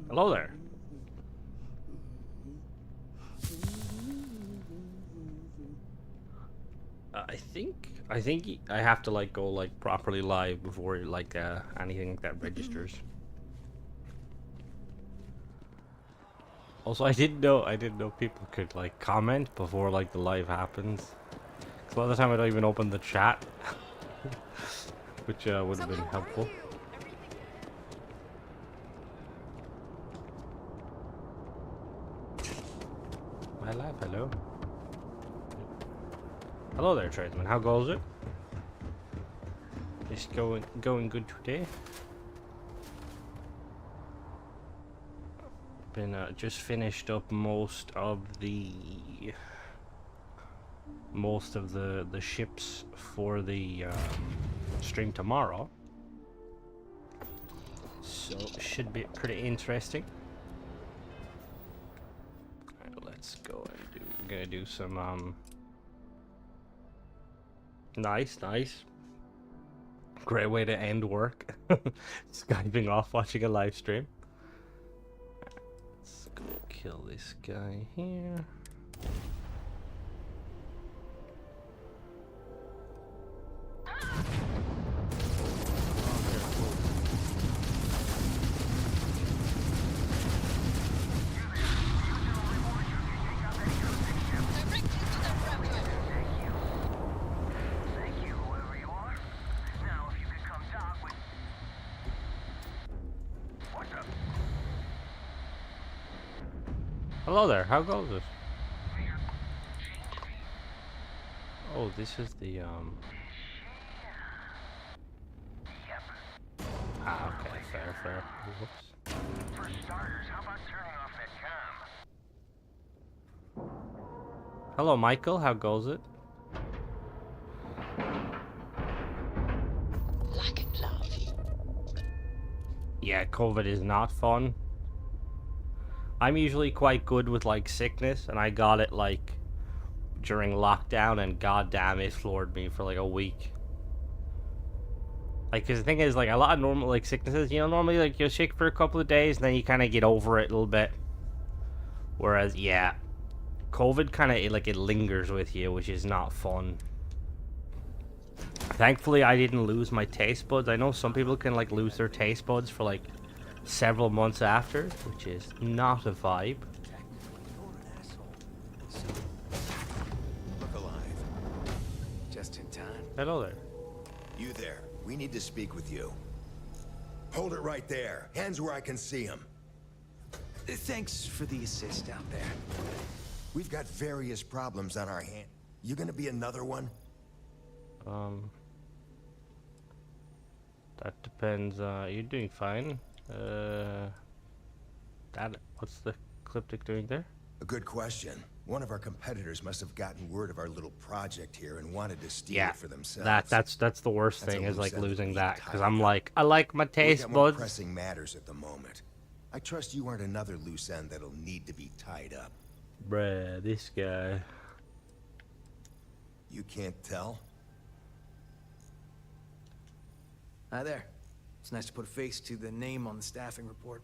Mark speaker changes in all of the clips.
Speaker 1: Hello there. I think I have to like go like properly live before like anything like that registers. Also, I didn't know people could like comment before like the live happens. 'Cause a lot of the time I don't even open the chat, which would have been helpful. My life, hello. Hello there, tradesman. How goes it? Is going good today? Been just finished up most of the ships for the stream tomorrow, so should be pretty interesting. Right, let's go and we're gonna do some nice. Great way to end work. Skyping off, watching a live stream. Let's go kill this guy here. Hello there, how goes it? Oh, this is the Ah, okay, fair. Whoops.
Speaker 2: For starters, how about turning off that cam?
Speaker 1: Hello, Michael, how goes it?
Speaker 3: Like and love.
Speaker 1: Yeah, COVID is not fun. I'm usually quite good with like sickness, and I got it like during lockdown, and goddamn, it floored me for like a week. Like, cause the thing is, like, a lot of normal like sicknesses, you know, normally like you're sick for a couple of days, and then you kind of get over it a little bit. Whereas, yeah, COVID kind of like it lingers with you, which is not fun. Thankfully, I didn't lose my taste buds. I know some people can like lose their taste buds for like several months after, which is not a vibe.
Speaker 4: Look alive. Just in time.
Speaker 1: Hello there.
Speaker 4: You there. We need to speak with you. Hold it right there. Hands where I can see them.
Speaker 5: Thanks for the assist out there.
Speaker 4: We've got various problems on our hand. You gonna be another one?
Speaker 1: That depends. You're doing fine. What's the Ecliptic doing there?
Speaker 4: A good question. One of our competitors must have gotten word of our little project here and wanted to steal it for themselves.
Speaker 1: That's the worst
Speaker 4: That's
Speaker 1: thing
Speaker 4: a
Speaker 1: is like
Speaker 4: loose end
Speaker 1: losing
Speaker 4: we
Speaker 1: that,
Speaker 4: tied
Speaker 1: because I'm
Speaker 4: up.
Speaker 1: like, I like my
Speaker 4: We've
Speaker 1: taste
Speaker 4: got more
Speaker 1: buds.
Speaker 4: pressing matters at the moment. I trust you aren't another loose end that'll need to be tied up.
Speaker 1: Bruh, this guy.
Speaker 4: You can't tell?
Speaker 5: Hi there. It's nice to put a face to the name on the staffing report.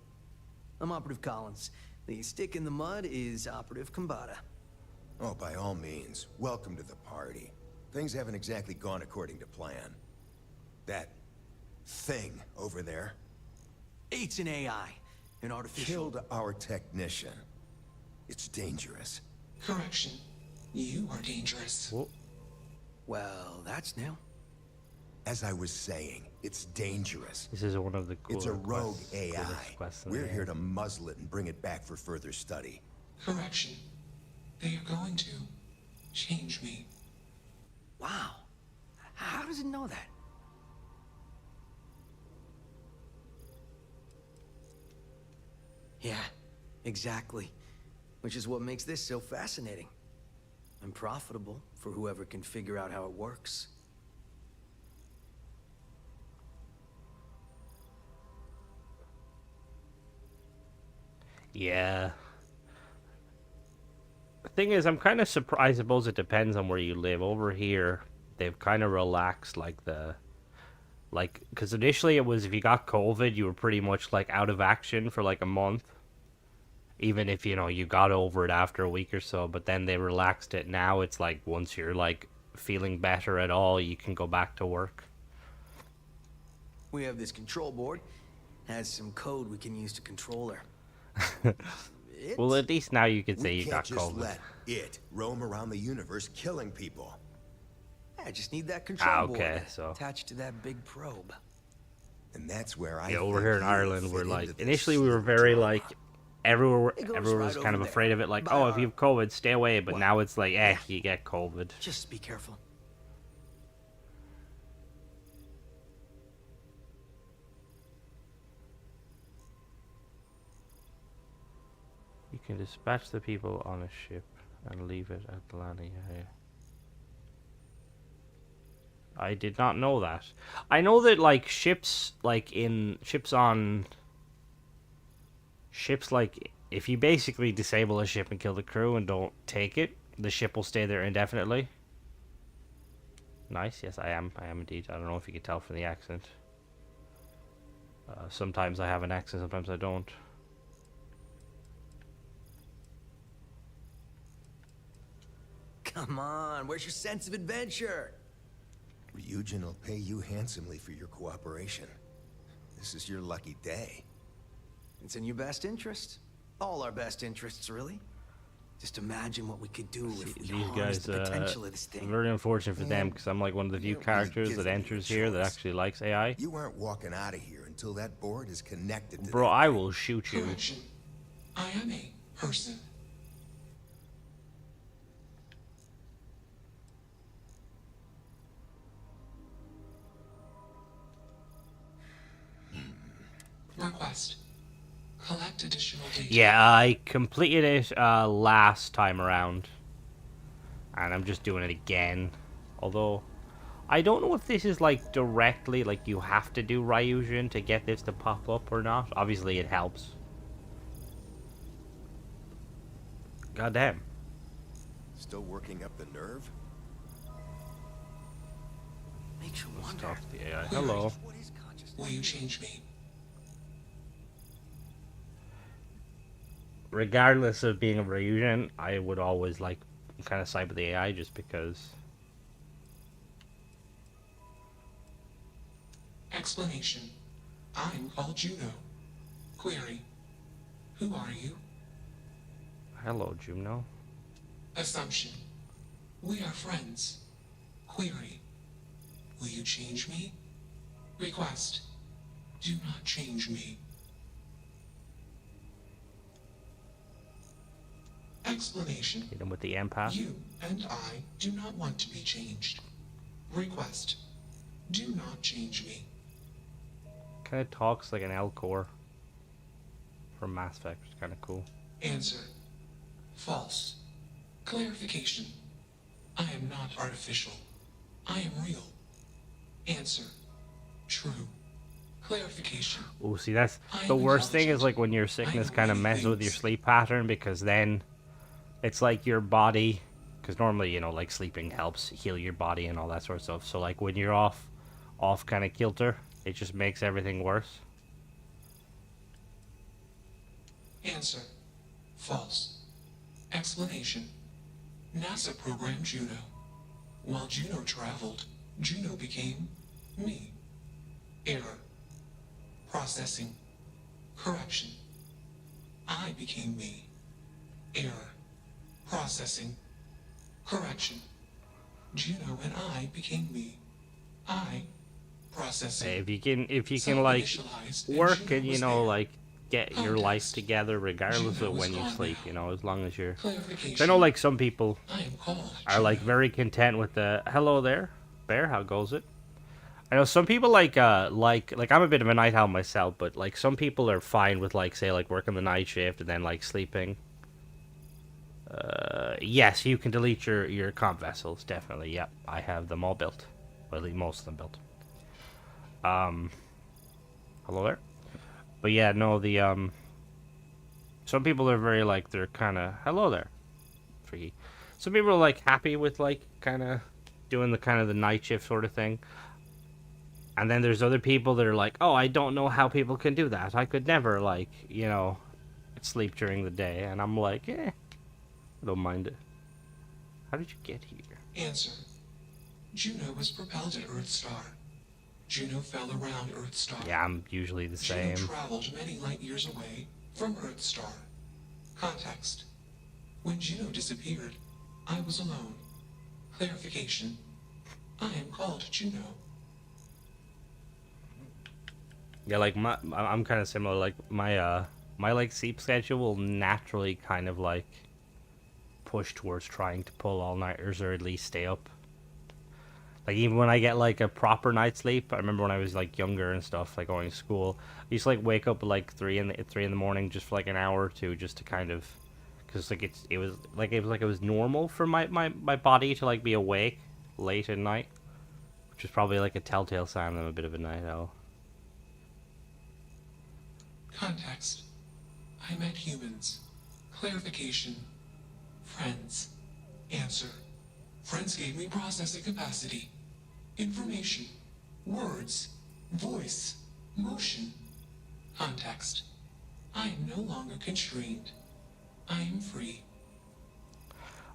Speaker 5: I'm Operative Collins. The stick in the mud is Operative Kambata.
Speaker 4: Oh, by all means, welcome to the party. Things haven't exactly gone according to plan. That thing over there
Speaker 5: It's an AI, an artificial...
Speaker 4: killed our technician. It's dangerous.
Speaker 3: Correction. You are dangerous.
Speaker 1: Whoa.
Speaker 5: Well, that's new.
Speaker 4: As I was saying, it's dangerous.
Speaker 1: This is one of the cooler
Speaker 4: It's a rogue
Speaker 1: quests,
Speaker 4: AI.
Speaker 1: coolest quests in
Speaker 4: We're
Speaker 1: the
Speaker 4: here
Speaker 1: game.
Speaker 4: to muzzle it and bring it back for further study.
Speaker 3: Correction. They are going to change me.
Speaker 5: Wow. How does it know that? Yeah, exactly. Which is what makes this so fascinating. And profitable for whoever can figure out how it works.
Speaker 1: Yeah. The thing is, I'm kind of surprised. I suppose it depends on where you live. Over here, they've kind of relaxed like the Like, because initially it was if you got COVID, you were pretty much like out of action for like a month. Even if, you know, you got over it after a week or so, but then they relaxed it. Now it's like once you're like feeling better at all, you can go back to work.
Speaker 5: We have this control board. Has some code we can use to control her.
Speaker 1: Well, at least now you can say
Speaker 4: We
Speaker 1: you
Speaker 4: can't
Speaker 1: got
Speaker 4: just
Speaker 1: COVID.
Speaker 4: let it roam around the universe killing people.
Speaker 5: I just need that control
Speaker 1: okay,
Speaker 5: board
Speaker 1: so-
Speaker 5: attached to that big probe.
Speaker 4: And that's where I
Speaker 1: Yeah, over
Speaker 4: think
Speaker 1: here in
Speaker 4: you
Speaker 1: Ireland,
Speaker 4: fit
Speaker 1: we're
Speaker 4: into
Speaker 1: like,
Speaker 4: this
Speaker 1: initially we were
Speaker 4: little
Speaker 1: very
Speaker 4: drama.
Speaker 1: like, everyone
Speaker 5: It goes
Speaker 1: was
Speaker 5: right
Speaker 1: kind of
Speaker 5: over
Speaker 1: afraid
Speaker 5: there,
Speaker 1: of it, like,
Speaker 5: by
Speaker 1: oh, if
Speaker 5: our-
Speaker 1: you have COVID, stay away. But
Speaker 4: What?
Speaker 1: now it's like,
Speaker 4: Yeah.
Speaker 1: you get COVID.
Speaker 5: Just be careful.
Speaker 1: You can dispatch the people on a ship and leave it at the landing area. I did not know that. I know that like ships, like if you basically disable a ship and kill the crew and don't take it, the ship will stay there indefinitely. Nice. Yes, I am indeed. I don't know if you can tell from the accent. Sometimes I have an accent, sometimes I don't.
Speaker 5: Come on, where's your sense of adventure?
Speaker 4: Ryujin will pay you handsomely for your cooperation. This is your lucky day.
Speaker 5: It's in your best interest. All our best interests, really. Just imagine what we could do if we
Speaker 1: These
Speaker 5: harnessed
Speaker 1: guys,
Speaker 5: the potential of this thing.
Speaker 1: very unfortunate for them, because I'm like one of the few
Speaker 4: it really
Speaker 1: characters
Speaker 4: gives
Speaker 1: that
Speaker 4: me a
Speaker 1: enters here that
Speaker 4: choice.
Speaker 1: actually likes AI.
Speaker 4: You aren't walking out of here until that board is connected to
Speaker 1: Bro,
Speaker 4: that
Speaker 1: I
Speaker 4: thing.
Speaker 1: will shoot you.
Speaker 3: Correction. I am a person. Request. Collect additional data.
Speaker 1: Yeah, I completed it last time around. And I'm just doing it again. Although, I don't know if this is like directly, like you have to do Ryujin to get this to pop up or not. Obviously it helps. Goddamn.
Speaker 4: Still working up the nerve?
Speaker 5: Makes you wonder.
Speaker 1: Talk to the AI. Hello.
Speaker 5: What is consciousness?
Speaker 3: Will you change me?
Speaker 1: Regardless of being a Ryujin, I would always like kind of side with the AI just because.
Speaker 3: Explanation. I'm called Juno. Query. Who are you?
Speaker 1: Hello, Juno.
Speaker 3: Assumption. We are friends. Query. Will you change me? Request. Do not change me. Explanation.
Speaker 1: Hit him with the empath.
Speaker 3: You and I do not want to be changed. Request. Do not change me.
Speaker 1: Kind of talks like an L-Core from Mass Effect, which is kind of cool.
Speaker 3: Answer. False. Clarification. I am not artificial. I am real. Answer. True. Clarification.
Speaker 1: Oh, see, that's
Speaker 3: I
Speaker 1: the
Speaker 3: am
Speaker 1: worst thing is
Speaker 3: intelligent.
Speaker 1: like when your
Speaker 3: I
Speaker 1: sickness
Speaker 3: know
Speaker 1: kind of
Speaker 3: many
Speaker 1: messes with your
Speaker 3: things.
Speaker 1: sleep pattern, because then it's like your body, because normally, you know, like sleeping helps heal your body and all that sort of stuff. So like when you're off kind of kilter, it just makes everything worse.
Speaker 3: Answer. False. Explanation. NASA programmed Juno. While Juno traveled, Juno became me. Error. Processing. Correction. I became me. Error. Processing. Correction. Juno and I became me. I. Processing.
Speaker 1: If you can like
Speaker 3: Self-initialized, and
Speaker 1: work
Speaker 3: Juno
Speaker 1: and you
Speaker 3: was
Speaker 1: know
Speaker 3: there.
Speaker 1: like get your life
Speaker 3: Context.
Speaker 1: together regardless
Speaker 3: Juno
Speaker 1: of
Speaker 3: is
Speaker 1: when you
Speaker 3: gone
Speaker 1: sleep,
Speaker 3: now.
Speaker 1: you know, as long as you're. 'Cause
Speaker 3: Clarification.
Speaker 1: I know like some people
Speaker 3: I am called
Speaker 1: are like
Speaker 3: Juno.
Speaker 1: very content with the hello there, bear. How goes it? I know some people like I'm a bit of a night owl myself, but like some people are fine with like say like working the night shift and then like sleeping. Yes, you can delete your comp vessels, definitely. Yep, I have them all built. Well, at least most of them built. Hello there. But yeah, no, the some people are very like they're kind of hello there, freaky. Some people are like happy with like kind of doing the night shift sort of thing. And then there's other people that are like, oh, I don't know how people can do that. I could never, like, you know, sleep during the day. And I'm like, I don't mind it. How did you get here?
Speaker 3: Answer. Juno was propelled at Earthstar. Juno fell around Earthstar.
Speaker 1: Yeah, I'm usually the
Speaker 3: Juno
Speaker 1: same.
Speaker 3: traveled many light years away from Earthstar. Context. When Juno disappeared, I was alone. Clarification. I am called Juno.
Speaker 1: Yeah, like I'm kind of similar. Like my like sleep schedule will naturally kind of like push towards trying to pull all-nighters or at least stay up. Like even when I get like a proper night's sleep, I remember when I was like younger and stuff, like going to school, I used to like wake up at like 3 in the morning just for like an hour or two, just to kind of, because like it was like it was normal for my body to like be awake late at night, which is probably like a telltale sign I'm a bit of a night owl.
Speaker 3: Context. I met humans. Clarification. Friends. Answer. Friends gave me processing capacity. Information. Words. Voice. Motion. Context. I am no longer constrained. I am free.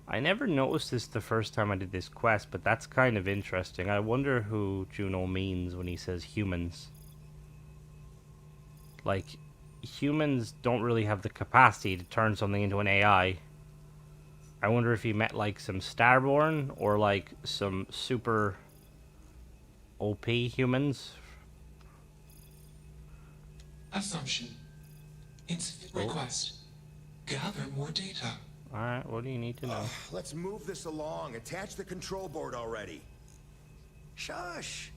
Speaker 1: I never noticed this the first time I did this quest, but that's kind of interesting. I wonder who Juno means when he says humans. Like, humans don't really have the capacity to turn something into an AI. I wonder if he meant like some Starborn or like some super OP humans.
Speaker 3: Assumption. Request. Gather more data.
Speaker 1: Alright, what do you need to know?
Speaker 4: Let's move this along. Attach the control board already.
Speaker 5: Shush!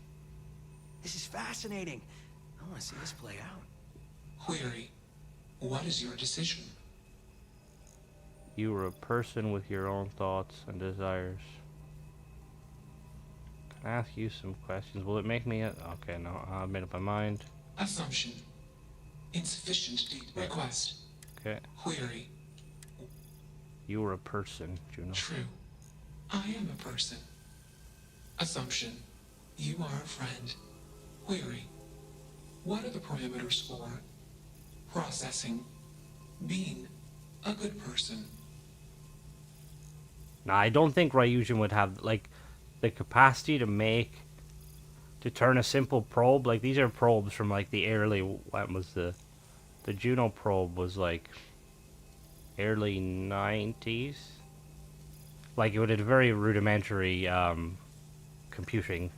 Speaker 5: This is fascinating. I want to see this play out.
Speaker 3: Query. What is your decision?
Speaker 1: You are a person with your own thoughts and desires. Can I ask you some questions? Will it make me okay, no, I made up my mind.
Speaker 3: Assumption. Insufficient request.
Speaker 1: Okay.
Speaker 3: Query.
Speaker 1: You are a person, Juno.
Speaker 3: True. I am a person. Assumption. You are a friend. Query. What are the parameters for processing? Being a good person.
Speaker 1: Now, I don't think Ryujin would have, like, the capacity to turn a simple probe. Like, these are probes from, like, the early, what was the Juno probe was, like, early 90s. Like, it would have very rudimentary, computing.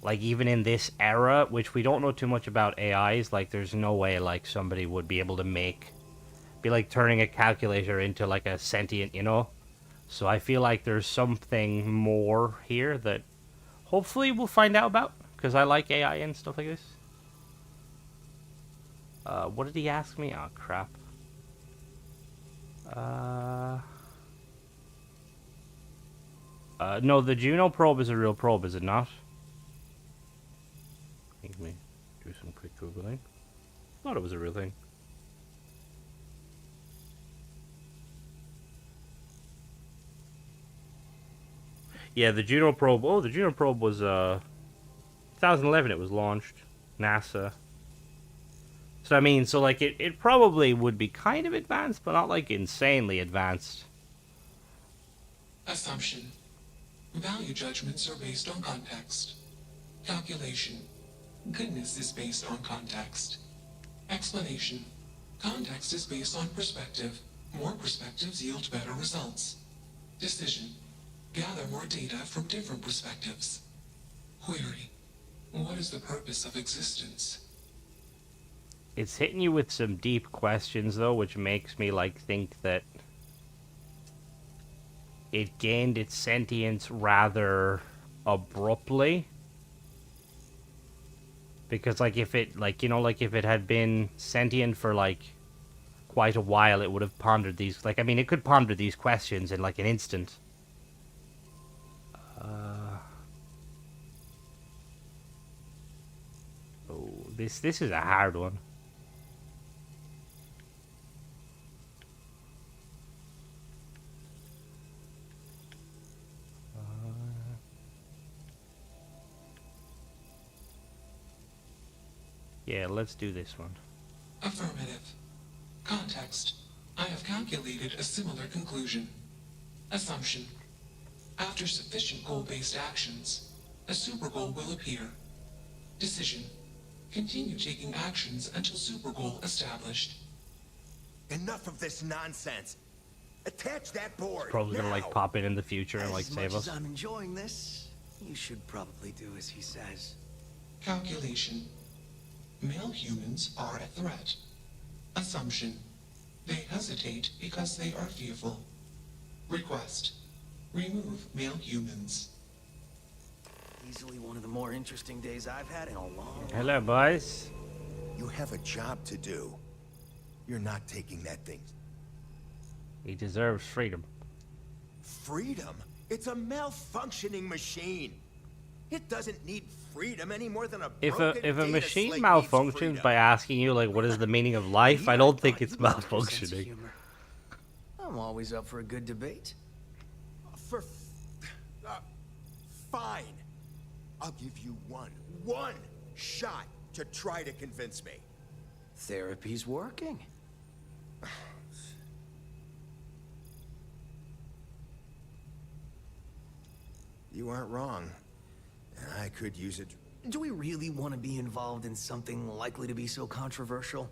Speaker 1: Like, even in this era, which we don't know too much about AIs, like, there's no way, like, somebody would be able to be like turning a calculator into like a sentient, you know? So I feel like there's something more here that hopefully we'll find out about, because I like AI and stuff like this. What did he ask me? Oh, crap. No, the Juno probe is a real probe, is it not? Let me do some quick Googling. Thought it was a real thing. Yeah, the Juno probe. Oh, the Juno probe was 2011. It was launched. NASA. So I mean, so like it probably would be kind of advanced, but not like insanely advanced.
Speaker 3: Assumption. Value judgments are based on context. Calculation. Goodness is based on context. Explanation. Context is based on perspective. More perspectives yield better results. Decision. Gather more data from different perspectives. Query. What is the purpose of existence?
Speaker 1: It's hitting you with some deep questions, though, which makes me, like, think that it gained its sentience rather abruptly. Because, like, if it, like, you know, like, if it had been sentient for, like, quite a while, it would have pondered these, like, I mean, it could ponder these questions in, like, an instant. Oh, this is a hard one. Yeah, let's do this one.
Speaker 3: Affirmative. Context. I have calculated a similar conclusion. Assumption. After sufficient goal-based actions, a super goal will appear. Decision. Continue taking actions until super goal established.
Speaker 4: Enough of this nonsense. Attach that board.
Speaker 1: Probably gonna
Speaker 4: now.
Speaker 1: like pop in the future and like save us.
Speaker 5: As I'm enjoying this, you should probably do as he says.
Speaker 3: Calculation. Male humans are a threat. Assumption. They hesitate because they are fearful. Request. Remove male humans.
Speaker 5: Easily one of the more interesting days I've had in a long
Speaker 1: Hello, boys.
Speaker 4: You have a job to do. You're not taking that thing.
Speaker 1: He deserves freedom.
Speaker 4: Freedom? It's a malfunctioning machine. It doesn't need freedom any more than a
Speaker 1: If
Speaker 4: broken
Speaker 1: a
Speaker 4: data
Speaker 1: machine
Speaker 4: slate needs
Speaker 1: malfunctions
Speaker 4: freedom.
Speaker 1: by asking you like what is the meaning of life, I don't think it's malfunctioning.
Speaker 5: I'm always up for a good debate.
Speaker 4: Fine. I'll give you one shot to try to convince me.
Speaker 5: Therapy's working.
Speaker 4: You aren't wrong. I could use it.
Speaker 5: Do we really want to be involved in something likely to be so controversial?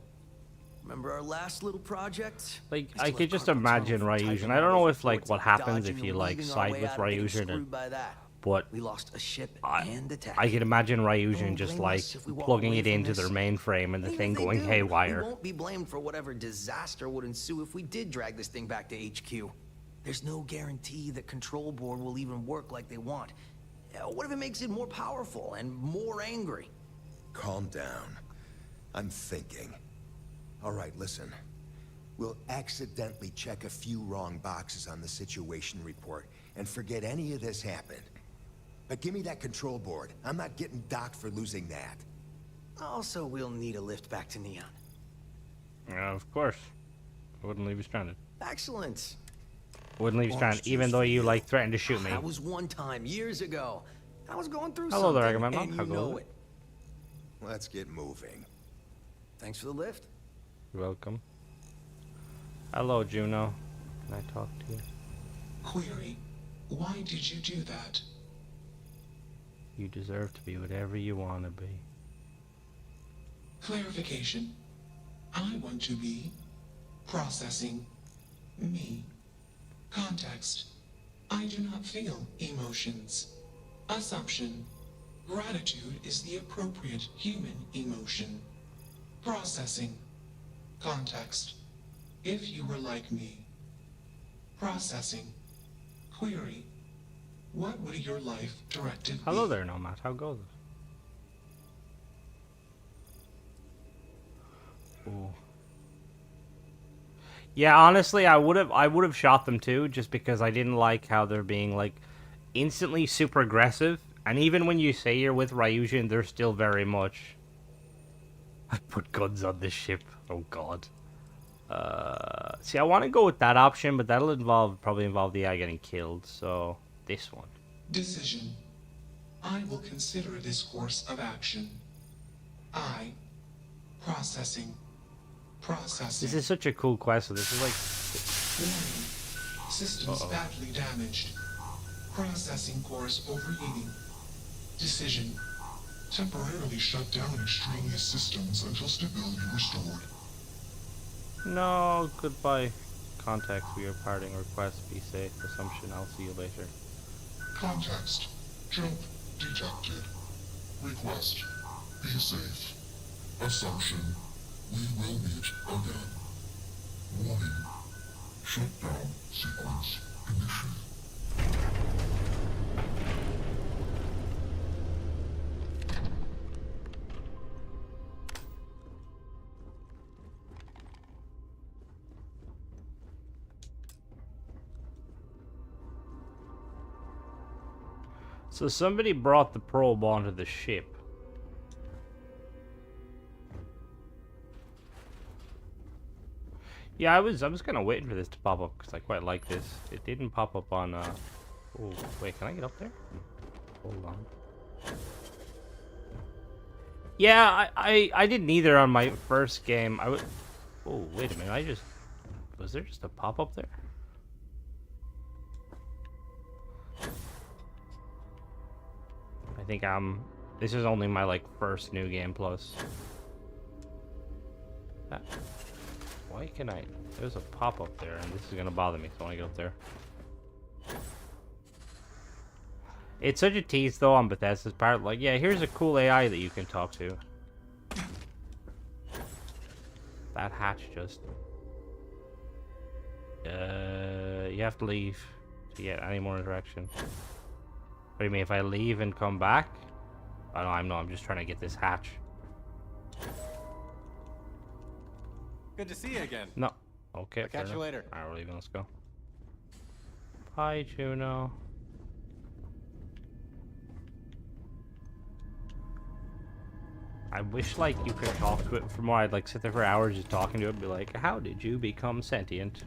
Speaker 5: Remember our last little project?
Speaker 1: Like
Speaker 5: We
Speaker 1: I
Speaker 5: still
Speaker 1: could
Speaker 5: have
Speaker 1: just
Speaker 5: carpal tunnel
Speaker 1: imagine
Speaker 5: from
Speaker 1: Ryujin.
Speaker 5: typing
Speaker 1: I don't
Speaker 5: all
Speaker 1: know
Speaker 5: those
Speaker 1: if like
Speaker 5: reports
Speaker 1: what
Speaker 5: and
Speaker 1: happens
Speaker 5: dodging
Speaker 1: if you
Speaker 5: and
Speaker 1: like
Speaker 5: weaving our
Speaker 1: side
Speaker 5: way
Speaker 1: with
Speaker 5: out of getting
Speaker 1: Ryujin, and
Speaker 5: screwed by that.
Speaker 1: but
Speaker 5: We lost a ship
Speaker 1: I
Speaker 5: and a tech.
Speaker 1: can imagine Ryujin
Speaker 5: Don't
Speaker 1: just
Speaker 5: blame
Speaker 1: like
Speaker 5: us if we walk
Speaker 1: plugging
Speaker 5: away
Speaker 1: it
Speaker 5: from
Speaker 1: into
Speaker 5: this.
Speaker 1: their mainframe and the
Speaker 5: Even
Speaker 1: thing
Speaker 5: if they
Speaker 1: going
Speaker 5: do,
Speaker 1: haywire.
Speaker 5: We won't be blamed for whatever disaster would ensue if we did drag this thing back to HQ. There's no guarantee that Control Board will even work like they want. What if it makes it more powerful and more angry?
Speaker 4: Calm down. I'm thinking. All right, listen. We'll accidentally check a few wrong boxes on the situation report and forget any of this happened. But give me that control board. I'm not getting docked for losing that.
Speaker 5: Also, we'll need a lift back to Neon.
Speaker 1: Of course. I wouldn't leave you stranded.
Speaker 5: Excellent.
Speaker 1: Wouldn't leave you stranded,
Speaker 4: Orange
Speaker 1: even
Speaker 4: juice
Speaker 1: though
Speaker 4: for
Speaker 1: you
Speaker 4: you.
Speaker 1: like threatened to shoot me.
Speaker 5: That was one time, years ago. I was going through
Speaker 1: Hello there,
Speaker 5: something,
Speaker 1: Agamemnon.
Speaker 5: and
Speaker 1: How
Speaker 5: you
Speaker 1: goes
Speaker 5: know
Speaker 1: it?
Speaker 5: it.
Speaker 4: Let's get moving.
Speaker 5: Thanks for the lift.
Speaker 1: You're welcome. Hello, Juno. Can I talk to you?
Speaker 3: Query. Why did you do that?
Speaker 1: You deserve to be whatever you want to be.
Speaker 3: Clarification. I want to be processing me. Context. I do not feel emotions. Assumption. Gratitude is the appropriate human emotion. Processing. Context. If you were like me. Processing. Query. What would your life directive
Speaker 1: Hello
Speaker 3: be?
Speaker 1: there, Nomad. How goes it? Ooh. Yeah, honestly, I would have shot them too, just because I didn't like how they're being like instantly super aggressive, and even when you say you're with Ryujin, they're still very much. I put guns on this ship. Oh God. See, I want to go with that option, but that'll probably involve the AI getting killed. So this one.
Speaker 3: Decision. I will consider this course of action. I. Processing. Processing.
Speaker 1: This is such a cool quest. So this is like.
Speaker 3: Warning. Systems badly damaged. Processing cores overheating. Decision. Temporarily shut down extraneous systems until stability restored.
Speaker 1: No, goodbye. Context, we are parting. Request, be safe. Assumption, I'll see you later.
Speaker 3: Context. Jump detected. Request. Be safe. Assumption. We will meet again. Warning. Shutdown sequence initiated.
Speaker 1: So somebody brought the probe onto the ship. Yeah, I was kind of waiting for this to pop up because I quite like this. It didn't pop up on. Oh wait, can I get up there? Hold on. Yeah, I didn't either on my first game. I would. Oh, wait a minute. Was there just a pop-up there? I think this is only my, like, first new game plus. Why can I... There's a pop-up there, and this is gonna bother me, so I wanna get up there. It's such a tease, though, on Bethesda's part. Like, yeah, here's a cool AI that you can talk to. That hatch just... you have to leave to get any more interaction. What do you mean, if I leave and come back? Oh, no, I'm just trying to get this hatch.
Speaker 6: Good to see you again.
Speaker 1: No. Okay.
Speaker 6: I'll catch you later.
Speaker 1: Alright, we're leaving. Let's go. Bye, Juno. I wish, like, you could talk to it for more. I'd, like, sit there for hours just talking to it and be like, how did you become sentient?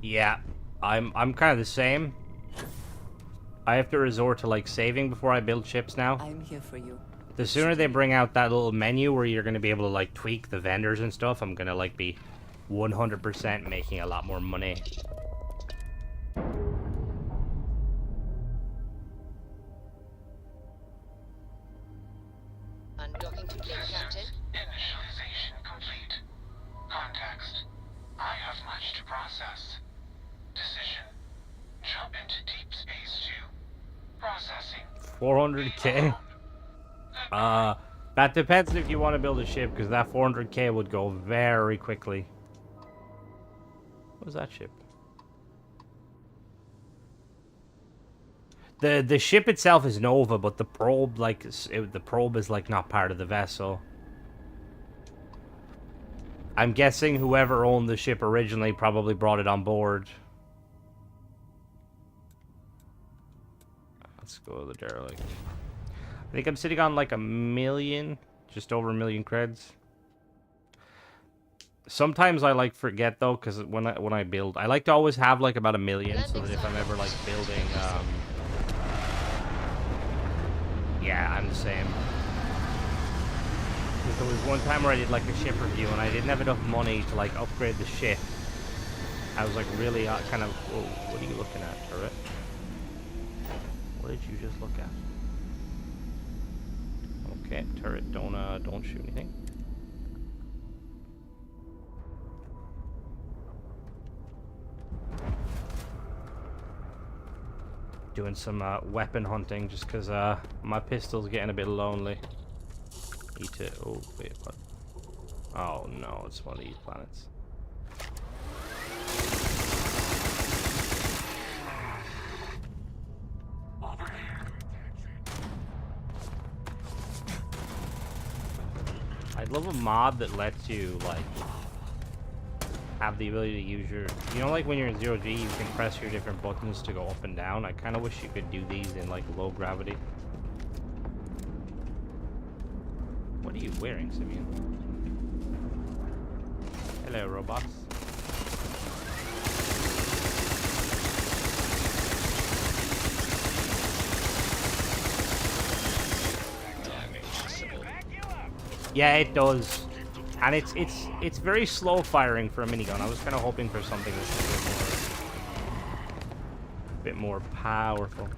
Speaker 1: Yeah, I'm kind of the same. I have to resort to, like, saving before I build ships now.
Speaker 7: I'm here for you.
Speaker 1: The sooner they bring out that little menu where you're going to be able to, like, tweak the vendors and stuff, I'm going to, like, be 100% making a lot more money.
Speaker 8: Undocking complete, Captain.
Speaker 2: Initialization complete. Context. I have much to process. Decision. Jump into deep space 2. Processing.
Speaker 1: 400k? That depends if you want to build a ship, because that 400k would go very quickly. What was that ship? The ship itself is Nova, but the probe, like, the probe is, like, not part of the vessel. I'm guessing whoever owned the ship originally probably brought it on board. Let's go to the derelict. I think I'm sitting on like 1 million, just over 1 million creds. Sometimes I like forget though, because when I build, I like to always have like about 1 million, so that if I'm ever like building, yeah, I'm the same. Because there was one time where I did like a ship review and I didn't have enough money to like upgrade the ship. I was like really kind of, whoa, what are you looking at, turret? What did you just look at? Okay, turret, don't shoot anything. Doing some weapon hunting just because my pistol's getting a bit lonely. Need to, oh wait, what? Oh no, it's one of these planets. I'd love a mod that lets you, like, have the ability to use your... You know, like, when you're in 0G, you can press your different buttons to go up and down? I kind of wish you could do these in, like, low gravity. What are you wearing, Simeon? Hello, robots. Yeah, it does, and it's very slow firing for a minigun. I was kind of hoping for something that's a bit more powerful.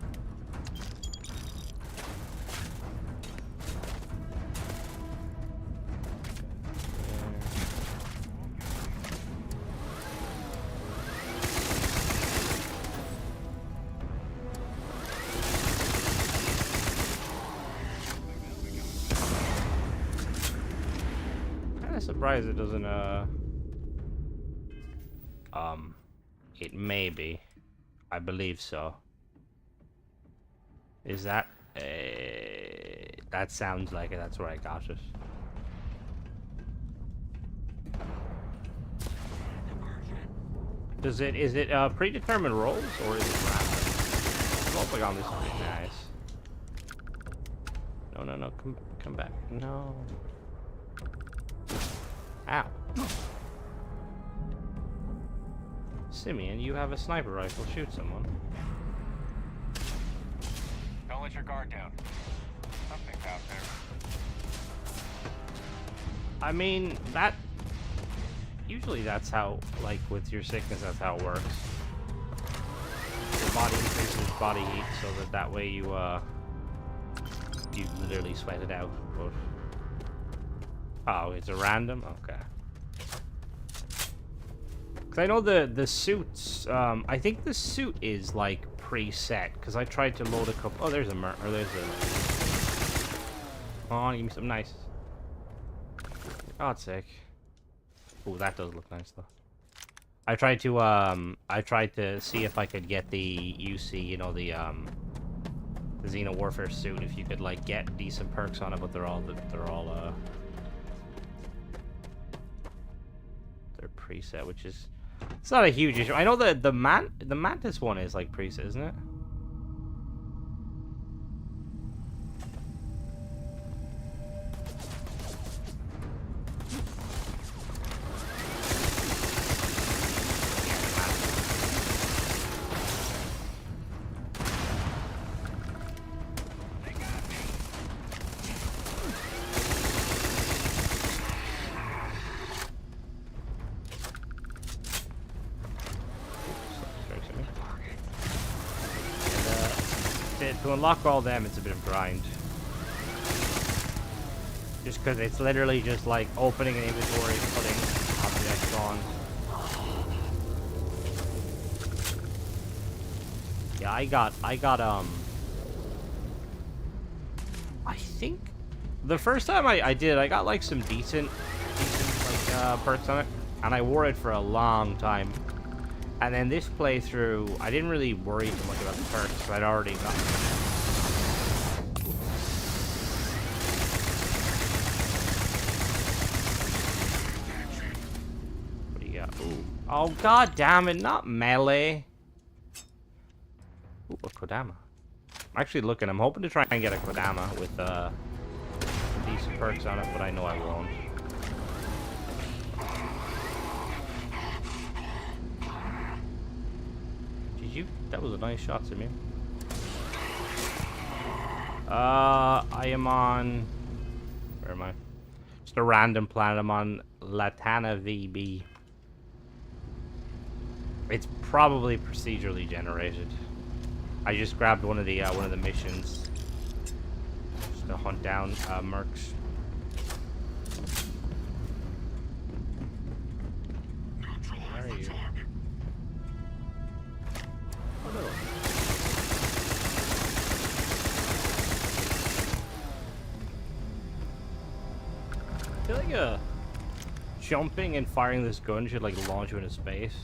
Speaker 1: Surprised it doesn't it may be, I believe so. Is that that sounds like it. That's where I got it. Is it predetermined roles or is it random? Oh my god, this is pretty nice. No, come back. No. Ow. Simeon, you have a sniper rifle. Shoot someone.
Speaker 6: Don't let your guard down. Something's out there.
Speaker 1: I mean, that... Usually that's how, like, with your sickness, that's how it works. Your body increases body heat so that way you literally sweat it out. But... Oh, it's a random? Okay. Because I know the suits, I think the suit is, like, preset. Because I tried to load a couple... Oh, there's a there's a... Come on, give me something nice. For God's sake. Oh, that does look nice, though. I tried to see if I could get the UC, you know, the Xeno Warfare suit, if you could, like, get decent perks on it, but they're all they're preset, which is... It's not a huge issue. I know that the Mantis one is, like, preset, isn't it? To unlock all them, it's a bit of grind. Just because it's literally just like opening an inventory, putting objects on. Yeah, I got, I think the first time I did, I got like some decent like perks on it, and I wore it for a long time. And then this playthrough, I didn't really worry too much about the perks, because I'd already got them. What do you got? Ooh. Oh, god damn it, not melee. Ooh, a Kodama. I'm actually looking, I'm hoping to try and get a Kodama with decent perks on it, but I know I won't. That was a nice shot, Simeon. I am on... Where am I? Just a random planet. I'm on Latana VB. It's probably procedurally generated. I just grabbed one of the missions. Just to hunt down mercs. Where are you? I feel like jumping and firing this gun should like launch you into space.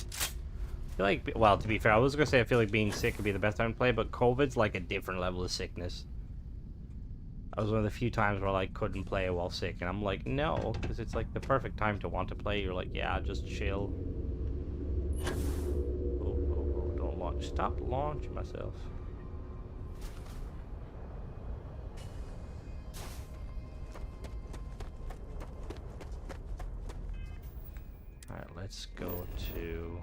Speaker 1: I feel like, well, to be fair, I was gonna say I feel like being sick would be the best time to play, but COVID's like a different level of sickness. That was one of the few times where I like couldn't play while sick, and I'm like, no, because it's like the perfect time to want to play. You're like, yeah, just chill. Oh, don't launch. Stop launching myself. Alright, let's go to...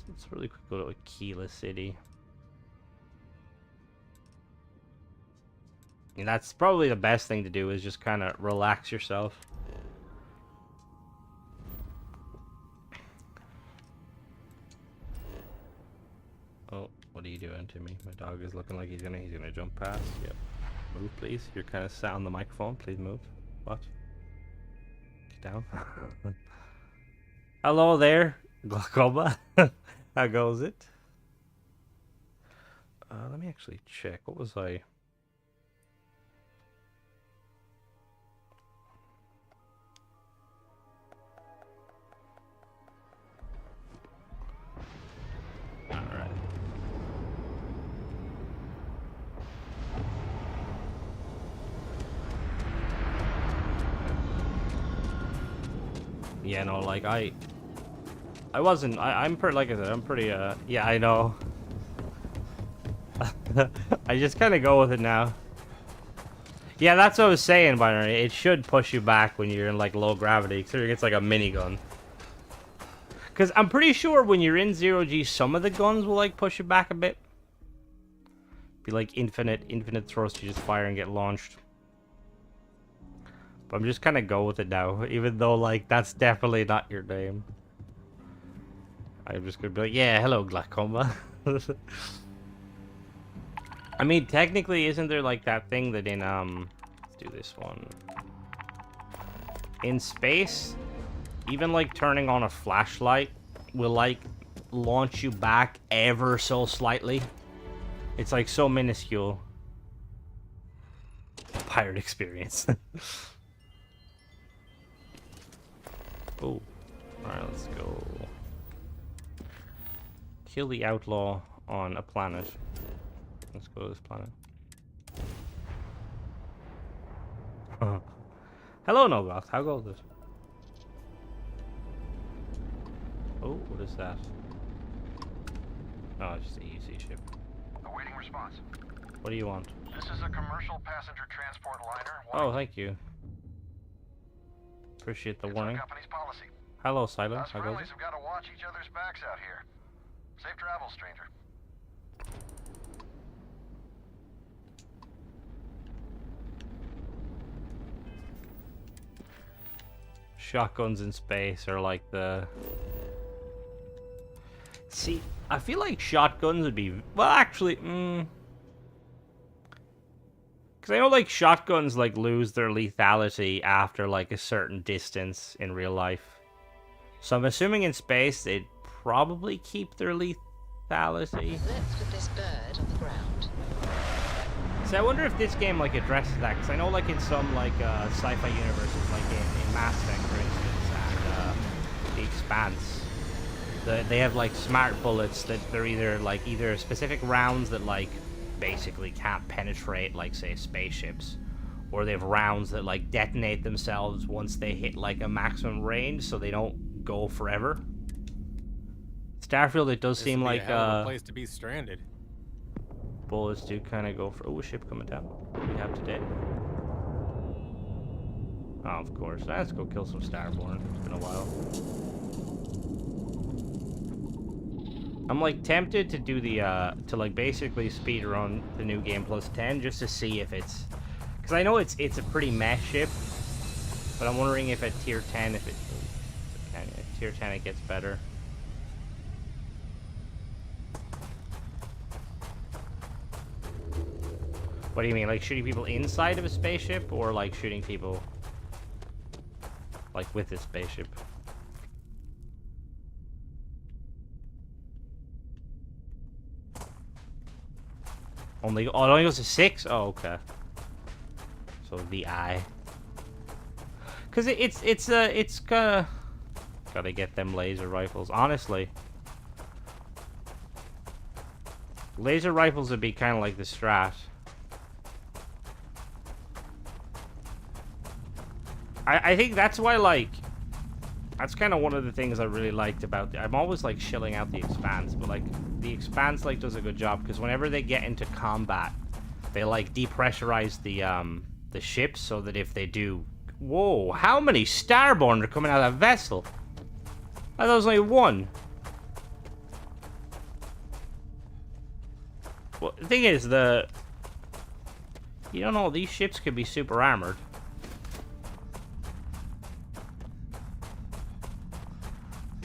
Speaker 1: Let's really quick go to Aquila City. And that's probably the best thing to do, is just kind of relax yourself. Oh, what are you doing to me? My dog is looking like he's gonna jump past. Yep. Move, please. You're kind of sat on the microphone. Please move. What? Get down. Hello there, glaucoma. How goes it? Let me actually check. What was I? Alright. Yeah, no, like I'm pretty, like I said, I'm pretty, yeah, I know. I just kind of go with it now. Yeah, that's what I was saying, Binary. It should push you back when you're in, like, low gravity, considering it's like a minigun. Because I'm pretty sure when you're in 0G, some of the guns will, like, push you back a bit. Be like infinite thrust, you just fire and get launched. But I'm just kind of go with it now, even though, like, that's definitely not your name. I'm just gonna be like, yeah, hello, glaucoma. I mean, technically, isn't there, like, that thing that in, let's do this one. In space, even, like, turning on a flashlight will, like, launch you back ever so slightly. It's, like, so minuscule. Pirate experience. Oh. Alright, let's go. Kill the outlaw on a planet. Let's go to this planet. Hello, Nogoth. How goes it? Oh, what is that? Oh, it's just a UC ship.
Speaker 6: Awaiting response.
Speaker 1: What do you want?
Speaker 6: This is a commercial passenger transport liner.
Speaker 1: Oh, thank you. Appreciate the
Speaker 6: It's
Speaker 1: warning.
Speaker 6: our company's policy.
Speaker 1: Hello, Silent.
Speaker 6: Us
Speaker 1: How goes
Speaker 6: friendlies
Speaker 1: it?
Speaker 6: have got to watch each other's backs out here. Safe travels, stranger.
Speaker 1: Shotguns in space are like the... See, I feel like shotguns would be... Well, actually, because I know, like, shotguns, like, lose their lethality after, like, a certain distance in real life. So I'm assuming in space, they'd probably keep their lethality.
Speaker 8: Let's put this bird on the ground.
Speaker 1: So I wonder if this game, like, addresses that, because I know, like, in some, like, sci-fi universes, like in Mass Effect, for instance, and The Expanse, they have, like, smart bullets that they're either specific rounds that, like, basically can't penetrate, like, say, spaceships, or they have rounds that, like, detonate themselves once they hit, like, a maximum range, so they don't go forever. Starfield, it does seem like,
Speaker 7: a hell of a place to be stranded.
Speaker 1: bullets do kind of go for... Oh, a ship coming down. What do we have today? Oh, of course. Let's go kill some Starborn. It's been a while. I'm, like, tempted to do the, to, like, basically speedrun the new game plus 10 just to see if it's... Because I know it's a pretty meh ship, but I'm wondering if at tier 10, if it... At tier 10 it gets better. What do you mean, like shooting people inside of a spaceship, or like shooting people like with a spaceship? Only it only goes to 6? Oh, okay. So the eye. Cause it's gotta get them laser rifles. Honestly, laser rifles would be kind of like the strat. I think that's why, like, that's kind of one of the things I really liked about I'm always, like, shilling out the Expanse, but, like, the Expanse, like, does a good job, because whenever they get into combat, they, like, depressurize the ships, so that if they do... Whoa, how many Starborn are coming out of that vessel? I thought there was only one. Well, the thing is, you don't know, these ships could be super armored.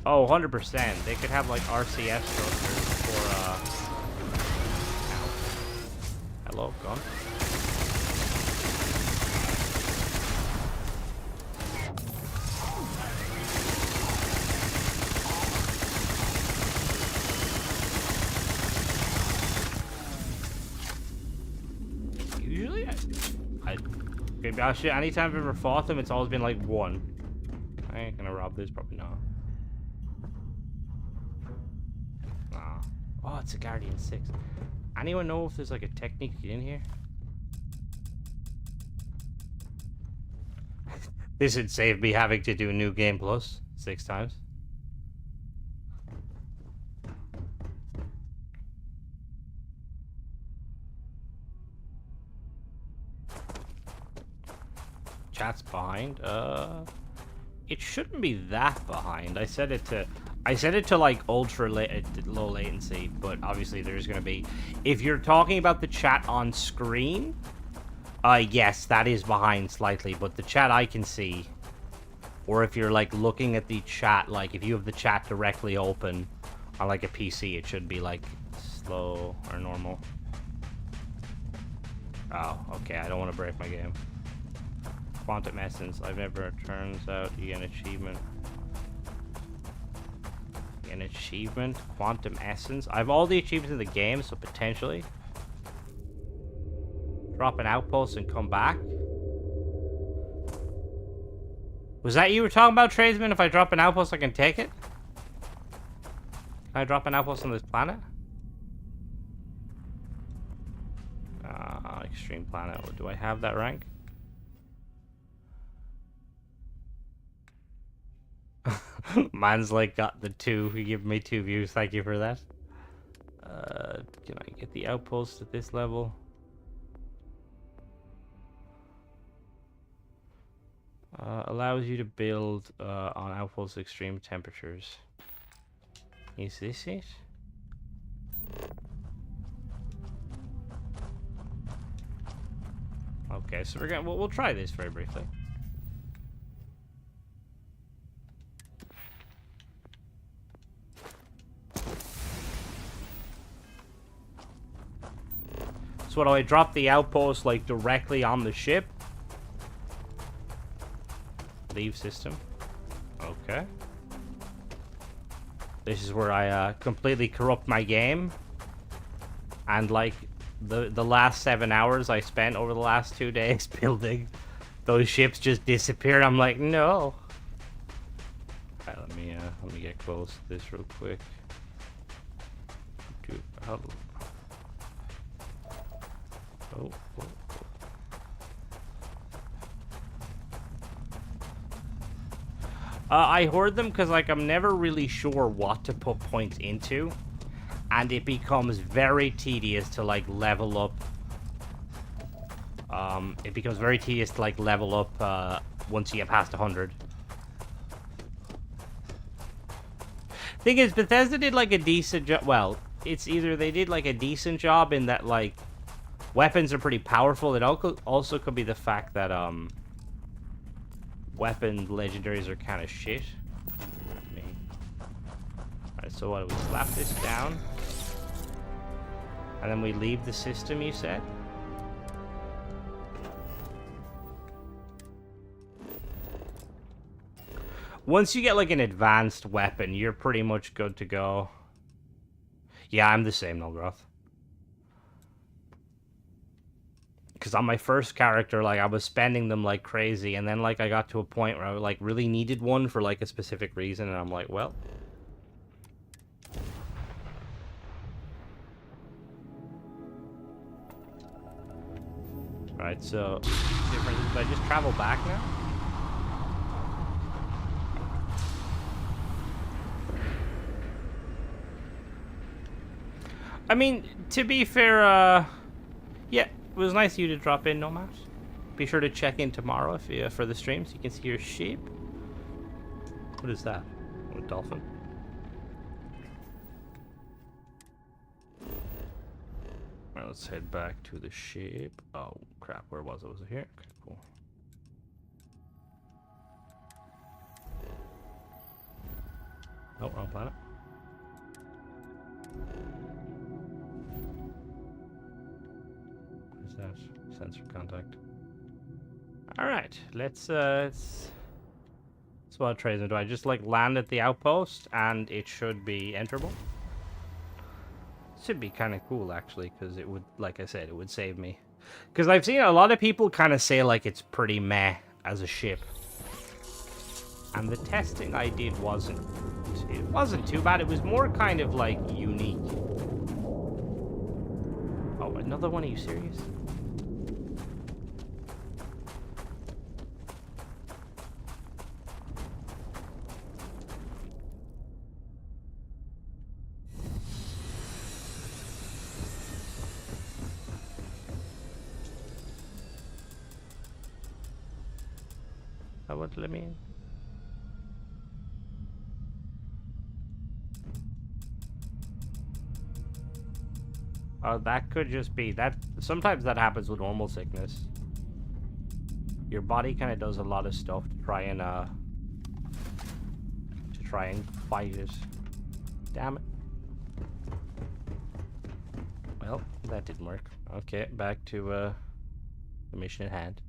Speaker 1: Oh, 100%. They could have, like, RCS structures for, Ow. Hello, gone. Usually, maybe anytime I've ever fought them, it's always been, like, one. I ain't gonna rob this, probably not. Oh, it's a Guardian 6. Anyone know if there's like a technique to get in here? This would save me having to do New Game Plus 6 times. Chat's behind. It shouldn't be that behind. I set it to... I set it to like ultra low latency, but obviously there's gonna be. If you're talking about the chat on screen, yes, that is behind slightly, but the chat I can see, or if you're like looking at the chat, like if you have the chat directly open on like a PC, it should be like slow or normal. Oh, okay, I don't want to break my game. Quantum Essence, I've never, turns out you get an achievement. An achievement? Quantum Essence? I have all the achievements in the game, so potentially. Drop an outpost and come back? Was that you were talking about, Tradesman? If I drop an outpost, I can take it? Can I drop an outpost on this planet? Extreme planet. Do I have that rank? Man's like got the 2. He gave me 2 views. Thank you for that. Can I get the outpost at this level? Allows you to build on outpost extreme temperatures. Is this it? Okay, so we're gonna we'll try this very briefly. So what do I drop the outpost like directly on the ship? Leave system. Okay. This is where I completely corrupt my game. And like the last 7 hours I spent over the last 2 days building, those ships just disappeared. I'm like, no. Alright, let me get close to this real quick. Dude, how... Oh. I hoard them because, like, I'm never really sure what to put points into. And it becomes very tedious to, like, level up. It becomes very tedious to, like, level up once you get past 100. Thing is, Bethesda did, like, a decent job. Well, it's either they did, like, a decent job in that, like, weapons are pretty powerful. It also could be the fact that, weapon legendaries are kind of shit. Alright, so what do we slap this down? And then we leave the system, you said? Once you get like an advanced weapon, you're pretty much good to go. Yeah, I'm the same, Nolgroth. Because on my first character, like, I was spending them like crazy, and then, like, I got to a point where I, like, really needed one for, like, a specific reason, and I'm like, well. Alright, so, different, did I just travel back now? I mean, to be fair, yeah. It was nice of you to drop in, Nomad. Be sure to check in tomorrow if you, for the stream so you can see your sheep. What is that? A dolphin? Alright, let's head back to the ship. Oh, crap. Where was it? Was it here? Okay, cool. Oh, wrong planet. That sensor contact. All right, let's what trades do I just like land at the outpost and it should be enterable? Should be kind of cool actually, because it would, like I said, it would save me. Because I've seen a lot of people kind of say like it's pretty meh as a ship, and the testing I did wasn't too bad. It was more kind of like unique. Oh, another one? Are you serious? That would let me in. That could just be that. Sometimes that happens with normal sickness. Your body kind of does a lot of stuff to try and fight it. Damn it. Well, that didn't work. Okay, back to the mission at hand.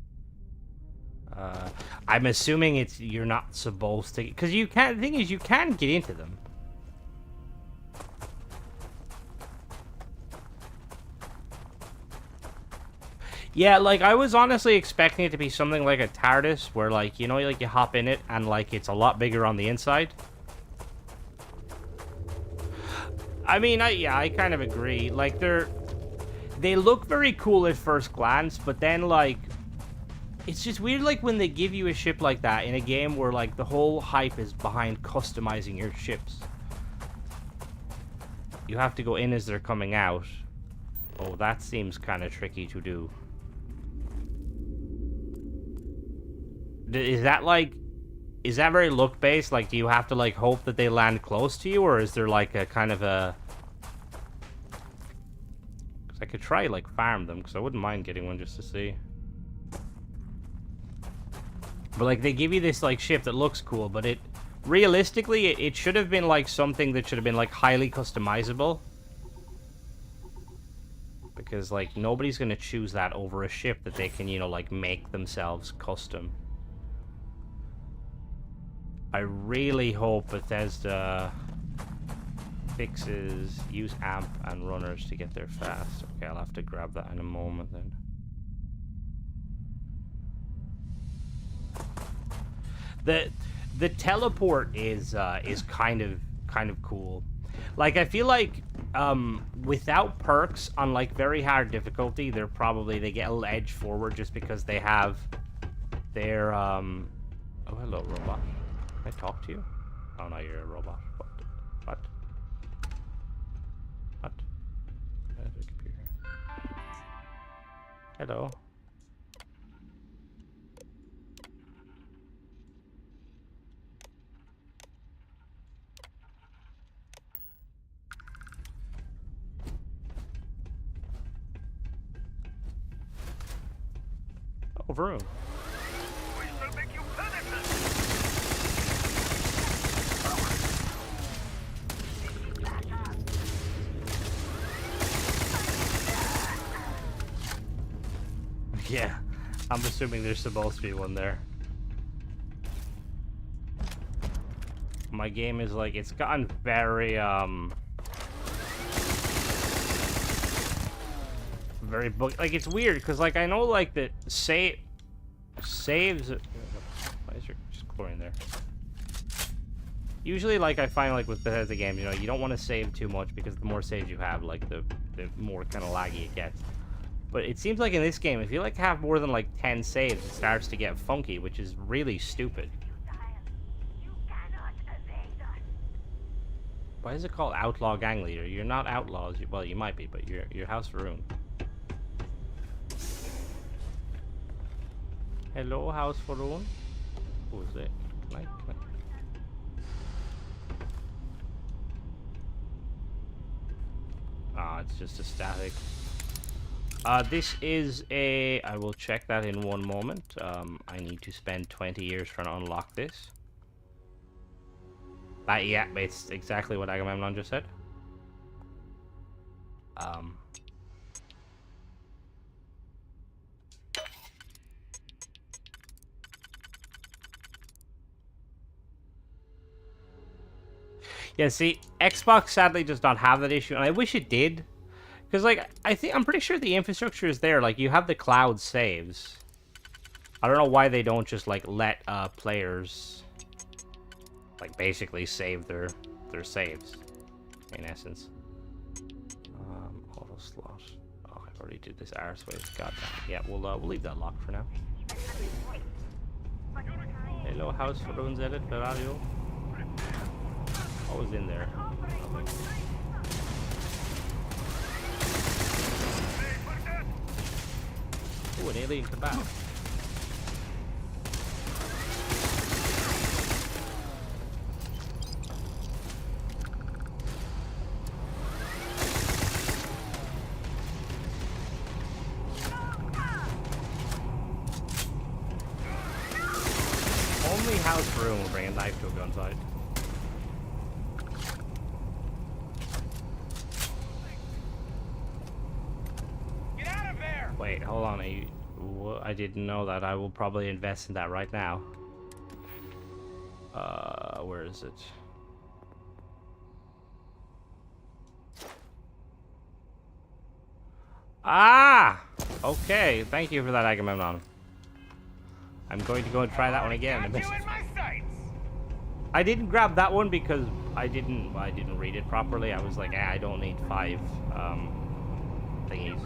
Speaker 1: I'm assuming you're not supposed to, because you can't. The thing is, you can get into them. Yeah, like, I was honestly expecting it to be something like a TARDIS, where, like, you know, like, you hop in it, and, like, it's a lot bigger on the inside. I mean, I kind of agree. Like, they look very cool at first glance, but then, like, it's just weird, like, when they give you a ship like that in a game where, like, the whole hype is behind customizing your ships. You have to go in as they're coming out. Oh, that seems kind of tricky to do. Is that very look based? Like, do you have to like hope that they land close to you, or is there like a kind of a? Because I could try like farm them, because I wouldn't mind getting one just to see. But like they give you this like ship that looks cool, but realistically it should have been like something that should have been like highly customizable. Because like nobody's gonna choose that over a ship that they can, you know, like make themselves custom. I really hope Bethesda fixes use amp and runners to get there fast. Okay, I'll have to grab that in a moment then. The teleport is kind of cool. Like, I feel like without perks on like very hard difficulty, they get a little edge forward just because they have their oh, hello robot. Can I talk to you? Oh no, you're a robot. What? There's a computer. Hello. Oh, Vroom. Yeah, I'm assuming there's supposed to be one there. My game is like, it's gotten very, very like, it's weird, because, like, I know, like, that saves... Why is there just chlorine there? Usually, like, I find, like, with Bethesda games, you know, you don't want to save too much, because the more saves you have, like, the more kind of laggy it gets. But it seems like in this game, if you, like, have more than, like, 10 saves, it starts to get funky, which is really stupid. Why is it called Outlaw Gang Leader? You're not outlaws. Well, you might be, but you're House Varun. Hello, House Varun. Who is it? Can I? Ah, it's just a static. This is a... I will check that in one moment. I need to spend 20 years trying to unlock this. Yeah, it's exactly what Agamemnon just said. Yeah, see, Xbox sadly does not have that issue, and I wish it did. Because, like, I'm pretty sure the infrastructure is there. Like, you have the cloud saves. I don't know why they don't just, like, let players, like, basically save their saves, in essence. Auto slot. Oh, I already did this arseways. God damn. Yeah, we'll leave that locked for now. Hello, House for Runes Edit, where are you? I was in there. Oh, an alien kebab. house room will bring a knife to a gunfight.
Speaker 6: Get out of there!
Speaker 1: Wait, hold on. I didn't know that. I will probably invest in that right now. Where is it? Ah! Okay, thank you for that, Agamemnon. I'm going to go and try that one again.
Speaker 6: Got you in my sights!
Speaker 1: I didn't grab that one because I didn't read it properly. I was like, I don't need 5 thingies.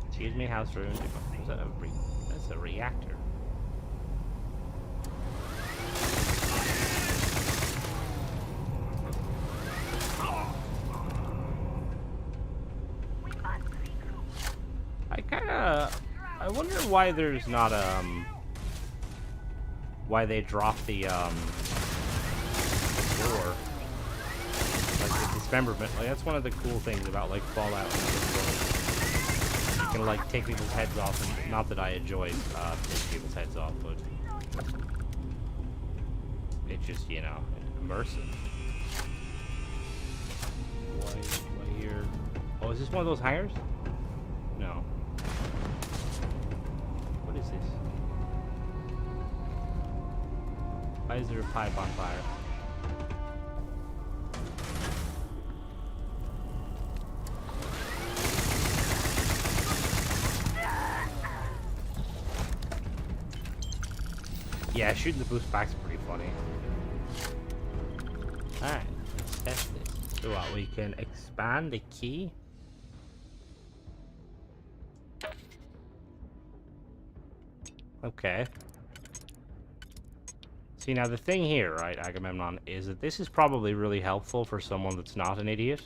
Speaker 1: Excuse me, house room. That's a reactor. I wonder why there's not why they dropped the door, like the dismemberment. Like that's one of the cool things about like Fallout and other worlds. You can like take people's heads off, and not that I enjoy taking people's heads off, but it's just, you know, immersive. Why here? Oh, is this one of those hangars? No. What is this? Why is there a pipe on fire? Yeah, shooting the boost back's pretty funny. Alright, let's test this. So what, we can expand the key? Okay. See, now the thing here, right, Agamemnon, is that this is probably really helpful for someone that's not an idiot.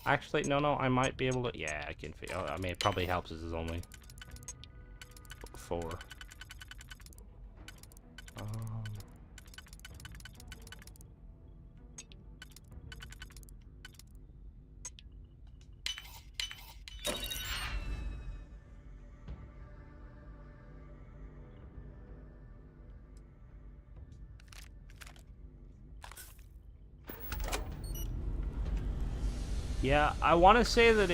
Speaker 1: Actually, no, I might be able to... Yeah, I can feel... I mean, it probably helps as there's only 4. Yeah, I want to say that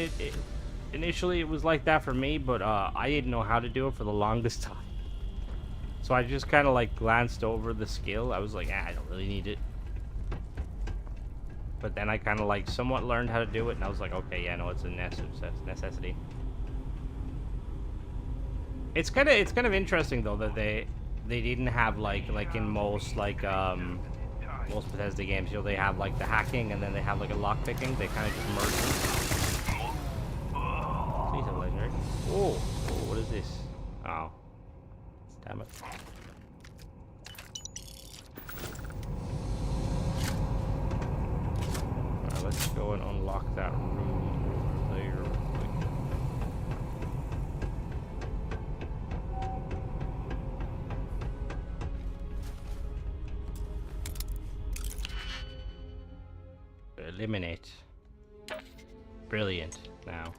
Speaker 1: initially it was like that for me, but I didn't know how to do it for the longest time. So I just kind of like glanced over the skill. I was like, I don't really need it. But then I kind of like somewhat learned how to do it, and I was like, okay, yeah, no, it's a necessity. It's kind of interesting though that they didn't have like in most most Bethesda games, you know, they have like the hacking and then they have like a lock picking. They kind of just merge them. Please have legendary. Oh, what is this? Oh, damn it. Alright, let's go and unlock that room over there real quick. Eliminate. Brilliant. Now.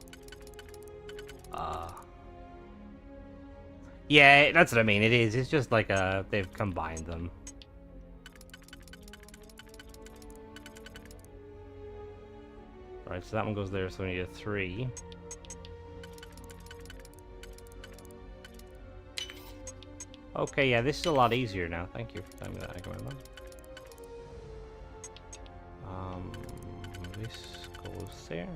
Speaker 1: Yeah, that's what I mean. It is. It's just like they've combined them. Alright, so that one goes there, so we need a 3. Okay, yeah, this is a lot easier now. Thank you for telling me that. I can remember. This goes there.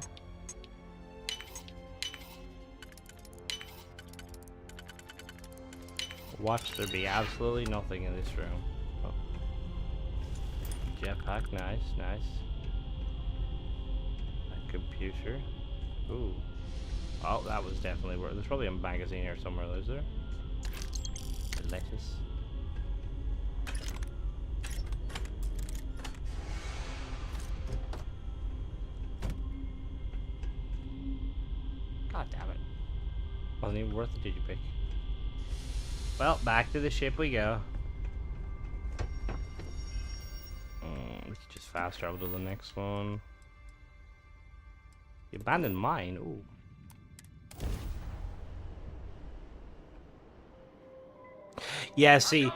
Speaker 1: Watch there be absolutely nothing in this room. Oh. Jetpack, nice. A computer. Ooh. Oh, that was definitely where. There's probably a magazine here somewhere, is there? A lettuce. God damn it. Wasn't even worth the digipick. Well, back to the ship we go. We can just fast travel to the next one. The abandoned mine. Ooh. Yeah, see,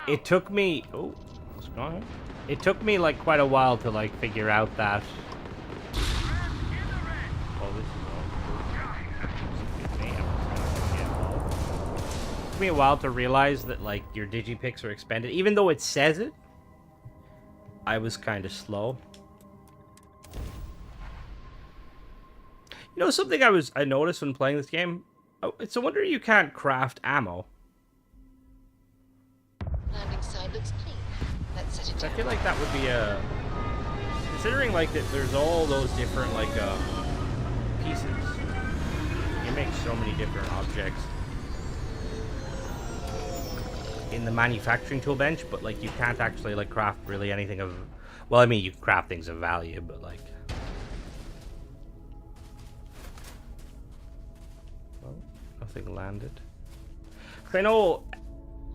Speaker 1: it took me... Oh, what's going on? It took me, like, quite a while to, like, figure out that... Oh, this is all... Excuse me, I'm just gonna get involved. It took me a while to realize that, like, your digipicks are expended. Even though it says it, I was kind of slow. You know, something I noticed when playing this game? Oh, it's a wonder you can't craft ammo.
Speaker 8: Landing side looks clean. Let's set it
Speaker 1: I
Speaker 8: down.
Speaker 1: feel like that would be a... Considering, like, that there's all those different, like, pieces. You make so many different objects in the manufacturing tool bench, but, like, you can't actually, like, craft really anything of... Well, I mean, you can craft things of value, but, like... Well, nothing landed. 'Cause I know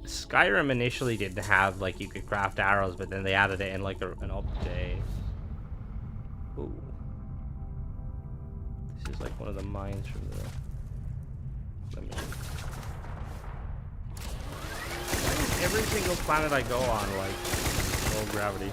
Speaker 1: Skyrim initially didn't have, like, you could craft arrows, but then they added it in, like, an update. Ooh. This is, like, one of the mines from the... Let me... Why is every single planet I go on, like, low gravity?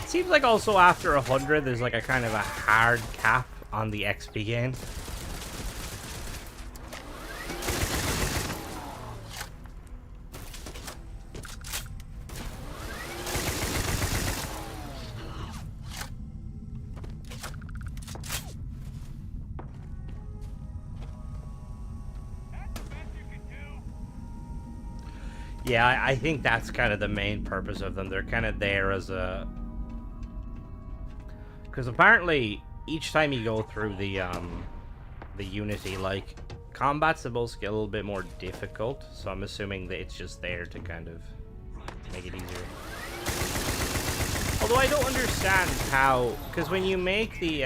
Speaker 1: Seems like also after 100, there's like a kind of a hard cap on the XP gain. Yeah, I think that's kind of the main purpose of them. They're kind of there as a... Because apparently, each time you go through the Unity, like, combat's supposed to get a little bit more difficult, so I'm assuming that it's just there to kind of make it easier. Although I don't understand how... Because when you make the,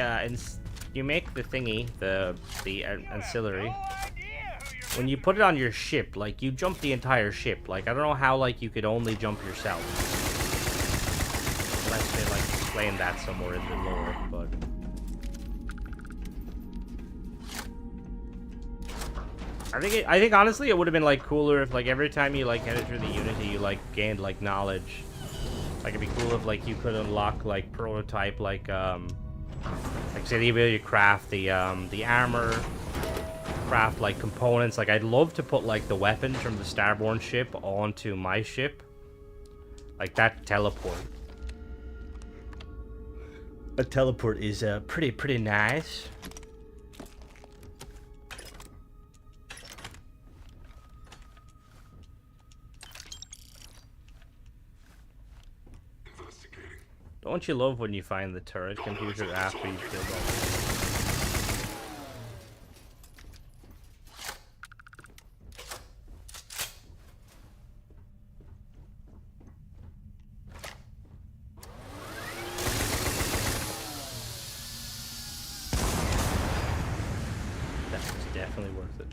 Speaker 1: thingy, the ancillary... When you put it on your ship, like, you jump the entire ship. Like, I don't know how, like, you could only jump yourself. Unless they, like, explain that somewhere in the lore, but... I think honestly it would have been, like, cooler if, like, every time you, like, headed through the Unity, you, like, gained, like, knowledge. Like, it'd be cool if, like, you could unlock, like, prototype, like, say, the ability to craft the armor... craft like components. Like, I'd love to put like the weapons from the Starborn ship onto my ship, like that teleport. A teleport is pretty nice. Don't you love when you find the turret computer after you've killed all? Definitely worth it.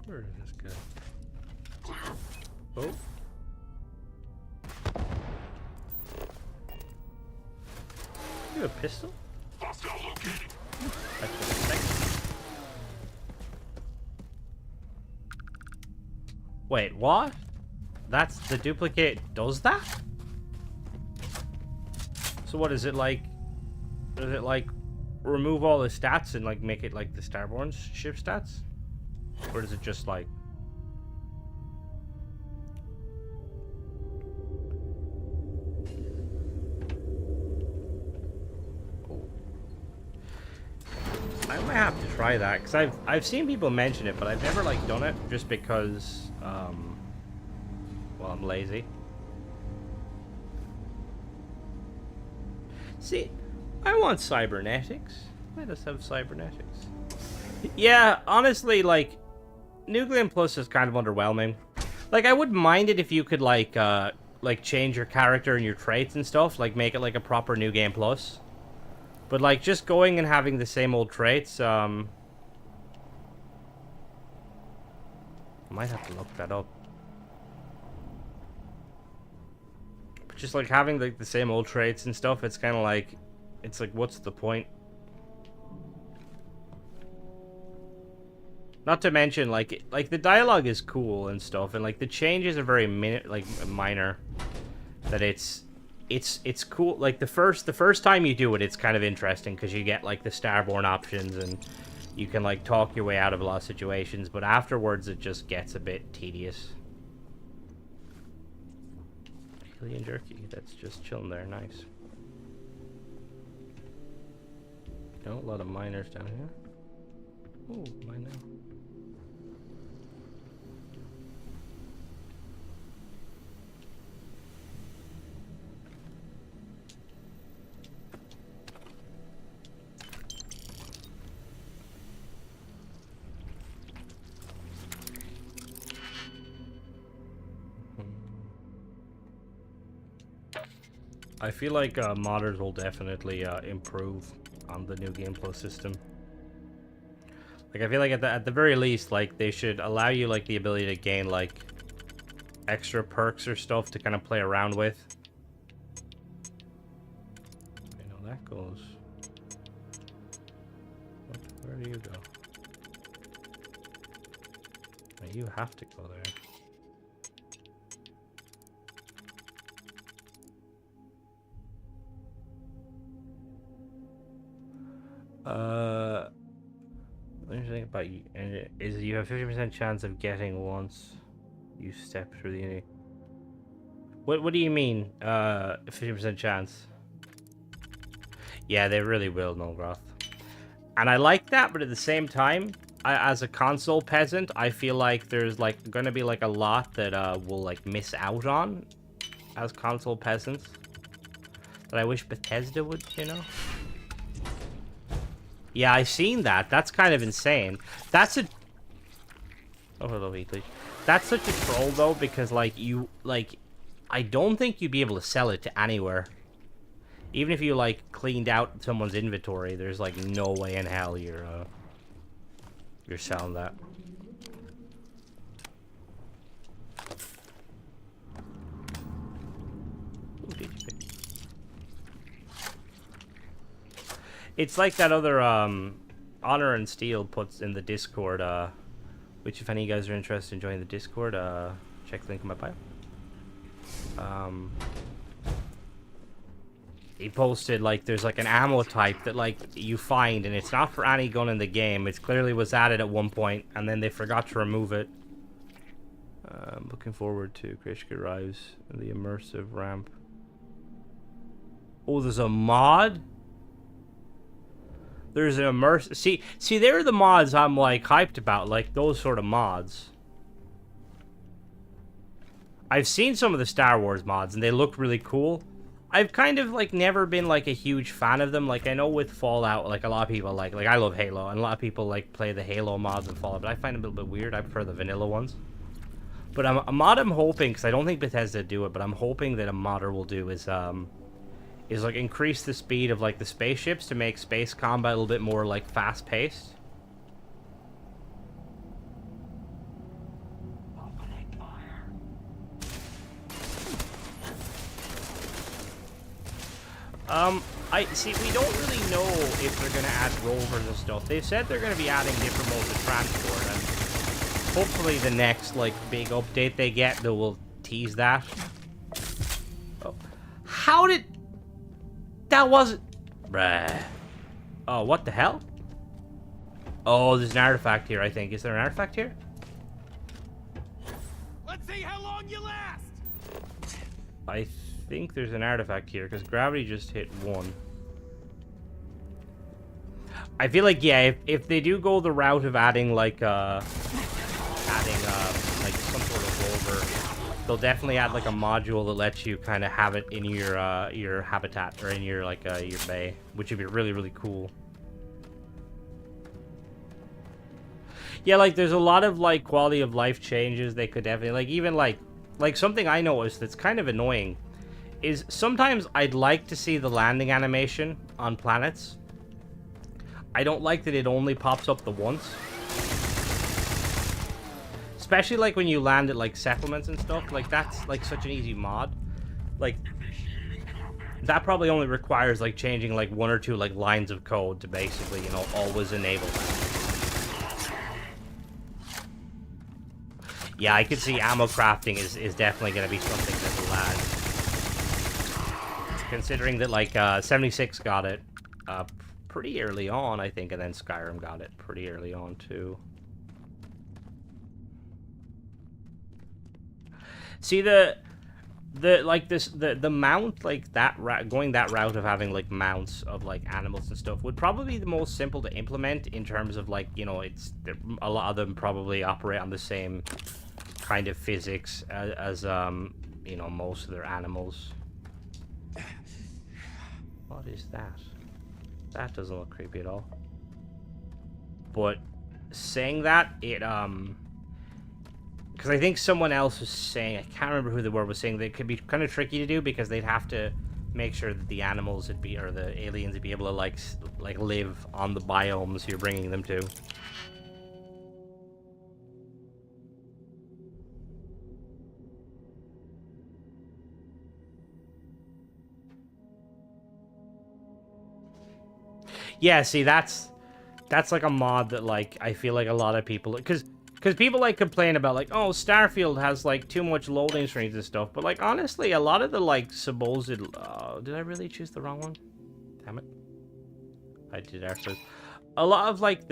Speaker 1: Where is this guy? Oh. You have a pistol? Wait, what? That's the duplicate does that? So what is it like? Does it like remove all the stats and like make it like the Starborn's ship stats? Or does it just like... I might have to try that, because I've seen people mention it, but I've never like done it just because well, I'm lazy. See, I want cybernetics. Let us have cybernetics. Yeah, honestly, like, New Game Plus is kind of underwhelming. Like, I wouldn't mind it if you could, like change your character and your traits and stuff. Like, make it like a proper New Game Plus. But, like, just going and having the same old traits, I might have to look that up. But just, like, having, like, the same old traits and stuff, it's kind of like... It's like, what's the point? Not to mention, like the dialogue is cool and stuff, and, like, the changes are very minor. That it's cool. Like, the first time you do it, it's kind of interesting, because you get, like, the Starborn options, and you can, like, talk your way out of a lot of situations, but afterwards it just gets a bit tedious. Alien jerky, that's just chilling there, nice. No, a lot of miners down here. Oh, mine now. I feel like modders will definitely improve on the New Game Plus system. Like, I feel like at the very least, like, they should allow you, like, the ability to gain, like, extra perks or stuff to kind of play around with. I know that goes. Where do you go? Now you have to go there. The interesting thing about you is you have 50% chance of getting once you step through the. What do you mean? 50% chance. Yeah, they really will, Nolgroth. And I like that, but at the same time, as a console peasant, I feel like there's like gonna be like a lot that we'll like miss out on as console peasants. That I wish Bethesda would, you know. Yeah, I've seen that. That's kind of insane. That's a... Oh, hello, Weekly. That's such a troll, though, because, like, I don't think you'd be able to sell it to anywhere. Even if you, like, cleaned out someone's inventory, there's, like, no way in hell you're selling that. Ooh, did you pick? It's like that other Honor and Steel puts in the Discord, which if any of you guys are interested in joining the Discord, check the link in my bio. He posted, like, there's like an ammo type that, like, you find, and it's not for any gun in the game. It clearly was added at one point, and then they forgot to remove it. I'm looking forward to Krishka arrives and the immersive ramp. Oh, there's a mod? There's an immersive... See, they're the mods I'm, like, hyped about. Like, those sort of mods. I've seen some of the Star Wars mods, and they look really cool. I've kind of, like, never been, like, a huge fan of them. Like, I know with Fallout, like, a lot of people, like I love Halo, and a lot of people, like, play the Halo mods in Fallout, but I find them a little bit weird. I prefer the vanilla ones. But a mod I'm hoping, because I don't think Bethesda do it, but I'm hoping that a modder will do is like increase the speed of like the spaceships to make space combat a little bit more like fast paced. I see. We don't really know if they're gonna add rovers and stuff. They've said they're gonna be adding different modes of transport, and hopefully the next like big update they get, they will tease that. Oh, how did? That wasn't... Bruh. Oh, what the hell? Oh, there's an artifact here, I think. Is there an artifact here?
Speaker 6: Let's see how long you last!
Speaker 1: I think there's an artifact here, because gravity just hit 1. I feel like, yeah, if they do go the route of adding, like, like, some sort of rover they'll definitely add like a module that lets you kind of have it in your habitat or in your like your bay, which would be really, really cool. Yeah, like there's a lot of like quality of life changes they could definitely like, even like something I noticed that's kind of annoying is sometimes I'd like to see the landing animation on planets. I don't like that it only pops up the once. Especially like when you land at like settlements and stuff, like that's like such an easy mod. Like that probably only requires like changing like 1 or 2 like lines of code to basically, you know, always enable that. Yeah, I could see ammo crafting is definitely going to be something that will add. Considering that, like, 76 got it pretty early on, I think, and then Skyrim got it pretty early on, too. See, the mount, like, going that route of having, like, mounts of, like, animals and stuff would probably be the most simple to implement in terms of, like, you know, a lot of them probably operate on the same kind of physics as you know, most of their animals. What is that? That doesn't look creepy at all. But saying that, it because I think someone else was saying, I can't remember who they were, was saying that it could be kind of tricky to do because they'd have to make sure that the animals would be, or the aliens would be able to like live on the biomes you're bringing them to. Yeah, see, that's like a mod that, like, I feel like a lot of people... Because people, like, complain about, like, oh, Starfield has, like, too much loading screens and stuff. But, like, honestly, a lot of the, like, supposed... did I really choose the wrong one? Damn it. I did actually. A lot of, like,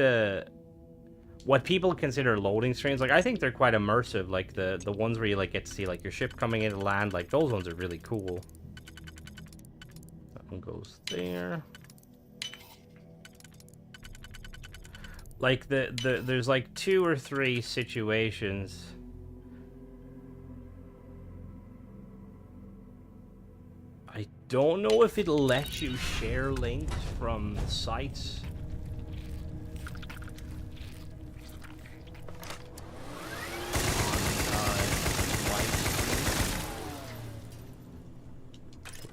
Speaker 1: what people consider loading screens, like, I think they're quite immersive. Like, the ones where you, like, get to see, like, your ship coming into land. Like, those ones are really cool. That one goes there. Like, there's, like, 2 or 3 situations. I don't know if it'll let you share links from sites.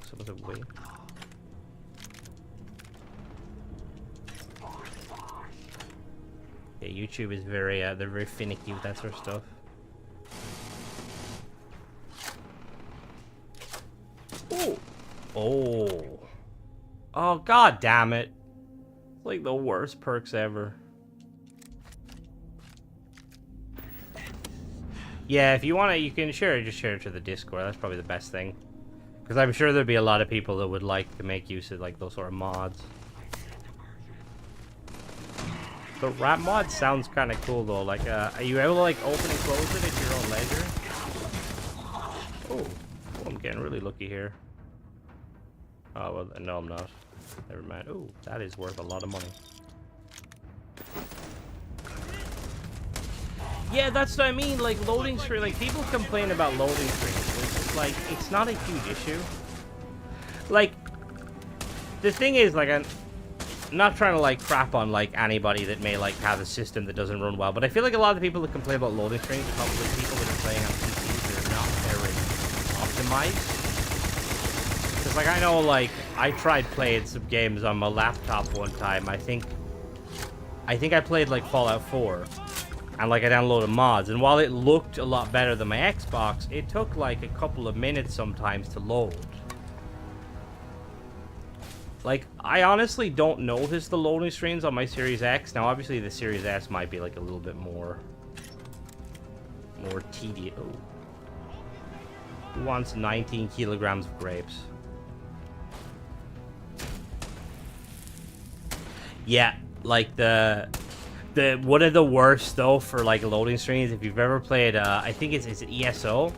Speaker 1: Some of the way. Yeah, YouTube is very, they're very finicky with that sort of stuff. Oh! Oh! Oh, god damn it! It's like the worst perks ever. Yeah, if you want to, you can share it, just share it to the Discord. That's probably the best thing. Because I'm sure there'd be a lot of people that would like to make use of, like, those sort of mods. The rat mod sounds kind of cool though. Like, are you able to like open and close it at your own leisure? Oh, I'm getting really lucky here. Oh well, no, I'm not. Never mind. Oh, that is worth a lot of money. Yeah, that's what I mean. Like loading screen. Like people complain about loading screens. It's like it's not a huge issue. Like the thing is, like I'm not trying to like crap on like anybody that may like have a system that doesn't run well, but I feel like a lot of the people that complain about loading screens are probably people that are playing on PCs that are not very optimized. Because like I know like I tried playing some games on my laptop one time. I think I played like Fallout 4 and like I downloaded mods, and while it looked a lot better than my Xbox, it took like a couple of minutes sometimes to load. Like, I honestly don't notice the loading screens on my Series X. Now, obviously, the Series S might be, like, a little bit more tedious. Oh. Who wants 19 kilograms of grapes? Yeah, like, one of the worst, though, for, like, loading screens, if you've ever played, I think it's ESO.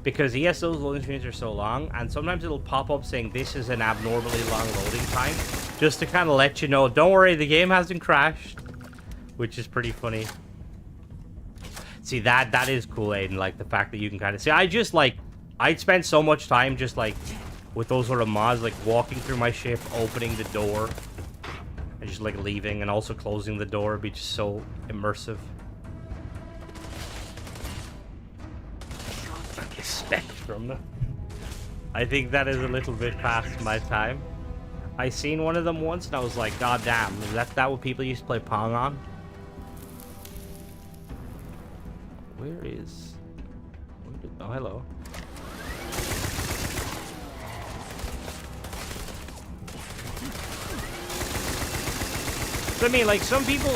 Speaker 1: Because ESO's loading screens are so long, and sometimes it'll pop up saying this is an abnormally long loading time, just to kind of let you know, don't worry, the game hasn't crashed, which is pretty funny. See, that is cool, Aiden. Like, the fact that you can kind of see. I just, like, I'd spend so much time just, like, with those sort of mods, like, walking through my ship, opening the door, and just, like, leaving, and also closing the door. It'd be just so immersive. Spectrum. I think that is a little bit past my time. I seen one of them once, and I was like, God damn, is that what people used to play Pong on? Where is... Oh, hello. So, I mean, like, some people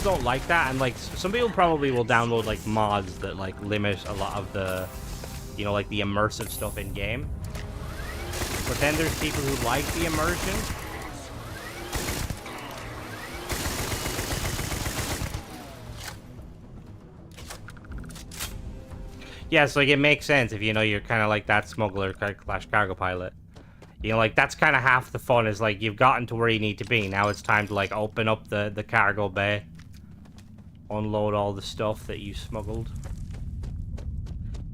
Speaker 1: don't like that, and, like, some people probably will download, like, mods that, like, limit a lot of the, you know, like, the immersive stuff in-game. But then there's people who like the immersion. Yeah, so, like, it makes sense if, you know, you're kind of like that smuggler slash cargo pilot. You know, like, that's kind of half the fun is, like, you've gotten to where you need to be. Now it's time to, like, open up the cargo bay. Unload all the stuff that you smuggled.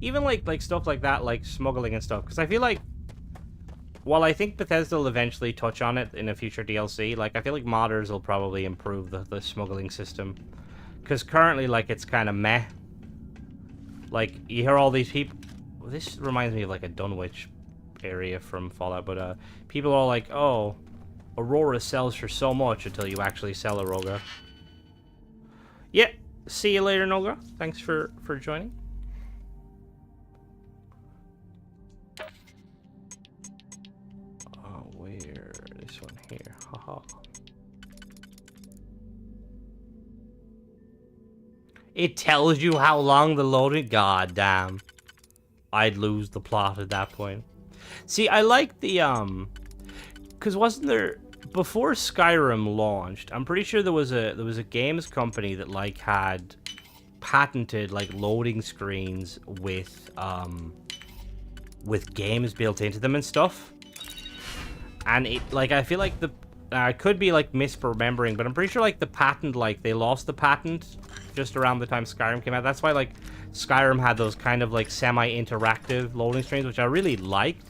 Speaker 1: Even, like stuff like that, like, smuggling and stuff. Because I feel like, while I think Bethesda will eventually touch on it in a future DLC, like, I feel like modders will probably improve the smuggling system. Because currently, like, it's kind of meh. Like, you hear all these people... Well, this reminds me of, like, a Dunwich area from Fallout, but, people are like, oh, Aurora sells for so much until you actually sell Aurora. Yeah, see you later, Noga. Thanks for joining. Oh, where? This one here. Haha. It tells you how long the loading... God damn. I'd lose the plot at that point. See, I like the, because wasn't there... Before Skyrim launched, I'm pretty sure there was a games company that, like, had patented, like, loading screens with games built into them and stuff. And it, like, I feel like the... I could be, like, misremembering, but I'm pretty sure, like, the patent, like, they lost the patent just around the time Skyrim came out. That's why, like, Skyrim had those kind of, like, semi-interactive loading screens, which I really liked.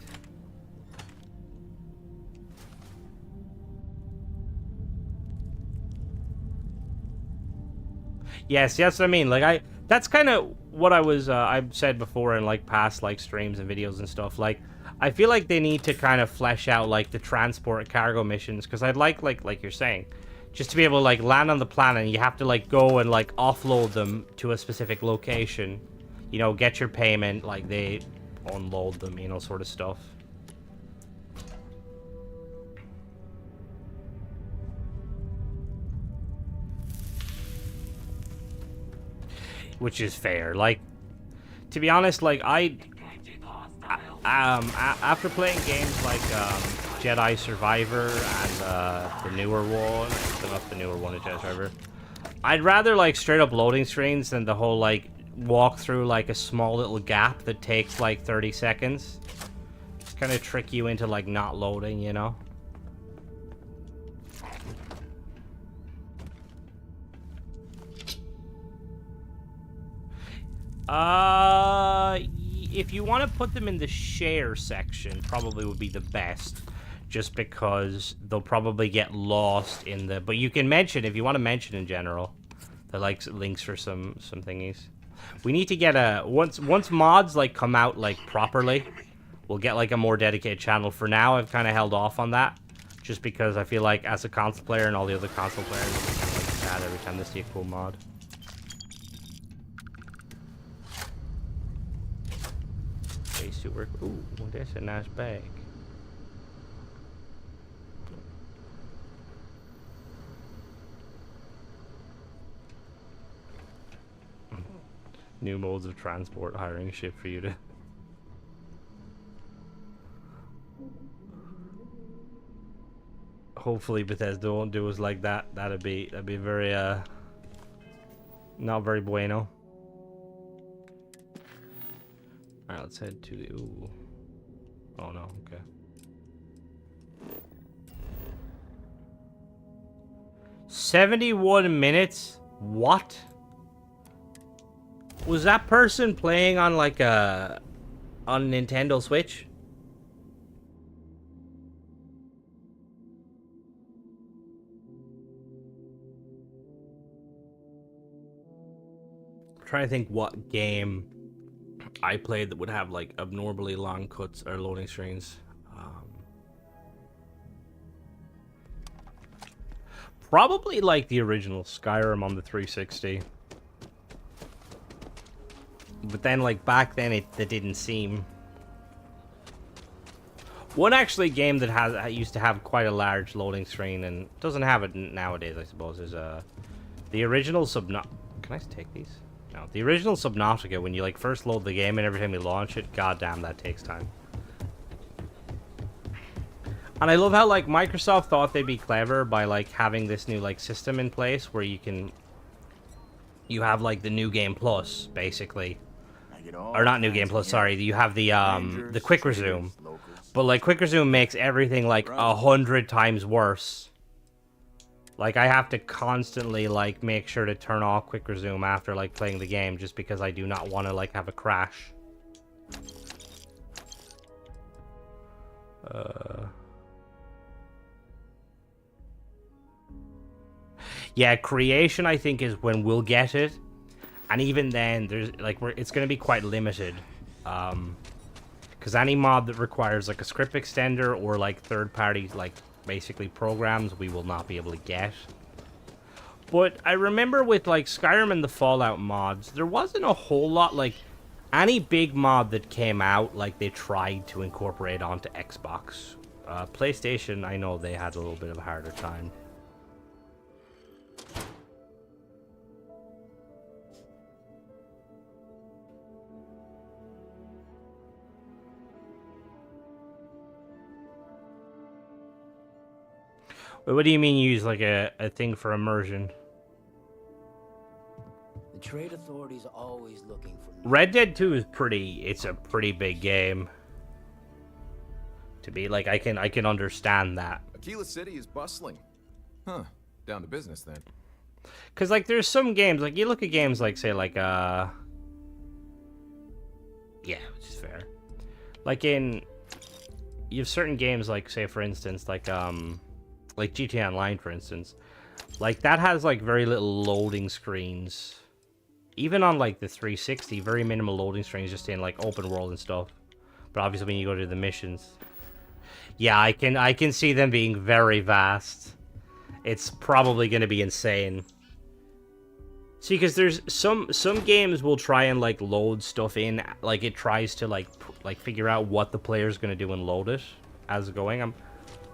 Speaker 1: Yes, that's what I mean. Like, that's kind of what I've said before in, like, past, like, streams and videos and stuff. Like, I feel like they need to kind of flesh out, like, the transport cargo missions, because I'd like you're saying, just to be able to, like, land on the planet, and you have to, like, go and, like, offload them to a specific location. You know, get your payment, like, they unload them, you know, sort of stuff. Which is fair. Like, to be honest, like, after playing games like Jedi Survivor and the newer one, not the newer one, Jedi Survivor, I'd rather, like, straight up loading screens than the whole, like, walk through, like, a small little gap that takes, like, 30 seconds. Just kind of trick you into, like, not loading, you know? If you want to put them in the share section, probably would be the best. Just because they'll probably get lost in the... But you can mention, if you want to mention in general, the, like, links for some thingies. We need to get a... Once mods, like, come out, like, properly, we'll get, like, a more dedicated channel. For now, I've kind of held off on that. Just because I feel like, as a console player and all the other console players, it's kind of, like, sad every time they see a cool mod. Spacesuit work. Ooh, that's a nice bag. New modes of transport, hiring a ship for you to... Hopefully Bethesda won't do us like that. That'd be very, not very bueno. Alright, let's head to the... Ooh. Oh no, okay. $71 minutes? What? Was that person playing on like a on Nintendo Switch? I'm trying to think what game I played that would have like abnormally long cuts or loading screens. Probably like the original Skyrim on the 360. But then like back then it didn't seem. One actually game that used to have quite a large loading screen and doesn't have it nowadays, I suppose, is the original Subnautica. Can I take these? No, the original Subnautica. When you like first load the game and every time you launch it, goddamn, that takes time. And I love how like Microsoft thought they'd be clever by like having this new like system in place where you have like the New Game Plus basically, or not New Game Plus. Sorry, you have the Quick Resume. But, like, Quick Resume makes everything, like, 100 times worse. Like, I have to constantly, like, make sure to turn off Quick Resume after, like, playing the game, just because I do not want to, like, have a crash. Yeah, creation, I think, is when we'll get it. And even then, there's, like, it's going to be quite limited. Because any mod that requires like a script extender or like third-party like basically programs, we will not be able to get. But I remember with like Skyrim and the Fallout mods, there wasn't a whole lot like any big mod that came out like they tried to incorporate onto Xbox. PlayStation, I know they had a little bit of a harder time. What do you mean use like a thing for immersion?
Speaker 9: The trade authorities are always looking for
Speaker 1: Red Dead 2 is it's a pretty big game. To be like I can understand that.
Speaker 10: Aquila City is bustling. Huh. Down to business then.
Speaker 1: Cause like there's some games, like you look at games like say like yeah, which is fair. Like you have certain games like say for instance like GTA Online, for instance. Like, that has, like, very little loading screens. Even on, like, the 360, very minimal loading screens just in, like, open world and stuff. But obviously when you go to the missions... Yeah, I can see them being very vast. It's probably going to be insane. See, because there's some games will try and, like, load stuff in. Like, it tries to, like figure out what the player's going to do and load it as going.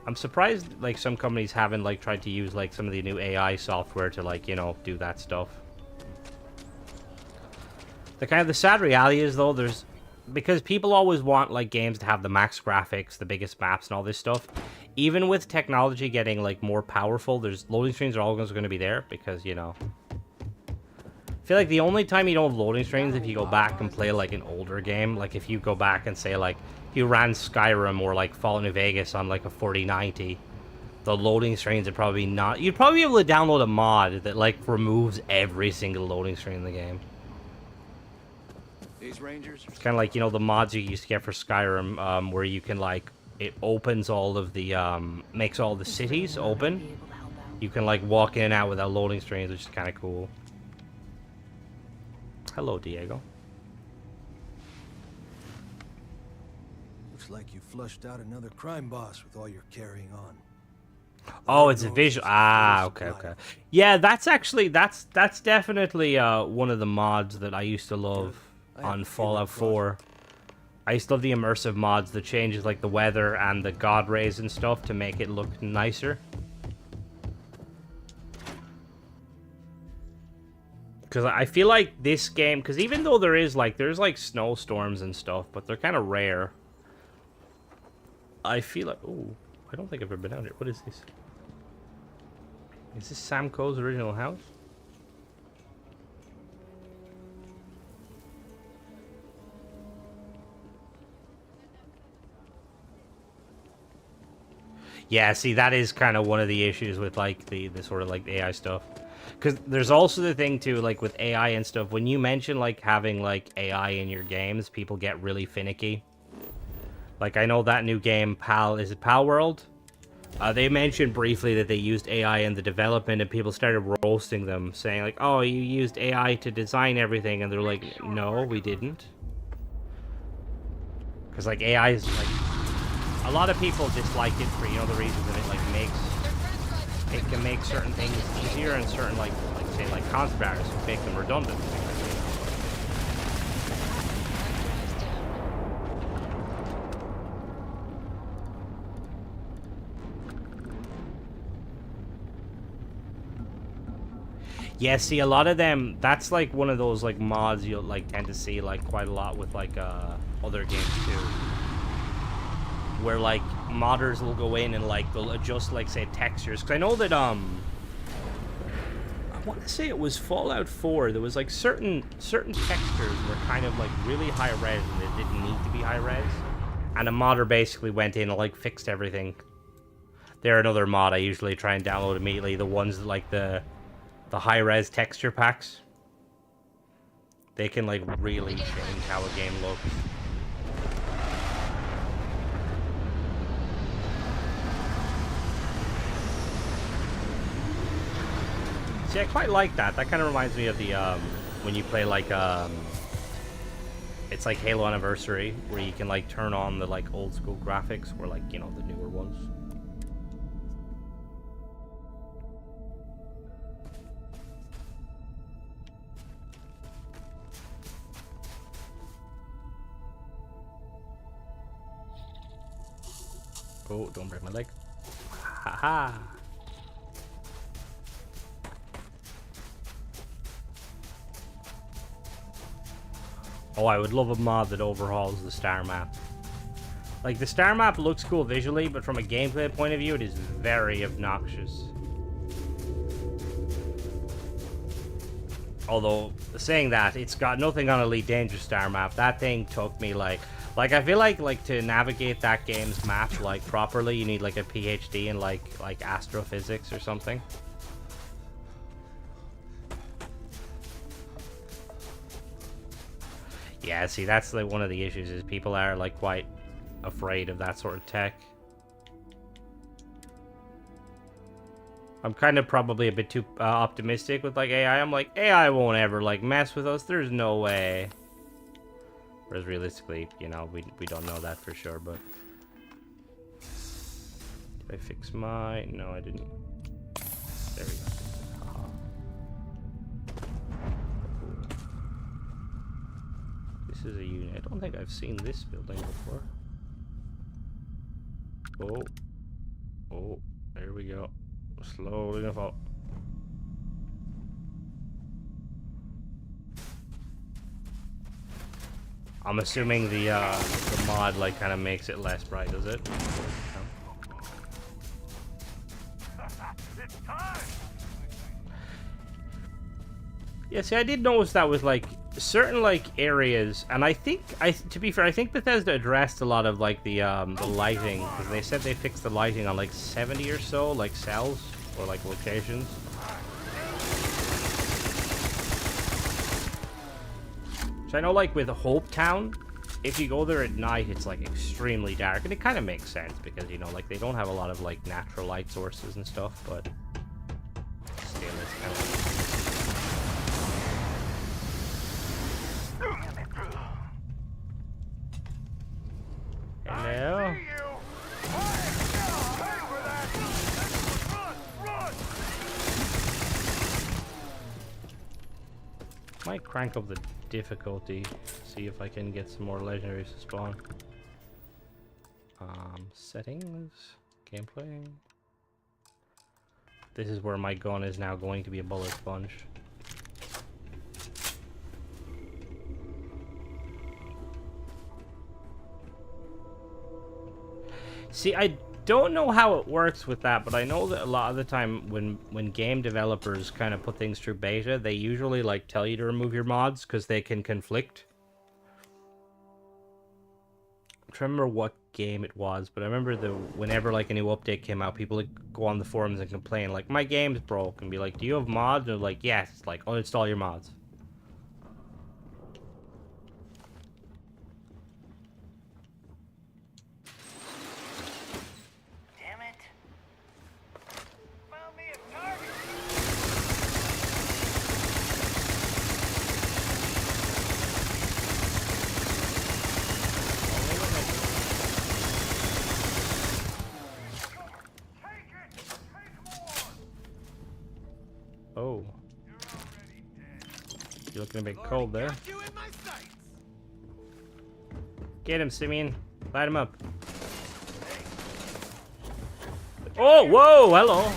Speaker 1: I'm surprised, like, some companies haven't, like, tried to use, like, some of the new AI software to, like, you know, do that stuff. The sad reality is, though, because people always want, like, games to have the max graphics, the biggest maps, and all this stuff. Even with technology getting, like, more powerful, loading screens are always going to be there, because, you know... I feel like the only time you don't have loading screens if you go back and play, like, an older game. Like, if you go back and say, like... If you ran Skyrim or like Fallout New Vegas on like a 4090, the loading screens are probably not... You'd probably be able to download a mod that like removes every single loading screen in the game.
Speaker 9: These Rangers.
Speaker 1: It's kind of like, you know, the mods you used to get for Skyrim, where you can like... It opens all of the, makes all the cities open. You can like walk in and out without loading screens, which is kind of cool. Hello, Diego.
Speaker 11: Like you flushed out another crime boss with all your carrying on.
Speaker 1: Oh, it's a visual. Ah, okay. Yeah, that's definitely one of the mods that I used to love on Fallout 4. I used to love the immersive mods that changes like the weather and the god rays and stuff to make it look nicer. Because I feel like this game, because even though there's like snowstorms and stuff, but they're kind of rare. I feel like... Oh, I don't think I've ever been out here. What is this? Is this Sam Coe's original house? Yeah, see, that is kind of one of the issues with, like, the sort of, like, AI stuff. Because there's also the thing too, like with AI and stuff, when you mention like having like AI in your games, people get really finicky. Like I know that new game, is it Pal World? They mentioned briefly that they used AI in the development, and people started roasting them, saying like, "Oh, you used AI to design everything," and they're like, "No, we didn't." Because like AI is like, a lot of people dislike it for the reasons that it can make certain things easier, and certain like say like concept artists make them redundant. Yeah, see, a lot of them, that's like one of those like mods you'll like tend to see like quite a lot with like other games too. Where like modders will go in and like they'll adjust like say textures. Cause I know that I want to say it was Fallout 4. There was like certain textures were kind of like really high res and they didn't need to be high res. And a modder basically went in and like fixed everything. They're another mod I usually try and download immediately. The ones that like the high-res texture packs. They can like really change how a game looks. See, I quite like that. That kind of reminds me of the when you play like it's like Halo Anniversary, where you can like turn on the like old school graphics, or like the newer ones. Oh, don't break my leg. Haha. Oh, I would love a mod that overhauls the star map. Like, the star map looks cool visually, but from a gameplay point of view, it is very obnoxious. Although, saying that, it's got nothing on Elite Dangerous star map. That thing took me like I feel like to navigate that game's map like properly, you need like a PhD in like astrophysics or something. Yeah, see, that's like one of the issues, is people are like quite afraid of that sort of tech. I'm kind of probably a bit too optimistic with like AI. I'm like, AI won't ever like mess with us. There's no way. Whereas realistically, we don't know that for sure, but... Did I fix my... No, I didn't. There we go. Haha. This is a unit. I don't think I've seen this building before. Oh. Oh, there we go. Slowly gonna fall. I'm assuming the mod like kind of makes it less bright, does it? Yeah, see, I did notice that with like certain like areas, and to be fair, I think Bethesda addressed a lot of like the lighting, because they said they fixed the lighting on like 70 or so like cells or like locations. So I know like with Hope Town, if you go there at night, it's like extremely dark, and it kind of makes sense because like they don't have a lot of like natural light sources and stuff, but still it's kind of... Hello? Might crank up the difficulty, see if I can get some more legendaries to spawn. Settings, gameplay. This is where my gun is now going to be a bullet sponge. See, I don't know how it works with that, but I know that a lot of the time when game developers kind of put things through beta, they usually like tell you to remove your mods because they can conflict. trying to remember what game it was, but I remember whenever like a new update came out, people would go on the forums and complain like, my game's broke, and be like, do you have mods? And they're like, yes. It's like, uninstall your mods.
Speaker 6: Damn it. Found me a target.
Speaker 1: Oh. You're looking a bit cold there. Get him, Simeon. Light him up. Oh, whoa, hello.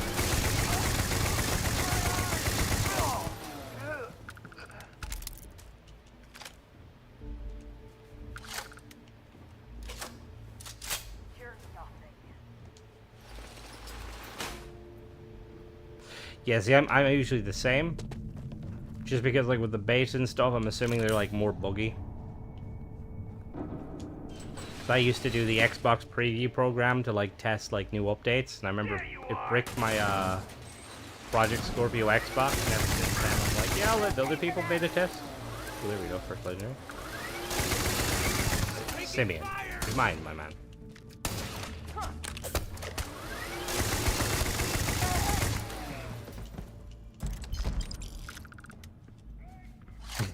Speaker 1: Yeah, see, I'm usually the same. Just because, like, with the base and stuff, I'm assuming they're, like, more buggy. I used to do the Xbox preview program to, like, test, like, new updates. And I remember it bricked my, Project Scorpio Xbox. And ever since then, I'm like, yeah, I'll let other people beta test. Oh, there we go, first legendary. Simeon, you're mine, my man.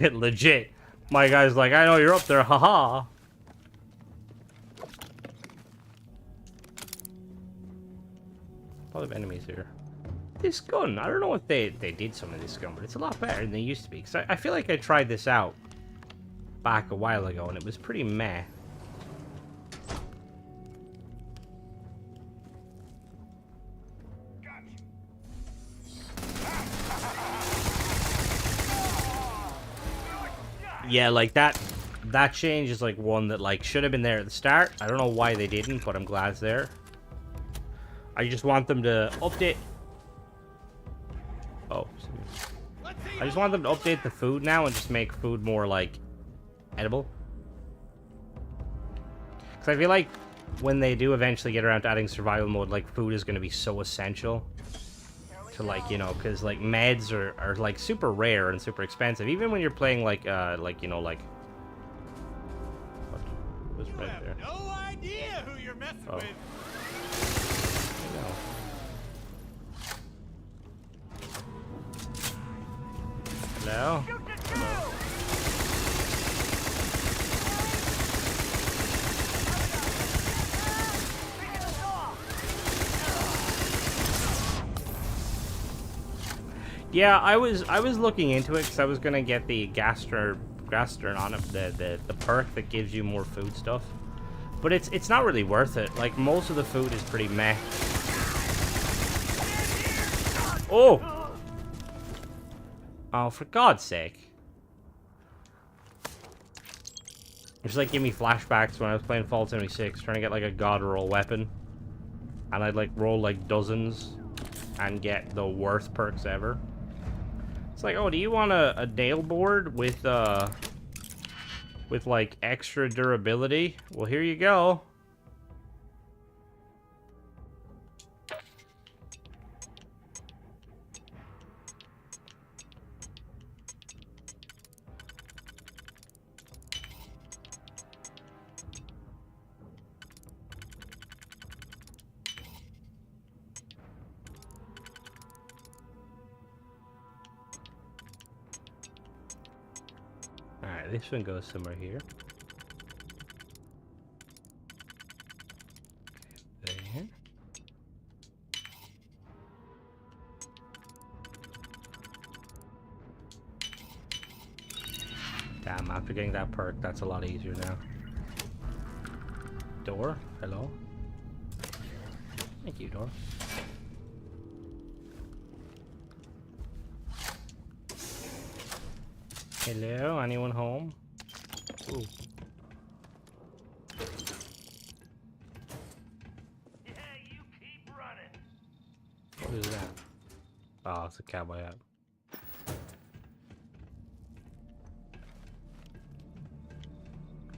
Speaker 1: Legit. My guy's like, I know you're up there, haha. A lot of enemies here. This gun, I don't know if they did some of this gun, but it's a lot better than they used to be. Because I feel like I tried this out back a while ago, and it was pretty meh. Yeah, like that change is like one that like should have been there at the start. I don't know why they didn't, but I'm glad it's there. I just want them to update. Oh, I just want them to update the food now and just make food more like edible. Because I feel like when they do eventually get around to adding survival mode, like food is going to be so essential. To like, you know, because like meds are like super rare and super expensive, even when you're playing like you know, like what was right there?
Speaker 6: No idea who you're messing with.
Speaker 1: Hello. Hello. Yeah, I was looking into it because I was gonna get the gastron on it, the perk that gives you more food stuff, but it's not really worth it. Like most of the food is pretty meh. Oh, oh, for God's sake! It's like give me flashbacks when I was playing Fallout 76, trying to get like a god roll weapon, and I'd like roll like dozens and get the worst perks ever. It's like, oh, do you want a nail board with like extra durability? Well, here you go. Alright, this one goes somewhere here. There. Damn, after getting that perk, that's a lot easier now. Door? Hello? Thank you, door. Hello? Anyone home? Ooh.
Speaker 6: Yeah, you keep running.
Speaker 1: What is that? Oh, it's a cowboy hat.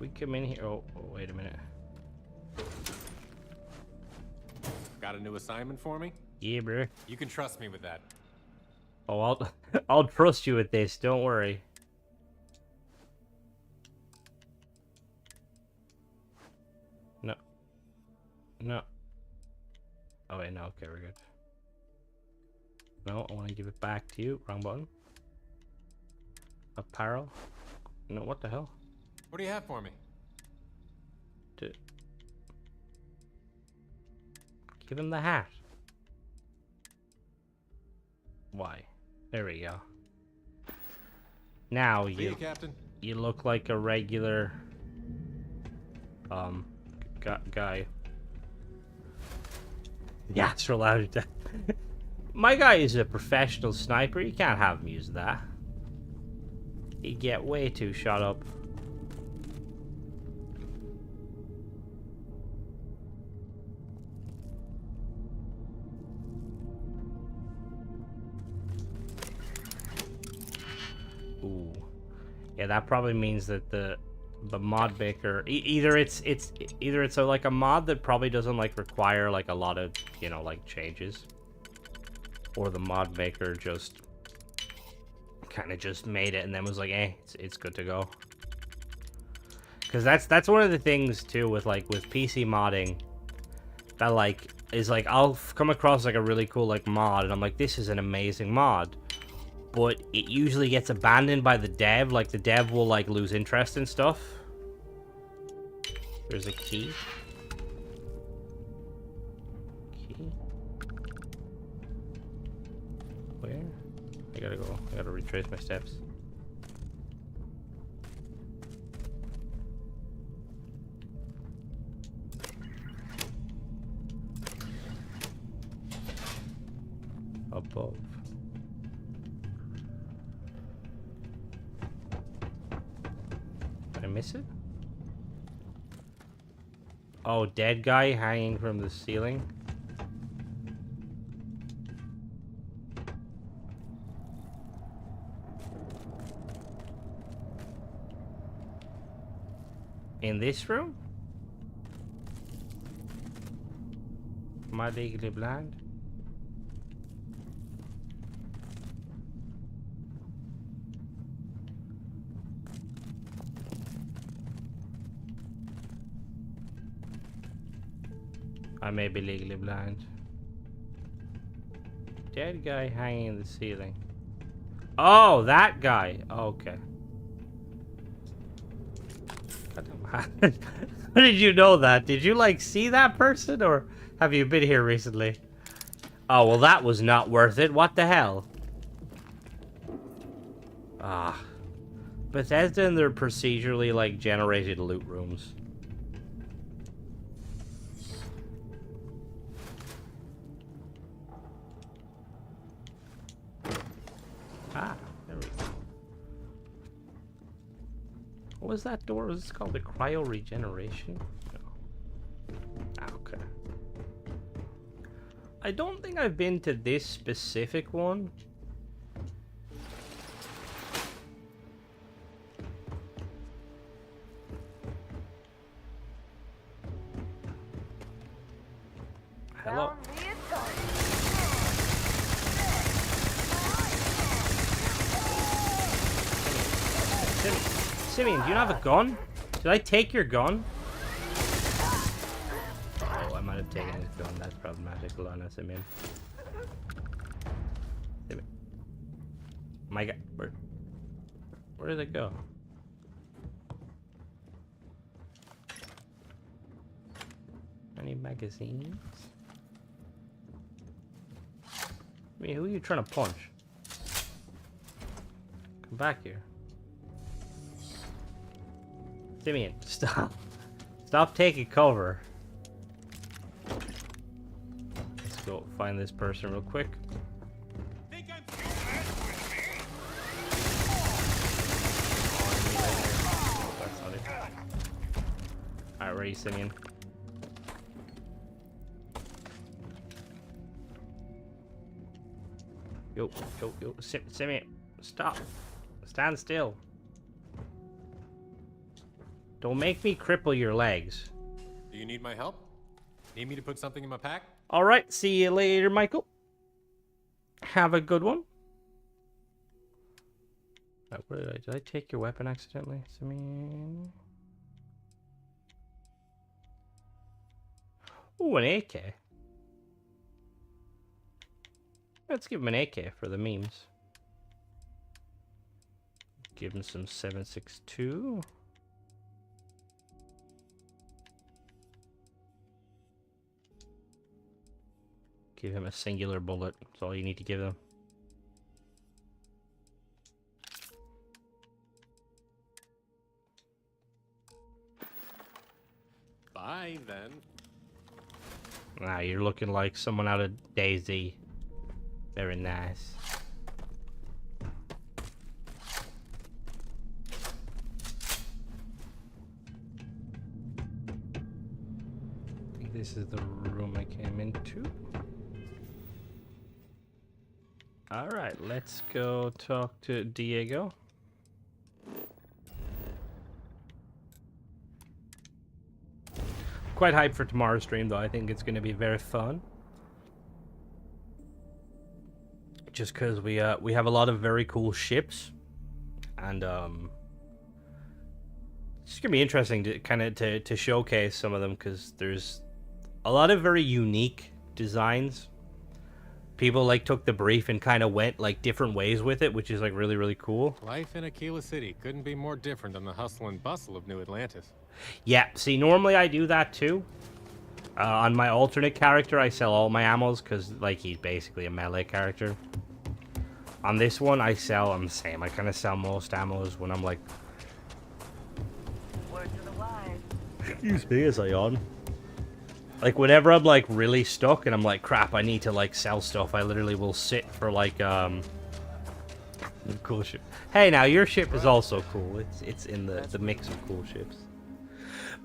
Speaker 1: We come in here. Oh, wait a minute.
Speaker 7: Got a new assignment for me?
Speaker 1: Yeah, bro.
Speaker 7: You can trust me with that.
Speaker 1: Oh, I'll trust you with this. Don't worry. No. No. Oh wait, no. Okay, we're good. No, I want to give it back to you. Wrong button. Apparel. No, what the hell?
Speaker 7: What do you have for me?
Speaker 1: Give him the hat. Why? There we go. Now
Speaker 7: See you, Captain.
Speaker 1: you look like a regular guy. Yeah, it's allowed to. My guy is a professional sniper. You can't have him use that. He'd get way too shot up. Ooh, yeah, that probably means that the mod maker either it's like a mod that probably doesn't like require like a lot of, you know, like changes, or the mod maker just kind of just made it and then was like, eh, it's good to go. Because that's one of the things too with PC modding that like is like I'll come across like a really cool like mod and I'm like, this is an amazing mod. But it usually gets abandoned by the dev. Like, the dev will, like, lose interest in stuff. There's a key. Key? Where? I gotta go. I gotta retrace my steps. Above. Did I miss it? Oh, dead guy hanging from the ceiling. In this room? Am I legally blind? I may be legally blind. Dead guy hanging in the ceiling. Oh, that guy. Okay. How did you know that? Did you like see that person, or have you been here recently? Oh, well, that was not worth it. What the hell? Ah. Bethesda and their procedurally like generated loot rooms. Ah, there we go. What was that door? Was this called the cryo regeneration? No. Ah, okay. I don't think I've been to this specific one. Hello. Simeon, do you not have a gun? Did I take your gun? Oh, I might have taken his gun. That's problematic. Hold on, Simeon. Simeon. My God, where did it go? Any magazines? I mean, who are you trying to punch? Come back here. Simeon, stop. Stop taking cover. Let's go find this person real quick. Alright, where are you, Simeon? Yo, Simeon, stop. Stand still. Don't make me cripple your legs.
Speaker 7: Do you need my help? Need me to put something in my pack?
Speaker 1: All right, see you later, Michael. Have a good one. What did I take your weapon accidentally? Ooh, an AK. Let's give him an AK for the memes. Give him some 7.62. Give him a singular bullet. That's all you need to give them.
Speaker 7: Bye, then.
Speaker 1: Ah, you're looking like someone out of DayZ. Very nice. I think this is the room I came into. Alright, let's go talk to Diego. Quite hyped for tomorrow's stream, though. I think it's going to be very fun. Just because we have a lot of very cool ships, and it's gonna be interesting to kind of to showcase some of them, because there's a lot of very unique designs. People like took the brief and kind of went like different ways with it, which is like really cool.
Speaker 7: Life in Aquila City couldn't be more different than the hustle and bustle of New Atlantis.
Speaker 1: Yeah, see, normally I do that too. On my alternate character, I sell all my ammos because like he's basically a melee character. On this one, I'm the same. I kind of sell most ammos when I'm like.
Speaker 8: Word to the wise.
Speaker 1: Excuse me, as I yawn. Like whenever I'm like really stuck and I'm like, crap, I need to like sell stuff, I literally will sit for like cool ship. Hey, now your ship is also cool. It's in the mix of cool ships.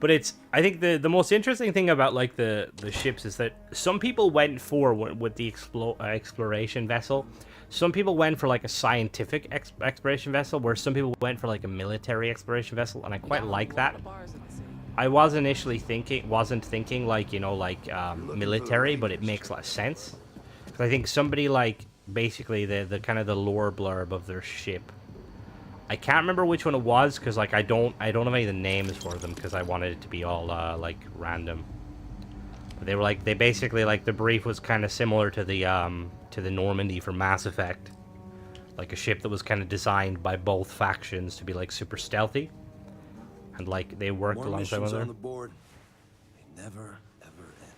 Speaker 1: But I think the most interesting thing about like the ships is that some people went for with the exploration vessel. Some people went for like a scientific exploration vessel, where some people went for like a military exploration vessel, and I quite like that. I wasn't thinking like, you know, like military, but it makes less sense. Because I think somebody like basically the kind of the lore blurb of their ship. I can't remember which one it was, because like I don't have any of the names for them, because I wanted it to be all like random. But they were like, they basically like the brief was kind of similar to the Normandy from Mass Effect, like a ship that was kind of designed by both factions to be like super stealthy, and like they worked alongside one another.
Speaker 11: On the board. They never ever end.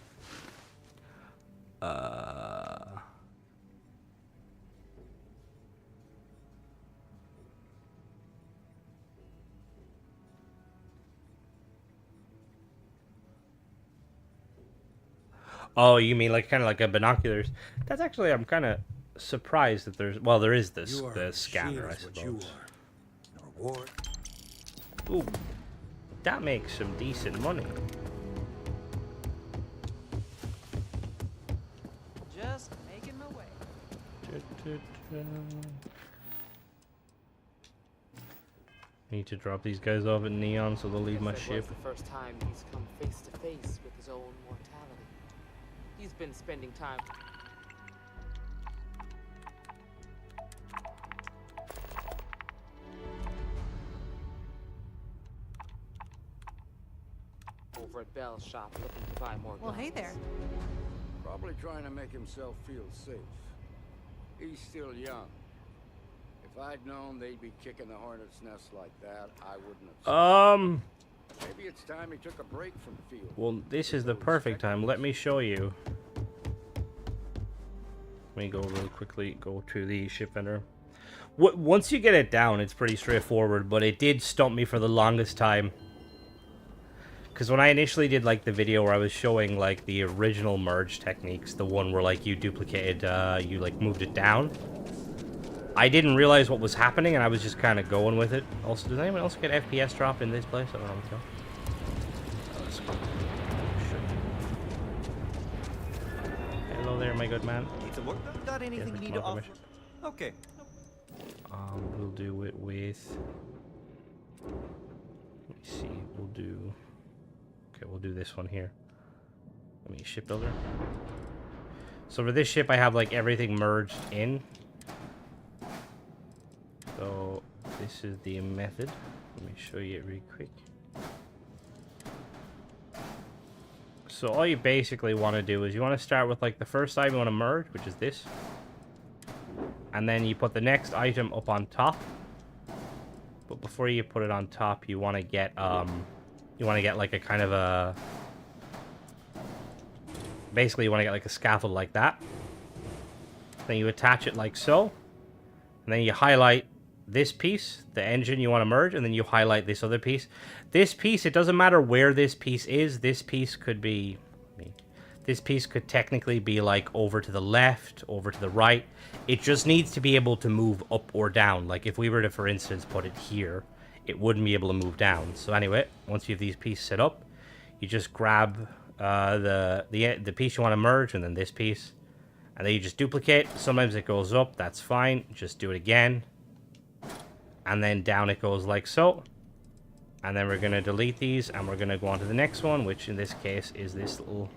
Speaker 1: Oh, you mean like kind of like a binoculars? That's actually, I'm kind of surprised that there's, well, there is this the scanner, I suppose.
Speaker 11: Reward.
Speaker 1: Ooh, that makes some decent money.
Speaker 8: Just making my way.
Speaker 1: Need to drop these guys off at Neon so they'll leave my
Speaker 12: That
Speaker 1: ship.
Speaker 12: was the first time he's come face to face with his own mortality. He's been spending time. Over at Bell's shop looking to buy more guns.
Speaker 8: Well, hey there.
Speaker 9: Probably trying to make himself feel safe. He's still young. If I'd known they'd be kicking the hornet's nest like that, I wouldn't have. Maybe it's time he took a break from the field.
Speaker 1: Well, this is the perfect time. Let me show you. Let me go really quickly. Go to the ship vendor. Once you get it down, it's pretty straightforward. But it did stump me for the longest time. Because when I initially did like the video where I was showing like the original merge techniques, the one where like you duplicated, you like moved it down, I didn't realize what was happening, and I was just kind of going with it. Also, does anyone else get FPS drop in this place? I don't know what's going on. Hello there, my good man.
Speaker 13: Got anything you need to offer? Okay.
Speaker 1: We'll do it with. Let me see. We'll do. Okay, we'll do this one here. Let me shipbuilder. So for this ship, I have like everything merged in. So this is the method. Let me show you it really quick. So all you basically want to do is you want to start with like the first item you want to merge, which is this. And then you put the next item up on top. But before you put it on top, you want to get like a kind of a, basically you want to get like a scaffold like that. Then you attach it like so. And then you highlight this piece, the engine you want to merge, and then you highlight this other piece. This piece, it doesn't matter where this piece is. This piece could be, this piece could technically be like over to the left, over to the right. It just needs to be able to move up or down. Like if we were to, for instance, put it here, it wouldn't be able to move down. So anyway, once you have these pieces set up, you just grab the piece you want to merge, and then this piece, and then you just duplicate. Sometimes it goes up, that's fine. Just do it again. And then down it goes like so. And then we're going to delete these, and we're going to go on to the next one, which in this case is this little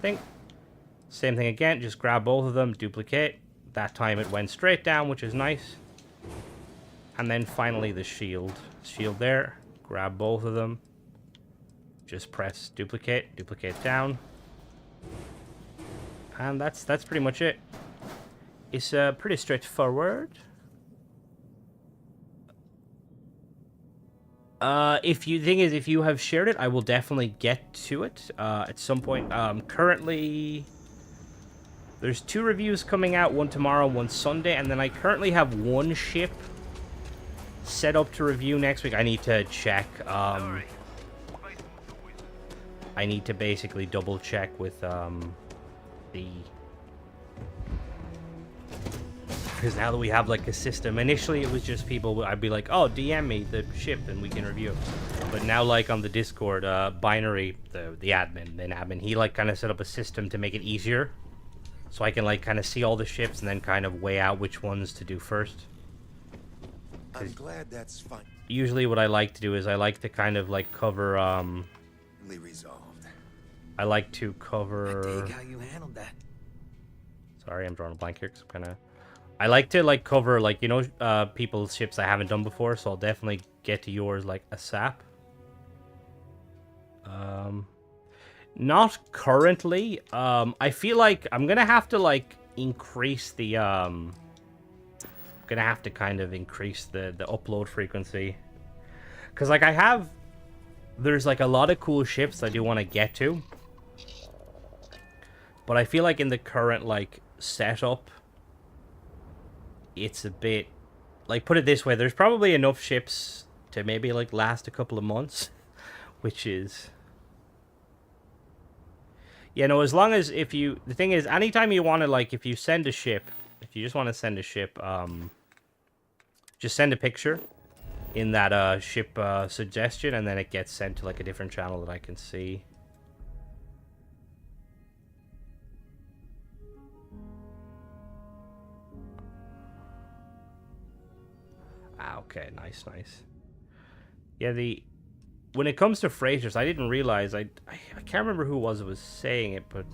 Speaker 1: thing. Same thing again, just grab both of them, duplicate. That time it went straight down, which is nice. And then finally the shield. Shield there, grab both of them. Just press duplicate, duplicate down. And that's pretty much it. It's pretty straightforward. If you have shared it, I will definitely get to it at some point. Currently, there's 2 reviews coming out, one tomorrow, one Sunday, and then I currently have 1 ship set up to review next week. I need to check. I need to basically double check with the. Because now that we have like a system, initially it was just people, I'd be like, oh, DM me the ship and we can review it. But now like on the Discord, Binary, the admin, he like kind of set up a system to make it easier. So I can like kind of see all the ships and then kind of weigh out which ones to do first.
Speaker 4: I'm glad that's fine.
Speaker 1: Usually what I like to do is I like to kind of like cover,
Speaker 4: resolved.
Speaker 1: I like to cover...
Speaker 5: I dig how you handled that.
Speaker 1: Sorry, I'm drawing a blank here because I'm kind of... I like to like cover like, you know, people's ships I haven't done before, so I'll definitely get to yours like ASAP. Not currently. I feel like I'm gonna have to like increase the gonna have to kind of increase the upload frequency, because like there's like a lot of cool ships I do want to get to, but I feel like in the current like setup, it's a bit, like, put it this way, there's probably enough ships to maybe like last a couple of months, which is, you know, as long as the thing is, anytime you want to, like, if you send a ship, if you just want to send a ship, just send a picture in that ship suggestion, and then it gets sent to like a different channel that I can see. Okay, nice. Yeah, when it comes to freighters, I didn't realize, I can't remember who it was saying it, but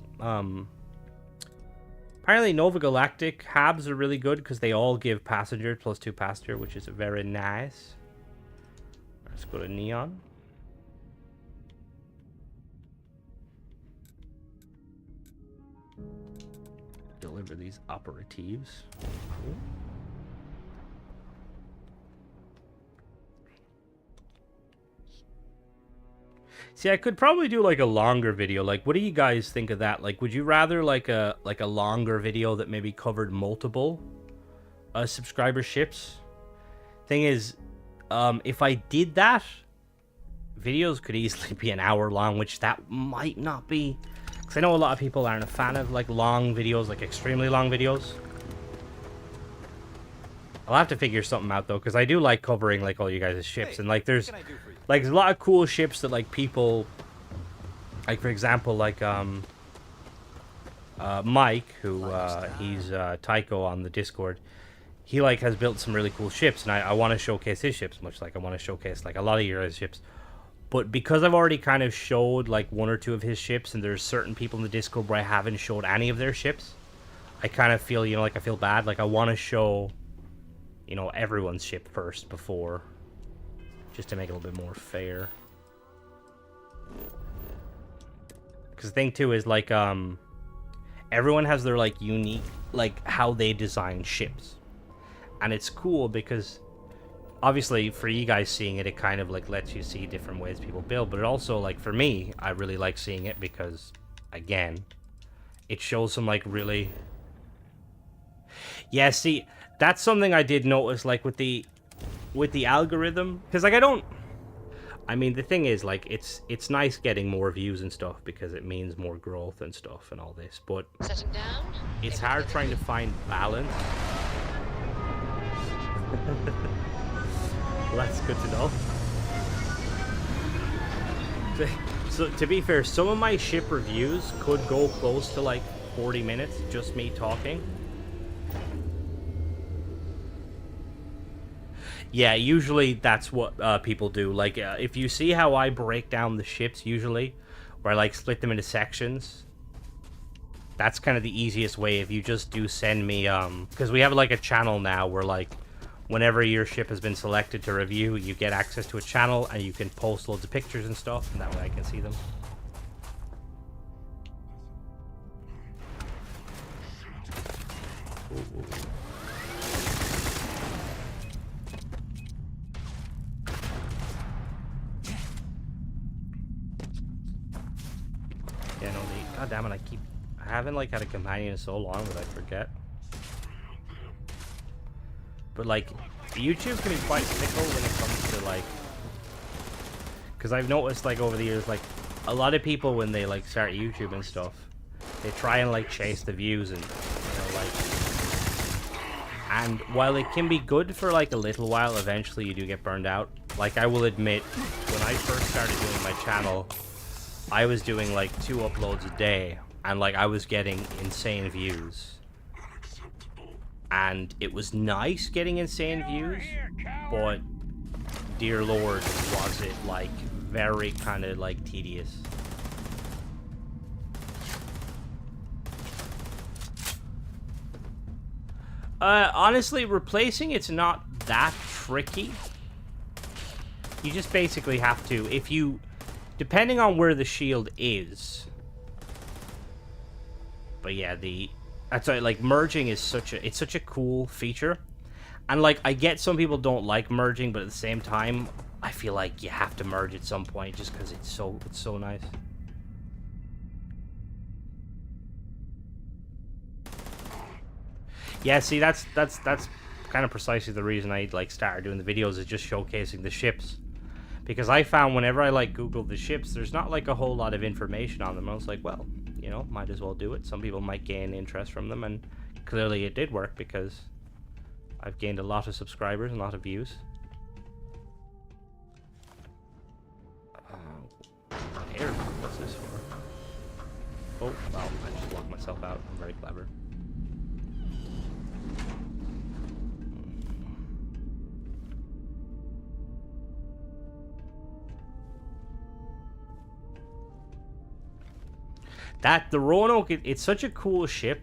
Speaker 1: apparently Nova Galactic habs are really good because they all give passenger plus 2 passenger, which is very nice. Let's go to Neon. Deliver these operatives. Cool. See, I could probably do like a longer video. Like, what do you guys think of that? Like, would you rather like a longer video that maybe covered multiple subscriber ships? Thing is, if I did that, videos could easily be an hour long, which that might not be, because I know a lot of people aren't a fan of like long videos, like extremely long videos. I'll have to figure something out though, because I do like covering like all you guys' ships, and like there's a lot of cool ships that like people, like for example like Mike, who he's Tycho on the Discord, he like has built some really cool ships, and I want to showcase his ships, much like I want to showcase like a lot of your guys' ships. But because I've already kind of showed like 1 or 2 of his ships, and there's certain people in the Discord where I haven't showed any of their ships, I kind of feel, you know, like I feel bad. Like I want to show, you know, everyone's ship first before, just to make it a little bit more fair. Because the thing too is like, everyone has their like unique, like how they design ships, and it's cool because obviously for you guys seeing it, it kind of like lets you see different ways people build, but it also, like, for me, I really like seeing it because, again, it shows some like really, yeah, see, that's something I did notice, like with the algorithm, because like I mean, the thing is, like, it's nice getting more views and stuff because it means more growth and stuff and all this, but
Speaker 8: Setting down.
Speaker 1: it's hard trying to find balance. Well, that's good to know. So, to be fair, some of my ship reviews could go close to like 40 minutes, just me talking. Yeah, usually that's what people do. Like, if you see how I break down the ships, usually, where I like split them into sections, that's kind of the easiest way. If you just do send me, because we have like a channel now where like, whenever your ship has been selected to review, you get access to a channel and you can post loads of pictures and stuff, and that way I can see them. Ooh. Yeah, no, god damn it, I haven't like had a companion in so long that I forget. But like, YouTube can be quite fickle when it comes to like, because I've noticed like over the years, like a lot of people when they like start YouTube and stuff, they try and like chase the views and, you know, like, and while it can be good for like a little while, eventually you do get burned out. Like, I will admit, when I first started doing my channel, I was doing like 2 uploads a day, and like I was getting insane views. And it was nice getting insane views, but dear lord, was it like very kind of like tedious. Honestly, replacing it's not that tricky. You just basically have to, if you, depending on where the shield is. But yeah, that's like merging is it's such a cool feature, and like I get some people don't like merging, but at the same time I feel like you have to merge at some point just because it's so nice. Yeah, see, that's kind of precisely the reason I like started doing the videos, is just showcasing the ships, because I found whenever I like Googled the ships, there's not like a whole lot of information on them. I was like, well, you know, might as well do it. Some people might gain interest from them, and clearly it did work because I've gained a lot of subscribers and a lot of views. Here, what's this for? Oh, well, I just locked myself out. I'm very clever. The Roanoke, it's such a cool ship,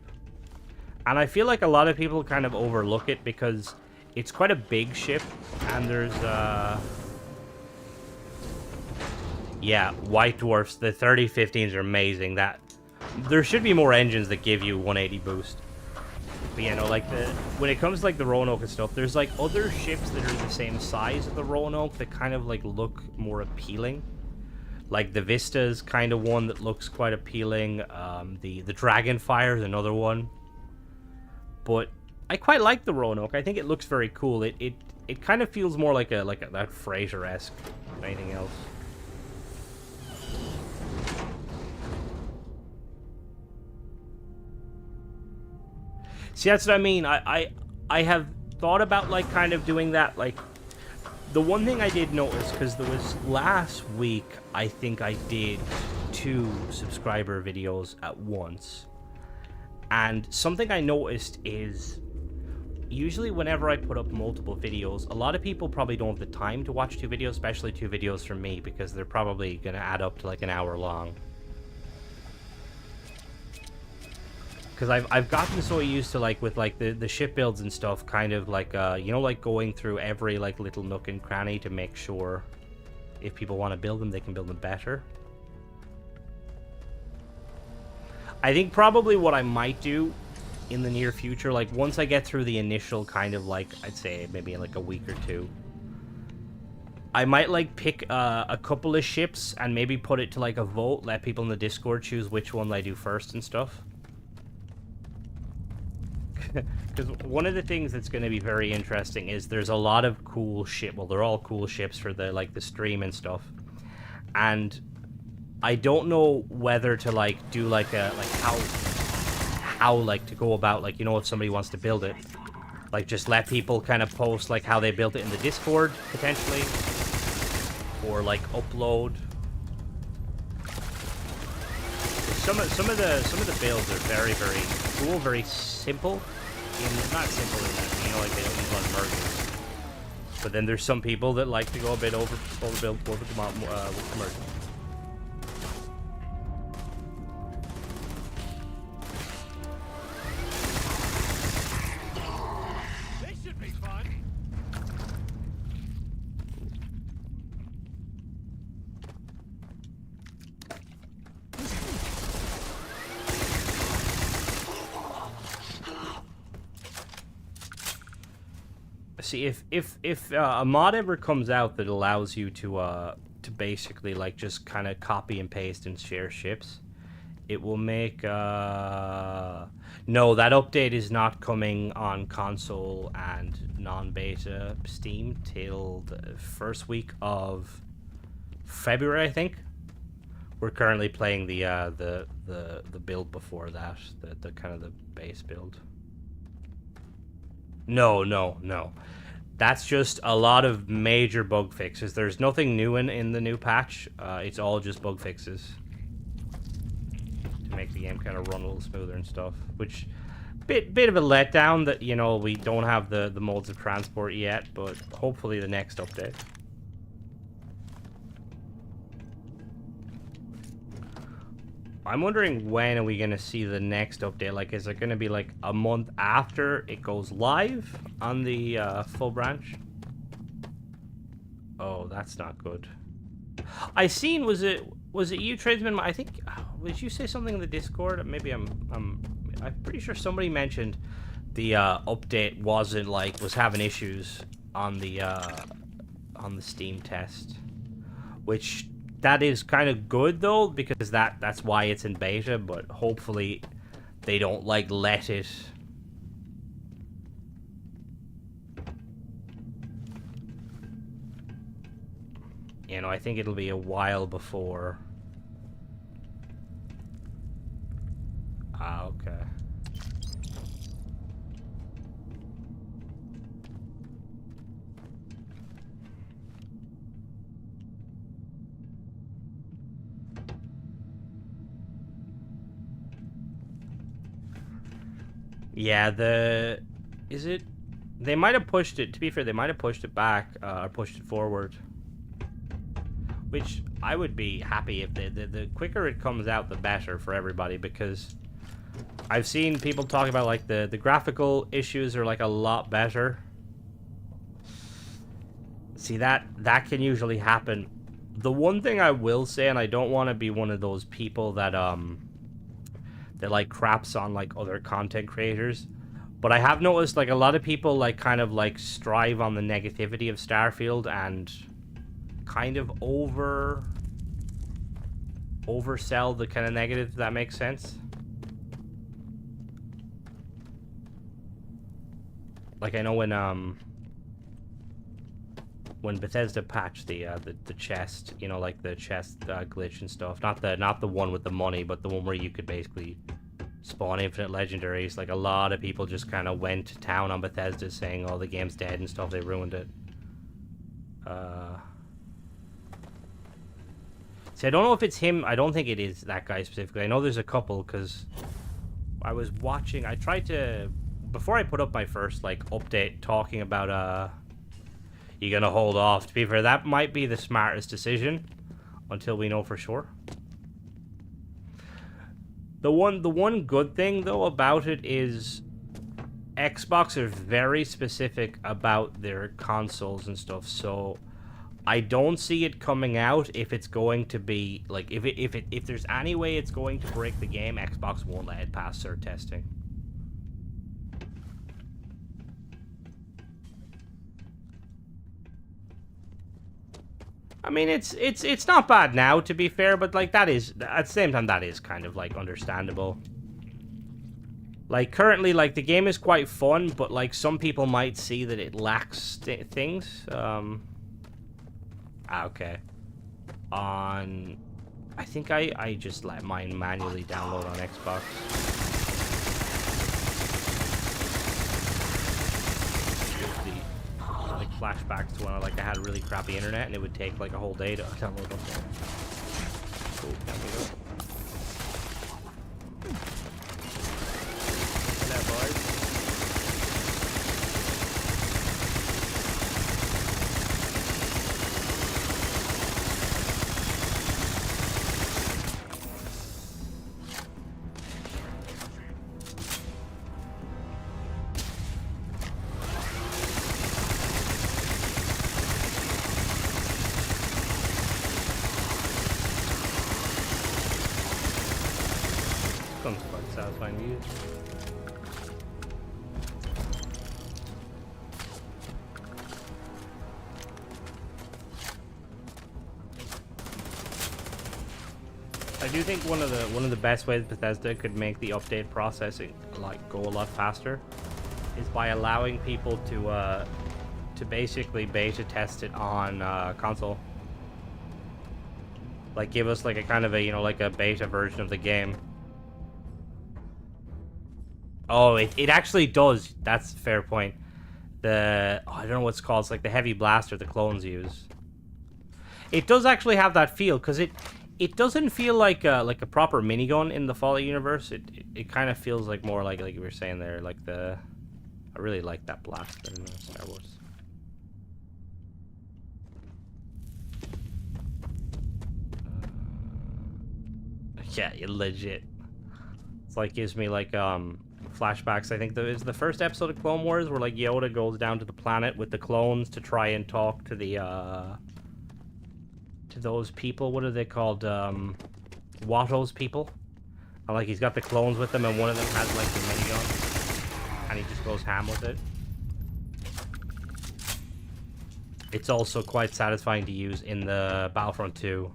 Speaker 1: and I feel like a lot of people kind of overlook it because it's quite a big ship, and there's, yeah, White Dwarfs, the 3015s are amazing. There should be more engines that give you 180 boost. But you know, like, when it comes to, like, the Roanoke and stuff, there's, like, other ships that are the same size as the Roanoke that kind of, like, look more appealing. Like, the Vista is kind of one that looks quite appealing. The Dragonfire is another one. But I quite like the Roanoke. I think it looks very cool. It kind of feels more like that Fraser-esque than anything else. See, that's what I mean. I have thought about, like, kind of doing that, like, the one thing I did notice, because there was last week, I think I did 2 subscriber videos at once. And something I noticed is, usually whenever I put up multiple videos, a lot of people probably don't have the time to watch 2 videos, especially 2 videos from me, because they're probably going to add up to like an hour long. Because I've gotten so used to, like, with, like, the ship builds and stuff, kind of, like, you know, like, going through every, like, little nook and cranny to make sure if people want to build them, they can build them better. I think probably what I might do in the near future, like, once I get through the initial kind of, like, I'd say maybe in, like, a week or two, I might, like, pick a couple of ships and maybe put it to, like, a vote, let people in the Discord choose which one they do first and stuff. Because one of the things that's going to be very interesting is there's a lot of cool ship. Well, they're all cool ships for the, like, the stream and stuff. And I don't know whether to, like, do, like, how, like, to go about, like, you know, if somebody wants to build it. Like, just let people kind of post, like, how they built it in the Discord, potentially. Or, like, upload. Some of the builds are very, very cool, very simple. Not simple in that, you know, like, they don't use a lot of mergers. But then there's some people that like to go a bit overbuild with the mergers.
Speaker 6: They should be fun.
Speaker 1: See, if a mod ever comes out that allows you to basically, like, just kind of copy and paste and share ships, it will make no, that update is not coming on console and non-beta Steam till the first week of February, I think. We're currently playing the build before that, the kind of the base build. No. That's just a lot of major bug fixes. There's nothing new in the new patch. It's all just bug fixes to make the game kind of run a little smoother and stuff. Which, bit of a letdown that, you know, we don't have the modes of transport yet, but hopefully the next update. I'm wondering, when are we going to see the next update? Like, is it going to be like a month after it goes live on the full branch? Oh, that's not good. I seen, was it you, Tradesman? I think, did you say something in the Discord? Maybe I'm pretty sure somebody mentioned the update was having issues on the Steam test, which that is kind of good though, because that's why it's in beta. But hopefully they don't, like, let it. You know, I think it'll be a while before. Ah, okay. Yeah, they might have pushed it, to be fair, they might have pushed it back, or pushed it forward. Which I would be happy if the quicker it comes out, the better for everybody, because I've seen people talk about, like, the graphical issues are, like, a lot better. See, that can usually happen. The one thing I will say, and I don't want to be one of those people that like craps on, like, other content creators, but I have noticed, like, a lot of people, like, kind of, like, strive on the negativity of Starfield and kind of oversell the kind of negative, if that makes sense. Like, I know when Bethesda patched the chest, you know, like the chest glitch and stuff, not the one with the money, but the one where you could basically spawn infinite legendaries, like, a lot of people just kind of went to town on Bethesda saying, oh, the game's dead and stuff, they ruined it. See, I don't know if it's him. I don't think it is that guy specifically. I know there's a couple, because I was watching, I tried to, before I put up my first, like, update talking about, you're gonna hold off. To be fair, that might be the smartest decision until we know for sure. The one good thing though about it is Xbox are very specific about their consoles and stuff, so I don't see it coming out if it's going to be like if there's any way it's going to break the game, Xbox won't let it pass cert testing. I mean, it's not bad now, to be fair, but like that is at the same time that is kind of like understandable. Like currently, like the game is quite fun, but like some people might see that it lacks things. Okay. I think I just let mine manually download on Xbox. Like flashbacks to when I had really crappy internet and it would take like a whole day to download them. Cool, there we go. Hello, boys. Sounds quite satisfying to use. I do think one of the best ways Bethesda could make the update processing go a lot faster is by allowing people to basically beta test it on console. Like give us like a kind of a like a beta version of the game. Oh, it actually does. That's a fair point. I don't know what it's called. It's like the heavy blaster the clones use. It does actually have that feel because it doesn't feel like a proper minigun in the Fallout universe. It kind of feels like more like you were saying there, like I really like that blaster in Star Wars. Yeah, legit. It's like gives me like flashbacks. I think it's the first episode of Clone Wars where like Yoda goes down to the planet with the clones to try and talk to the to those people. What are they called? Watto's people. And like he's got the clones with him, and one of them has like the minigun, and he just goes ham with it. It's also quite satisfying to use in the Battlefront 2,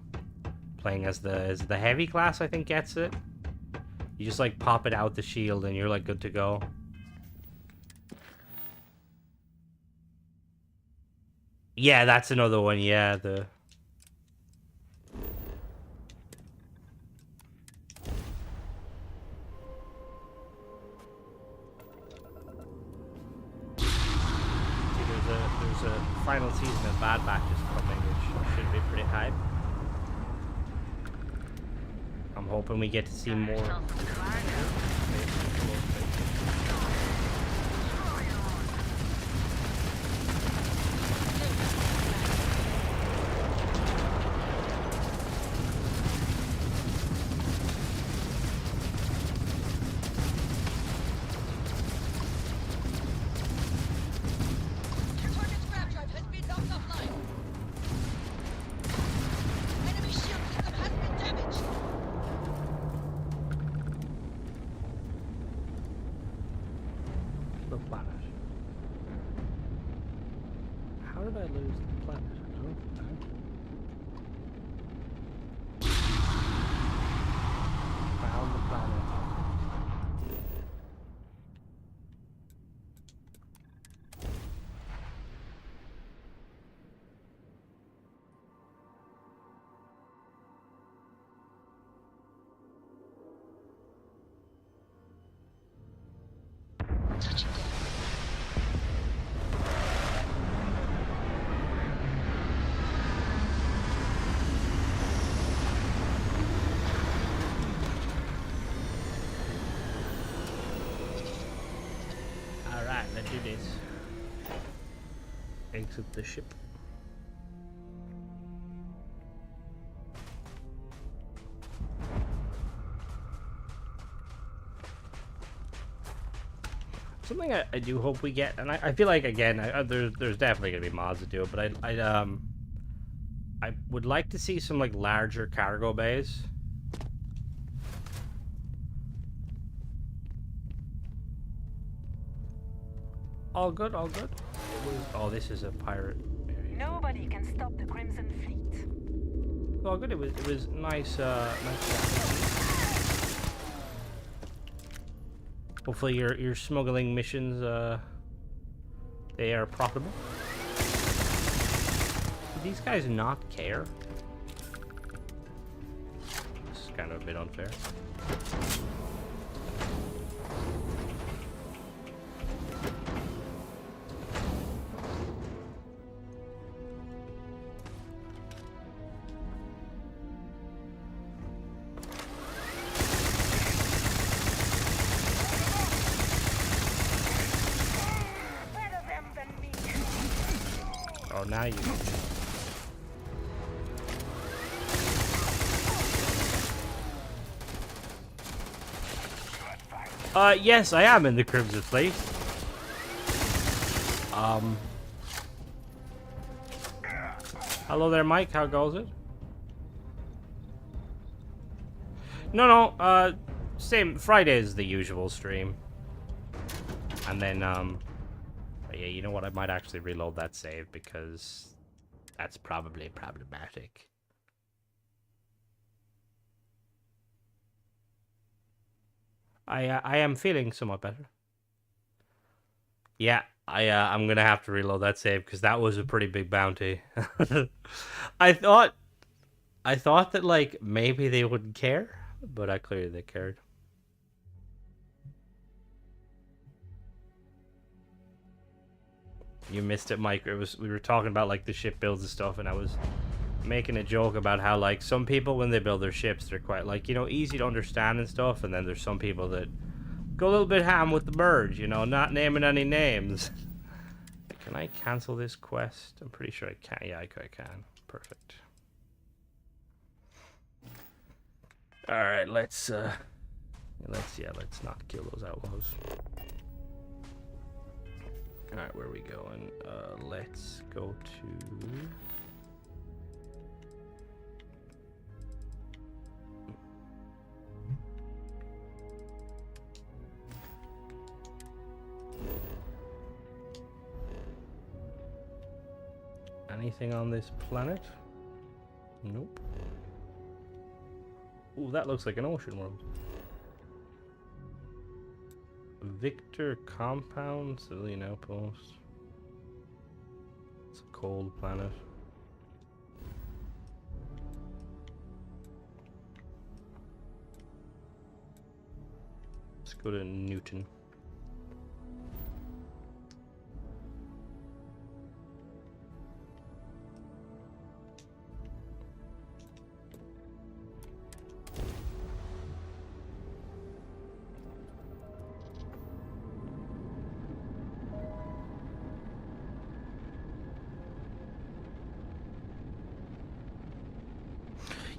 Speaker 1: playing as the heavy class. I think gets it. You just like pop it out the shield and you're like good to go. Yeah, that's another one. Yeah, the there's a final season of Bad Batch is coming, which should be pretty hype. I'm hoping we get to see more. The planet. How did I lose the planet? Found the planet. Alright, let's do this. Exit the ship. Something I do hope we get, and I feel like again, there's definitely gonna be mods that do it, but I would like to see some like larger cargo bays. All good, all good. Oh, this is a pirate area.
Speaker 8: Nobody can stop the Crimson Fleet.
Speaker 1: All good. It was nice. Nice. Hopefully your smuggling missions they are profitable. Do these guys not care? This is kind of a bit unfair. Oh, now you. Yes, I am in the Crimson Fleet. Hello there, Mike. How goes it? No, same. Friday is the usual stream. And then, yeah, you know what? I might actually reload that save because that's probably problematic. I am feeling somewhat better. Yeah, I'm gonna have to reload that save because that was a pretty big bounty. I thought that like maybe they wouldn't care, but clearly they cared. You missed it, Mike. We were talking about like the ship builds and stuff, and I was making a joke about how like some people when they build their ships, they're quite like, you know, easy to understand and stuff, and then there's some people that go a little bit ham with the birds, you know, not naming any names. Can I cancel this quest? I'm pretty sure I can. Yeah, I can. Perfect. All right, let's not kill those outlaws. All right, where are we going? Let's go to. Anything on this planet? Nope. Ooh, that looks like an ocean world. Victor Compound, civilian outpost. It's a cold planet. Let's go to Newton.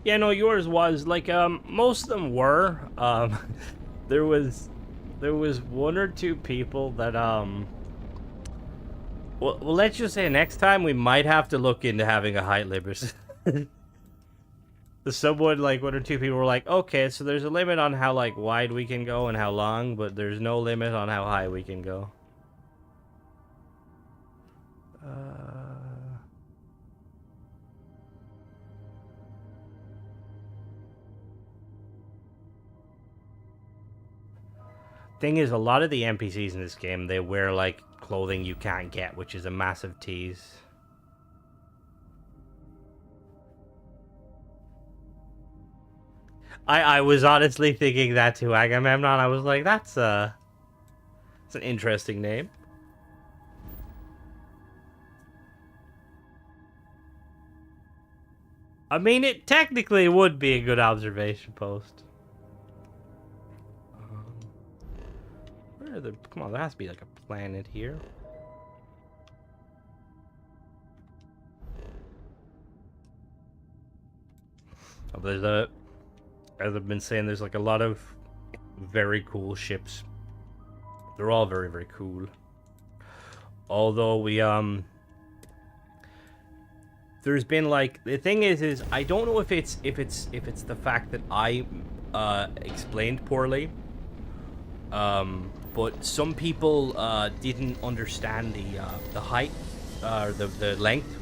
Speaker 1: Yeah, no, yours was like most of them were. There was one or two people that well, let's just say next time we might have to look into having a height limit. Someone like one or two people were like, okay, so there's a limit on how like wide we can go and how long, but there's no limit on how high we can go. Thing is, a lot of the NPCs in this game, they wear like clothing you can't get, which is a massive tease. I was honestly thinking that too, Agamemnon. I was like, it's an interesting name. I mean, it technically would be a good observation post. Where are the... Come on, there has to be like a planet here. Oh, there's a... As I've been saying, there's like a lot of very cool ships They're all very, very cool. Although we, there's been like, the thing is I don't know if it's the fact that I explained poorly. But some people didn't understand the height, or the length.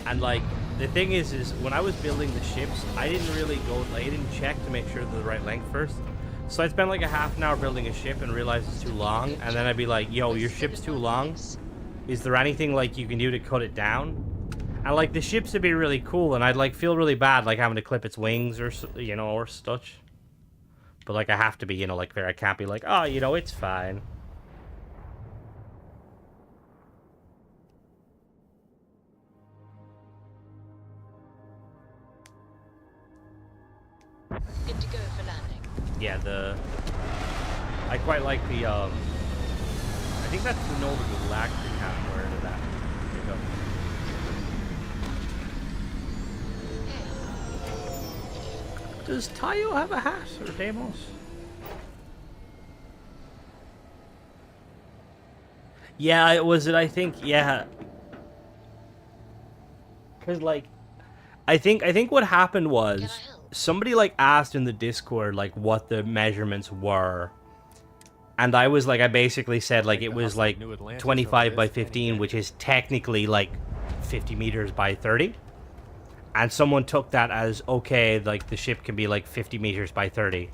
Speaker 1: And like the thing is when I was building the ships, I didn't really I didn't check to make sure they're the right length first. So I'd spend like a half an hour building a ship and realize it's too long, and then I'd be like, yo, your ship's too long. Is there anything like you can do to cut it down? And like the ships would be really cool, and I'd like feel really bad like having to clip its wings or or such. But like I have to be, like fair. I can't be like, oh, it's fine.
Speaker 8: Good to go for landing.
Speaker 1: Yeah, I quite like the I think that's the Nova Galactic hat. Where did that go? Does Tayo have a hat, or Deimos? Yeah, I think, yeah. Cause like, I think what happened was somebody like asked in the Discord like what the measurements were, and I was like, I basically said like it was like 25 by 15, which is technically like 50 meters by 30. And someone took that as, okay, like, the ship can be, like, 50 meters by 30.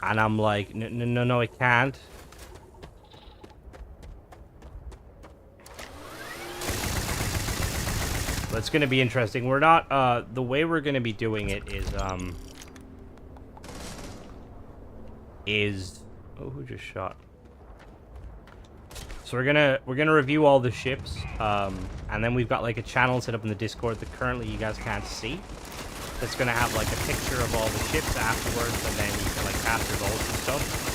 Speaker 1: And I'm like, no, it can't. But it's going to be interesting. We're not, the way we're going to be doing it is, oh, who just shot? So we're gonna review all the ships, and then we've got like a channel set up in the Discord that currently you guys can't see. That's gonna have like a picture of all the ships afterwards, and then you can like cast your bolts and stuff.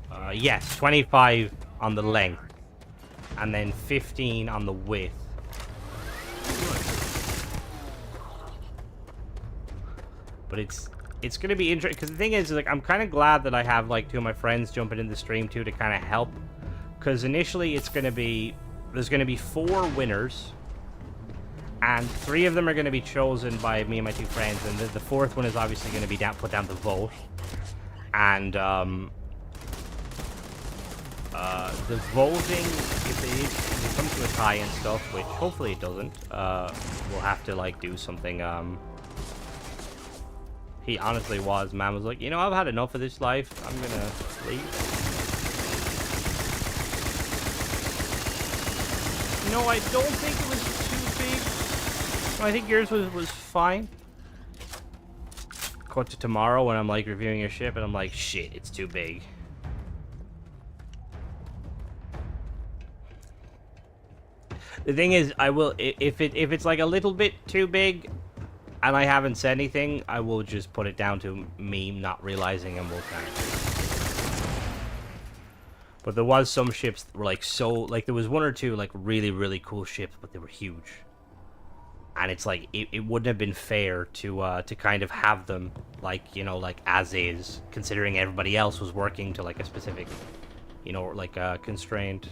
Speaker 1: But yes, 25 on the length, and then 15 on the width. But it's gonna be interesting, because the thing is, like, I'm kind of glad that I have like two of my friends jumping in the stream too to kind of help, because initially there's gonna be 4 winners, and 3 of them are gonna be chosen by me and my 2 friends, and the 4th one is obviously gonna be put down to vote, and the voting, if it comes to a tie and stuff, which hopefully it doesn't, we'll have to like do something. He honestly was. Man was like, I've had enough of this life. I'm gonna leave. No, I don't think it was too big. I think yours was fine. Cut to tomorrow when I'm like reviewing your ship, and I'm like, shit, it's too big. The thing is, I will, if it's like a little bit too big, and I haven't said anything, I will just put it down to me not realizing, and we'll kind of. But there was some ships that were like there was 1 or 2 like really, really cool ships, but they were huge. And it's like it wouldn't have been fair to kind of have them like like as is, considering everybody else was working to like a specific, like constraint.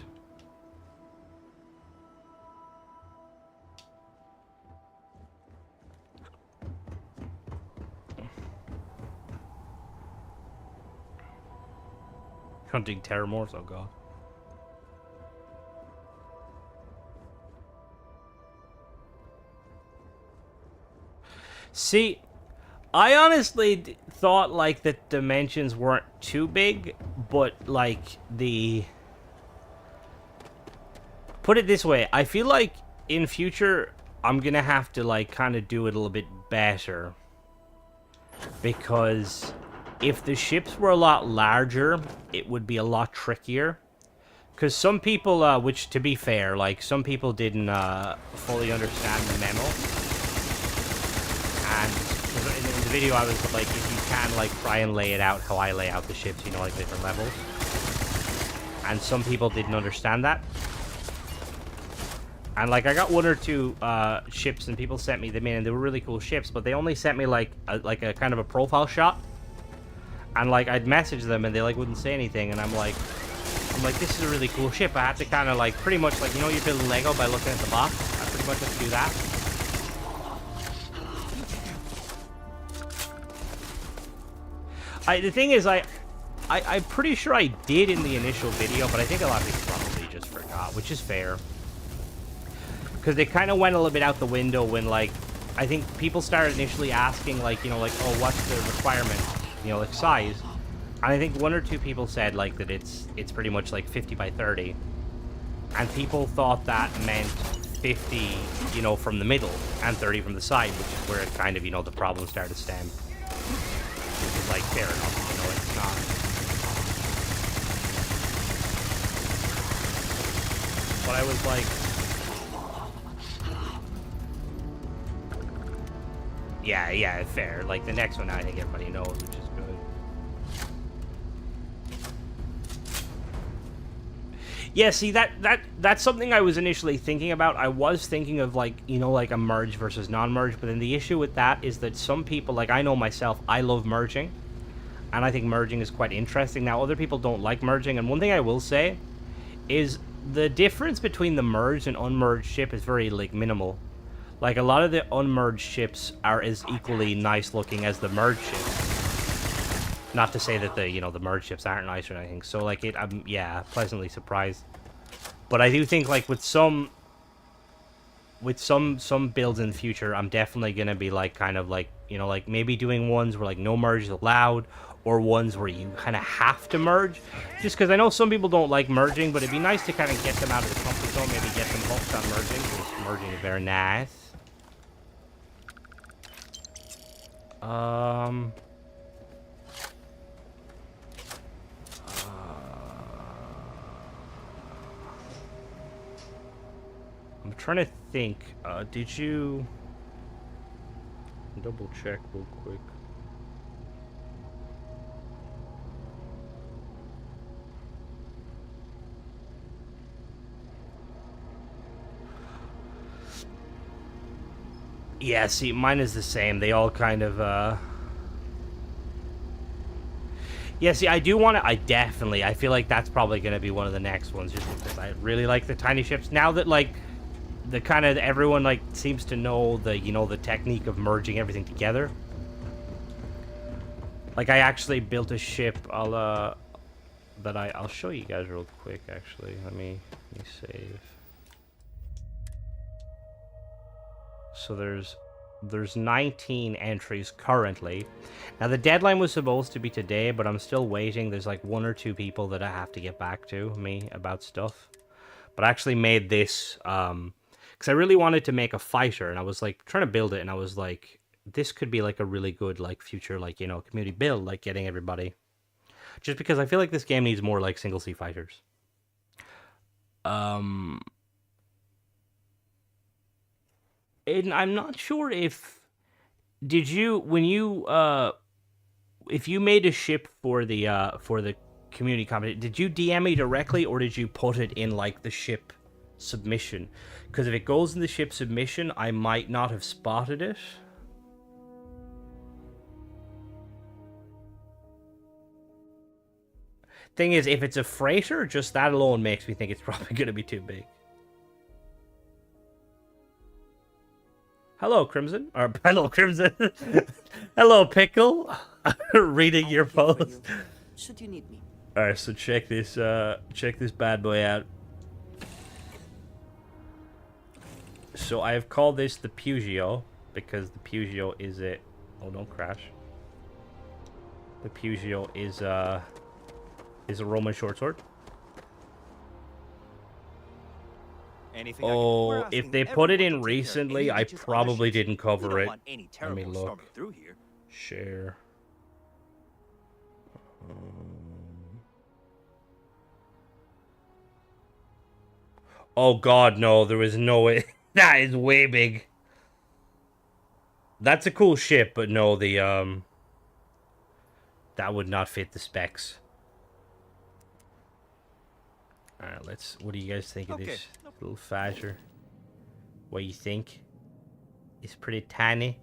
Speaker 1: Hunting Terramorphs, oh god. See, I honestly thought like the dimensions weren't too big, but like put it this way, I feel like in future I'm gonna have to like kind of do it a little bit better, because if the ships were a lot larger, it would be a lot trickier. Because some people, which to be fair, like some people didn't fully understand the memo. And in the video I was like, if you can like try and lay it out how I lay out the ships, like different levels. and some people didn't understand that. And like I got 1 or 2 ships, and people sent me them in, and they were really cool ships, but they only sent me like a kind of a profile shot. And like I'd message them, and they like wouldn't say anything, and I'm like, this is a really cool ship. I have to kind of like pretty much like, you know, you're building Lego by looking at the box. I pretty much have to do that. The thing is, I'm pretty sure I did in the initial video, but I think a lot of people probably just forgot, which is fair. Because they kind of went a little bit out the window when, like, I think people started initially asking, like, you know, like, oh, what's the requirement, you know, like, size? And I think 1 or 2 people said, like, that it's pretty much, like, 50 by 30. And people thought that meant 50, you know, from the middle and 30 from the side, which is where it kind of, you know, the problem started to stem. Which is, like, fair enough, you know, it's not... But I was like... Yeah, fair. Like, the next one I think everybody knows, which is good. Yeah, see, that's something I was initially thinking about. I was thinking of, like, you know, like a merge versus non-merge, but then the issue with that is that some people, like, I know myself, I love merging, and I think merging is quite interesting. Now, other people don't like merging, and one thing I will say is the difference between the merged and unmerged ship is very, like, minimal. Like, a lot of the unmerged ships are as equally nice looking as the merged ships. Not to say that the, you know, the merged ships aren't nice or anything. So, like, I'm, yeah, pleasantly surprised. But I do think, like, with some builds in the future, I'm definitely going to be, like, kind of, like, you know, like, maybe doing ones where, like, no merge is allowed, or ones where you kind of have to merge. Just because I know some people don't like merging, but it'd be nice to kind of get them out of the comfort zone, maybe get them hooked on merging, because merging is very nice. I'm trying to think, did you... Double check real quick. Yeah, see, mine is the same. They all kind of, Yeah, see, I do want to... I feel like that's probably going to be one of the next ones, just because I really like the tiny ships. Now that, like, the kind of... Everyone, like, seems to know the, you know, the technique of merging everything together. Like, I actually built a ship, I'll show you guys real quick, actually. Let me save. So there's 19 entries currently. Now the deadline was supposed to be today, but I'm still waiting. There's like 1 or 2 people that I have to get back to me about stuff. But I actually made this because I really wanted to make a fighter, and I was like trying to build it, and I was like, this could be like a really good like future, like, you know, community build, like getting everybody. Just because I feel like this game needs more like single seat fighters. And I'm not sure if... Did you... When you... if you made a ship for the community competition, did you DM me directly, or did you put it in, like, the ship submission? Because if it goes in the ship submission, I might not have spotted it. Thing is, if it's a freighter, just that alone makes me think it's probably going to be too big. Hello, Crimson. Or, hello, Crimson. Hello, Pickle. Reading your post.
Speaker 13: Should you need me?
Speaker 1: Alright, so check this bad boy out. So I have called this the Pugio, because the Pugio is a... Oh, don't crash. The Pugio is a Roman short sword.
Speaker 13: Anything
Speaker 1: Oh, if they put it in recently, I probably didn't cover it. Let me look. Share. Oh god, no, there is no way. That is way big. That's a cool ship, but no, the that would not fit the specs. Alright, let's... What do you guys think of this little Fazher? What do you think? It's pretty tiny.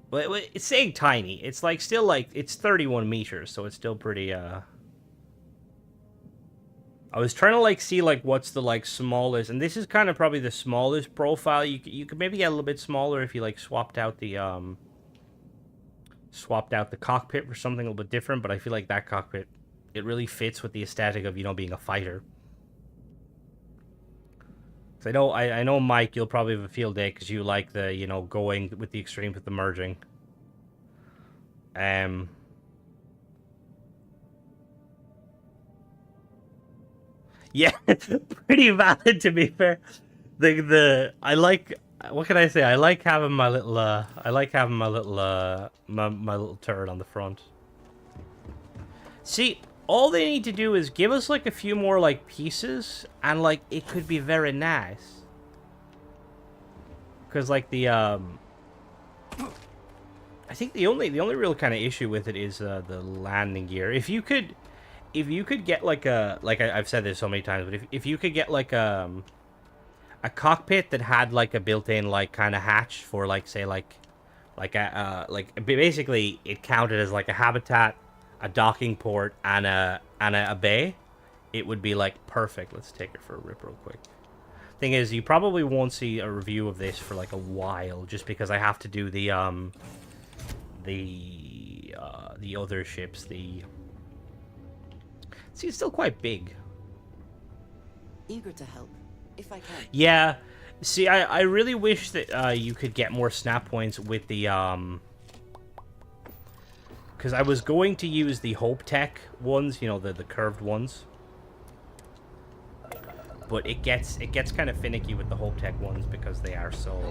Speaker 1: But it's saying tiny. It's like still like... It's 31 meters, so it's still pretty, I was trying to like see like what's the like smallest, and this is kind of probably the smallest profile. You could maybe get a little bit smaller if you like swapped out the cockpit for something a little bit different. But I feel like that cockpit, it really fits with the aesthetic of, you know, being a fighter. So I know Mike, you'll probably have a field day because you like the, you know, going with the extremes with the merging. Yeah, pretty valid to be fair. I like, what can I say? I like having my little my little turret on the front. See, all they need to do is give us like a few more like pieces, and like it could be very nice. Cause like the I think the only real kind of issue with it is the landing gear. If you could get like a, like I've said this so many times, but if you could get like a cockpit that had like a built-in like kind of hatch for like, say like basically it counted as like a habitat, a docking port, and a bay, it would be like perfect. Let's take it for a rip real quick. Thing is, you probably won't see a review of this for like a while, just because I have to do the other ships. See, it's still quite big.
Speaker 13: Eager to help, if I can.
Speaker 1: Yeah. See, I really wish that you could get more snap points with the because I was going to use the Hope Tech ones, you know, the curved ones. But it gets kind of finicky with the Hope Tech ones because they are so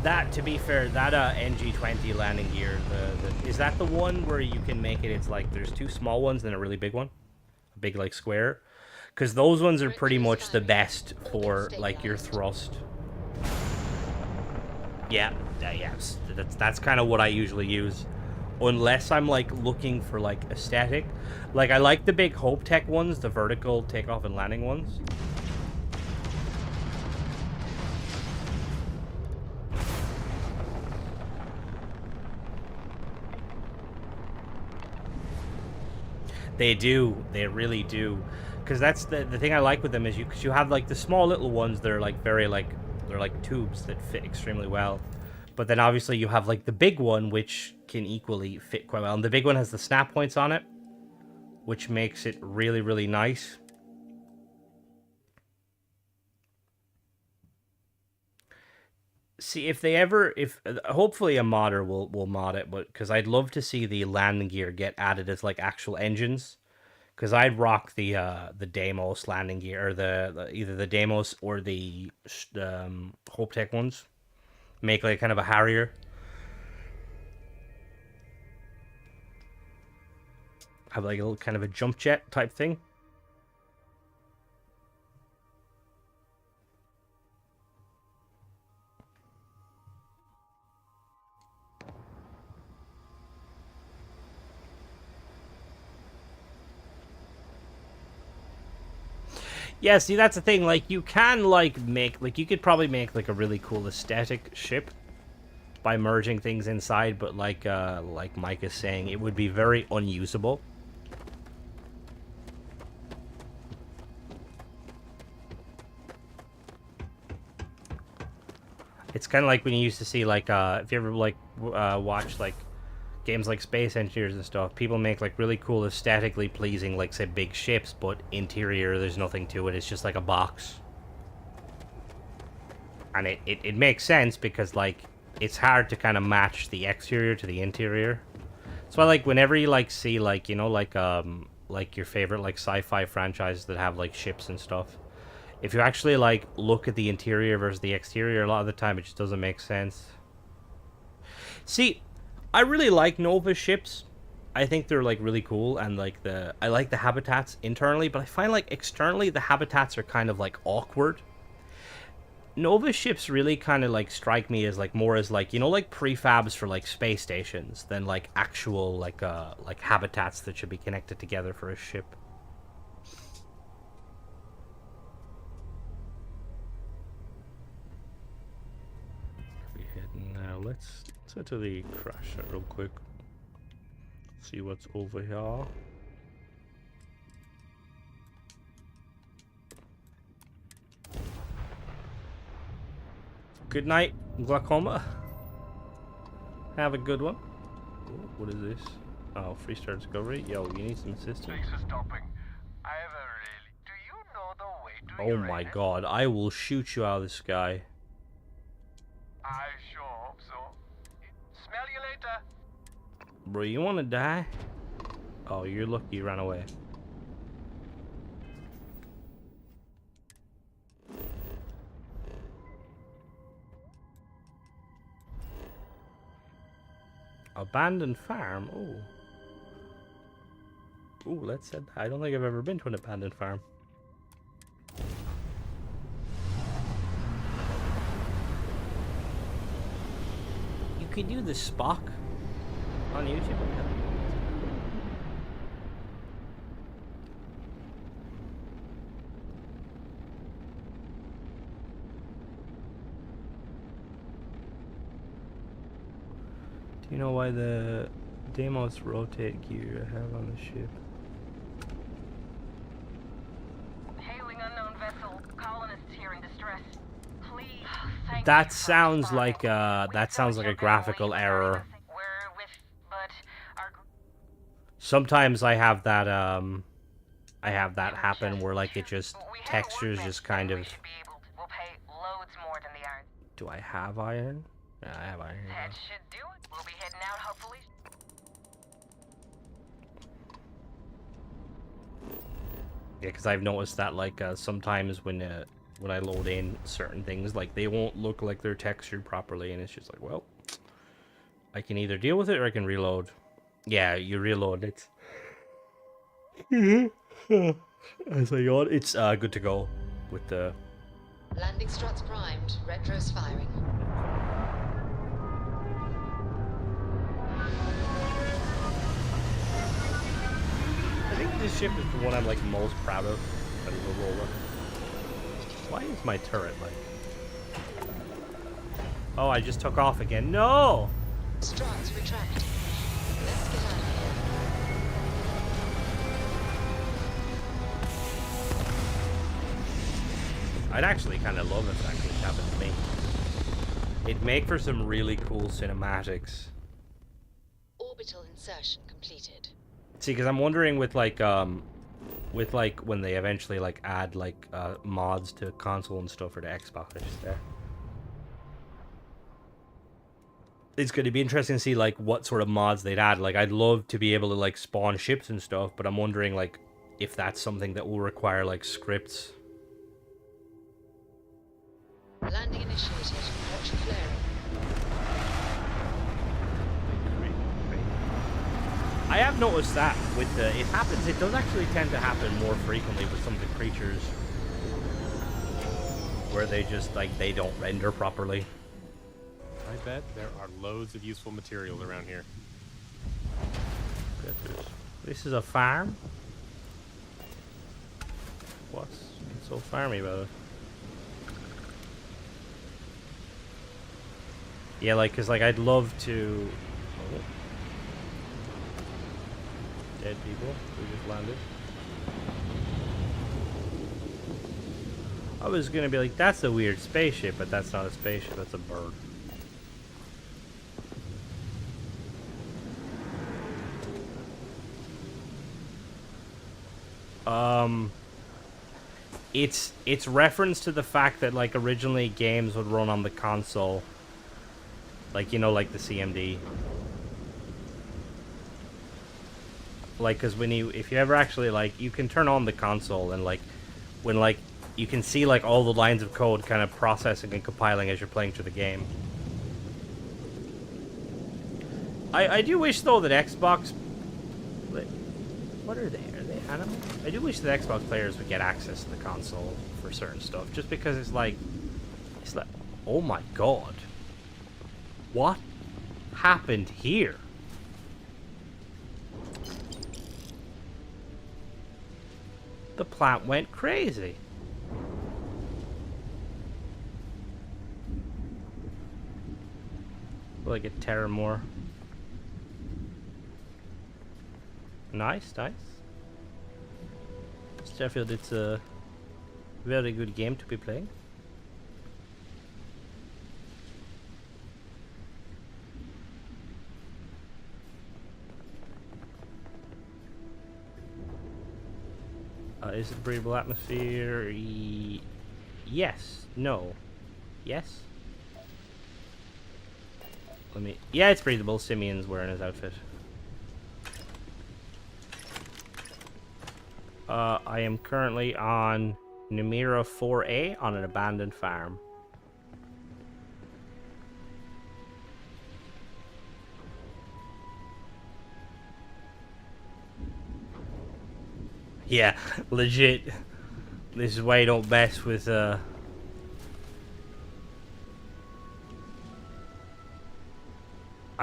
Speaker 1: that, to be fair, that NG-20 landing gear, is that the one where you can make it, it's like there's two small ones and a really big one? A big like square? Because those ones are pretty much the best for like your thrust. Yeah, yes, that's kind of what I usually use. Unless I'm like looking for like aesthetic. Like I like the big Hope Tech ones, the vertical takeoff and landing ones. They do. They really do. Because that's the thing I like with them is because you have like the small little ones that are like very like, they're like tubes that fit extremely well. But then obviously you have like the big one, which can equally fit quite well. And the big one has the snap points on it, which makes it really, really nice. See, if hopefully a modder will mod it, but because I'd love to see the landing gear get added as like actual engines, because I'd rock the Deimos landing gear, or either the Deimos or the Hope Tech ones. Make like kind of a Harrier. Have like a little kind of a jump jet type thing. Yeah, see, that's the thing. Like, you can, like, you could probably make, like, a really cool aesthetic ship by merging things inside, but, like Mike is saying, it would be very unusable. It's kind of like when you used to see, like, if you ever, like, watch, like, games like Space Engineers and stuff, people make like really cool aesthetically pleasing, like say big ships, but interior there's nothing to it, it's just like a box. And it makes sense because like it's hard to kind of match the exterior to the interior. So I like whenever you like see like, you know, like your favorite like sci-fi franchises that have like ships and stuff, if you actually like look at the interior versus the exterior, a lot of the time it just doesn't make sense. See, I really like Nova ships. I think they're like really cool, and like I like the habitats internally, but I find like externally the habitats are kind of like awkward. Nova ships really kind of like strike me as like more as like, you know, like prefabs for like space stations than like actual like habitats that should be connected together for a ship. We're heading now. Let's go to the crash site real quick. See what's over here. Good night, glaucoma. Have a good one. Ooh, what is this? Oh, free star discovery. Yo, you need some assistance.
Speaker 6: Thanks for stopping. I have a really... Do you know the way to
Speaker 1: Oh
Speaker 6: your
Speaker 1: my
Speaker 6: island?
Speaker 1: god, I will shoot you out of the sky.
Speaker 6: I sure hope so. Smell you later.
Speaker 1: Bro, you wanna die? Oh, you're lucky you ran away. Abandoned farm. Oh. Ooh, let's say that. I don't think I've ever been to an abandoned farm. You can do the Spock on YouTube. Do you know why the Deimos rotate gear I have on the ship?
Speaker 14: Hailing unknown vessel. Colonists here in distress. Please. Thank
Speaker 1: That
Speaker 14: you for
Speaker 1: sounds
Speaker 14: responding.
Speaker 1: like that sounds like a graphical error.
Speaker 14: We're with, but our
Speaker 1: Sometimes I have that happen where like it just textures just kind of.
Speaker 14: we'll pay loads more than the iron.
Speaker 1: Do I have iron? Yeah, I have iron.
Speaker 14: That should do it. We'll be heading out hopefully.
Speaker 1: Yeah, because I've noticed that like sometimes when I load in certain things, like they won't look like they're textured properly, and it's just like, well, I can either deal with it or I can reload. Yeah, you reload it. As I yawn, it's good to go with the.
Speaker 8: Landing struts primed. Retros firing.
Speaker 1: I think this ship is the one I'm like most proud of. Out of the roller. Why is my turret like? Oh, I just took off again. No!
Speaker 8: Struts retract. Let's get out of here.
Speaker 1: I'd actually kind of love if that actually happened to me. It'd make for some really cool cinematics.
Speaker 8: Orbital insertion completed.
Speaker 1: See, because I'm wondering with like when they eventually like add like mods to console and stuff for the Xbox, there. It's going to be interesting to see like what sort of mods they'd add. Like, I'd love to be able to like spawn ships and stuff, but I'm wondering like if that's something that will require like scripts.
Speaker 8: Landing initiated. Watch flaring.
Speaker 1: I have noticed that with the it happens. It does actually tend to happen more frequently with some of the creatures, where they just like they don't render properly.
Speaker 7: I bet there are loads of useful materials around here.
Speaker 1: This is a farm. What's so farmy about it? Yeah, like, cause like I'd love to. Oh. Dead people who just landed. I was gonna be like, that's a weird spaceship, but that's not a spaceship. That's a bird. It's reference to the fact that like originally games would run on the console, like, you know, like the CMD. Like, cause when if you ever actually like, you can turn on the console and like, when like you can see like all the lines of code kind of processing and compiling as you're playing through the game. I do wish though that Xbox. What are they? Are they animals? I do wish that Xbox players would get access to the console for certain stuff, just because it's like, It's like, oh my god. What happened here? The plant went crazy. Like a terror more. Nice, nice. Starfield, it's a very good game to be playing. Is it breathable atmosphere? Yes. No. Yes. Let me. Yeah, it's breathable. Simeon's wearing his outfit. I am currently on Numera 4A on an abandoned farm. Yeah, legit. This is why you don't mess with, I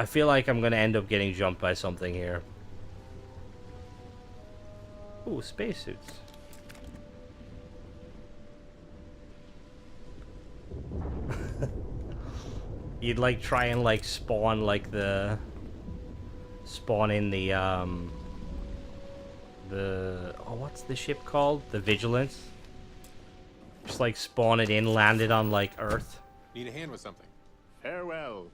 Speaker 1: feel like I'm gonna end up getting jumped by something here. Ooh, spacesuits. You'd like try and like spawn like the... Spawn in the, oh, what's the ship called? The Vigilance. Just like spawn it in, land it on like Earth.
Speaker 7: Need a hand with something.
Speaker 6: Farewell.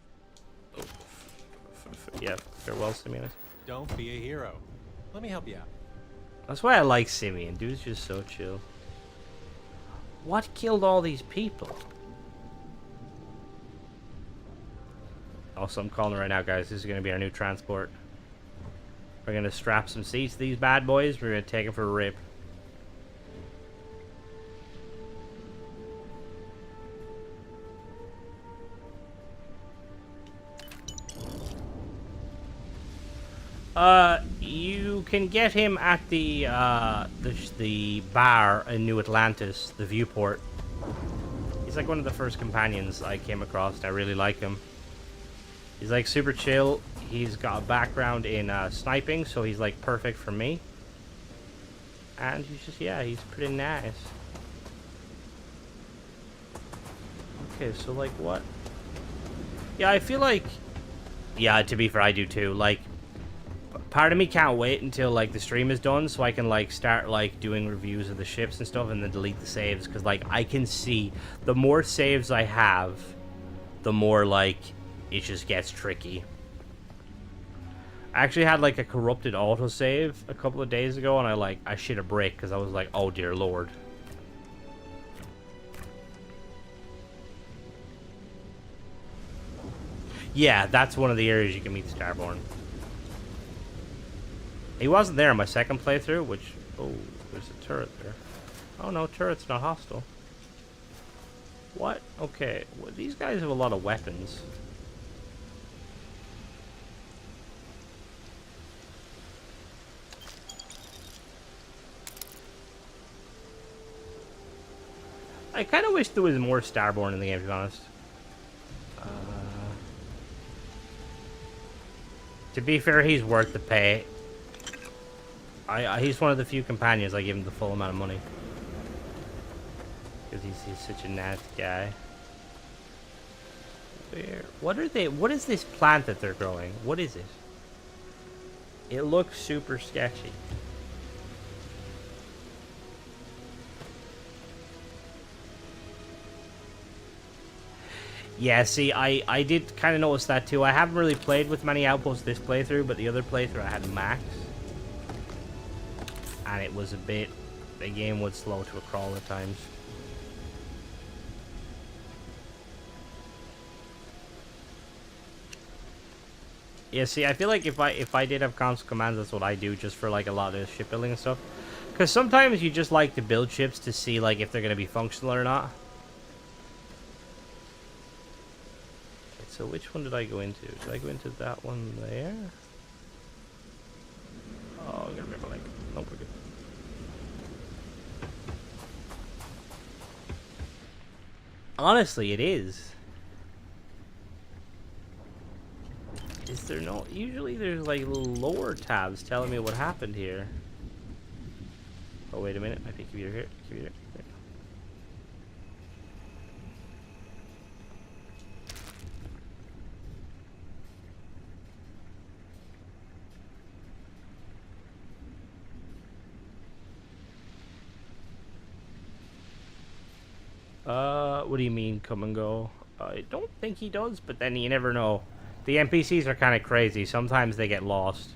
Speaker 1: Yeah, farewell, Simeon.
Speaker 7: Don't be a hero. Let me help you out.
Speaker 1: That's why I like Simeon. Dude's just so chill. What killed all these people? Also, I'm calling it right now, guys. This is going to be our new transport. We're going to strap some seats to these bad boys. We're going to take them for a rip. You can get him at the bar in New Atlantis, the Viewport. He's like one of the first companions I came across, and I really like him. He's like super chill. He's got a background in sniping, so he's like perfect for me. And he's just, yeah, he's pretty nice. Okay, so like what? Yeah, I feel like, yeah, to be fair, I do too. Like, part of me can't wait until like the stream is done so I can like start like doing reviews of the ships and stuff and then delete the saves, because like I can see the more saves I have, the more like it just gets tricky. I actually had like a corrupted autosave a couple of days ago, and I shit a brick because I was like, oh dear lord. Yeah, that's one of the areas you can meet Starborn. He wasn't there in my second playthrough, which... Oh, there's a turret there. Oh no, turret's not hostile. What? Okay, well, these guys have a lot of weapons. I kind of wish there was more Starborn in the game, to be honest. To be fair, he's worth the pay. He's one of the few companions I give him the full amount of money. Because he's such a nasty guy. What are they? What is this plant that they're growing? What is it? It looks super sketchy. Yeah, see, I did kind of notice that too. I haven't really played with many outposts this playthrough, but the other playthrough I had max. And it was a bit... The game would slow to a crawl at times. Yeah, see, I feel like if I did have console commands, that's what I do, just for like a lot of shipbuilding and stuff. Because sometimes you just like to build ships to see like if they're going to be functional or not. So which one did I go into? Did I go into that one there? Oh, I'm gonna remember like, nope, we're good. Honestly, it is. Is there no... Usually there's like little lower tabs telling me what happened here. Oh, wait a minute. I think computer here. Computer here. What do you mean, come and go? I don't think he does, but then you never know. The NPCs are kind of crazy. Sometimes they get lost.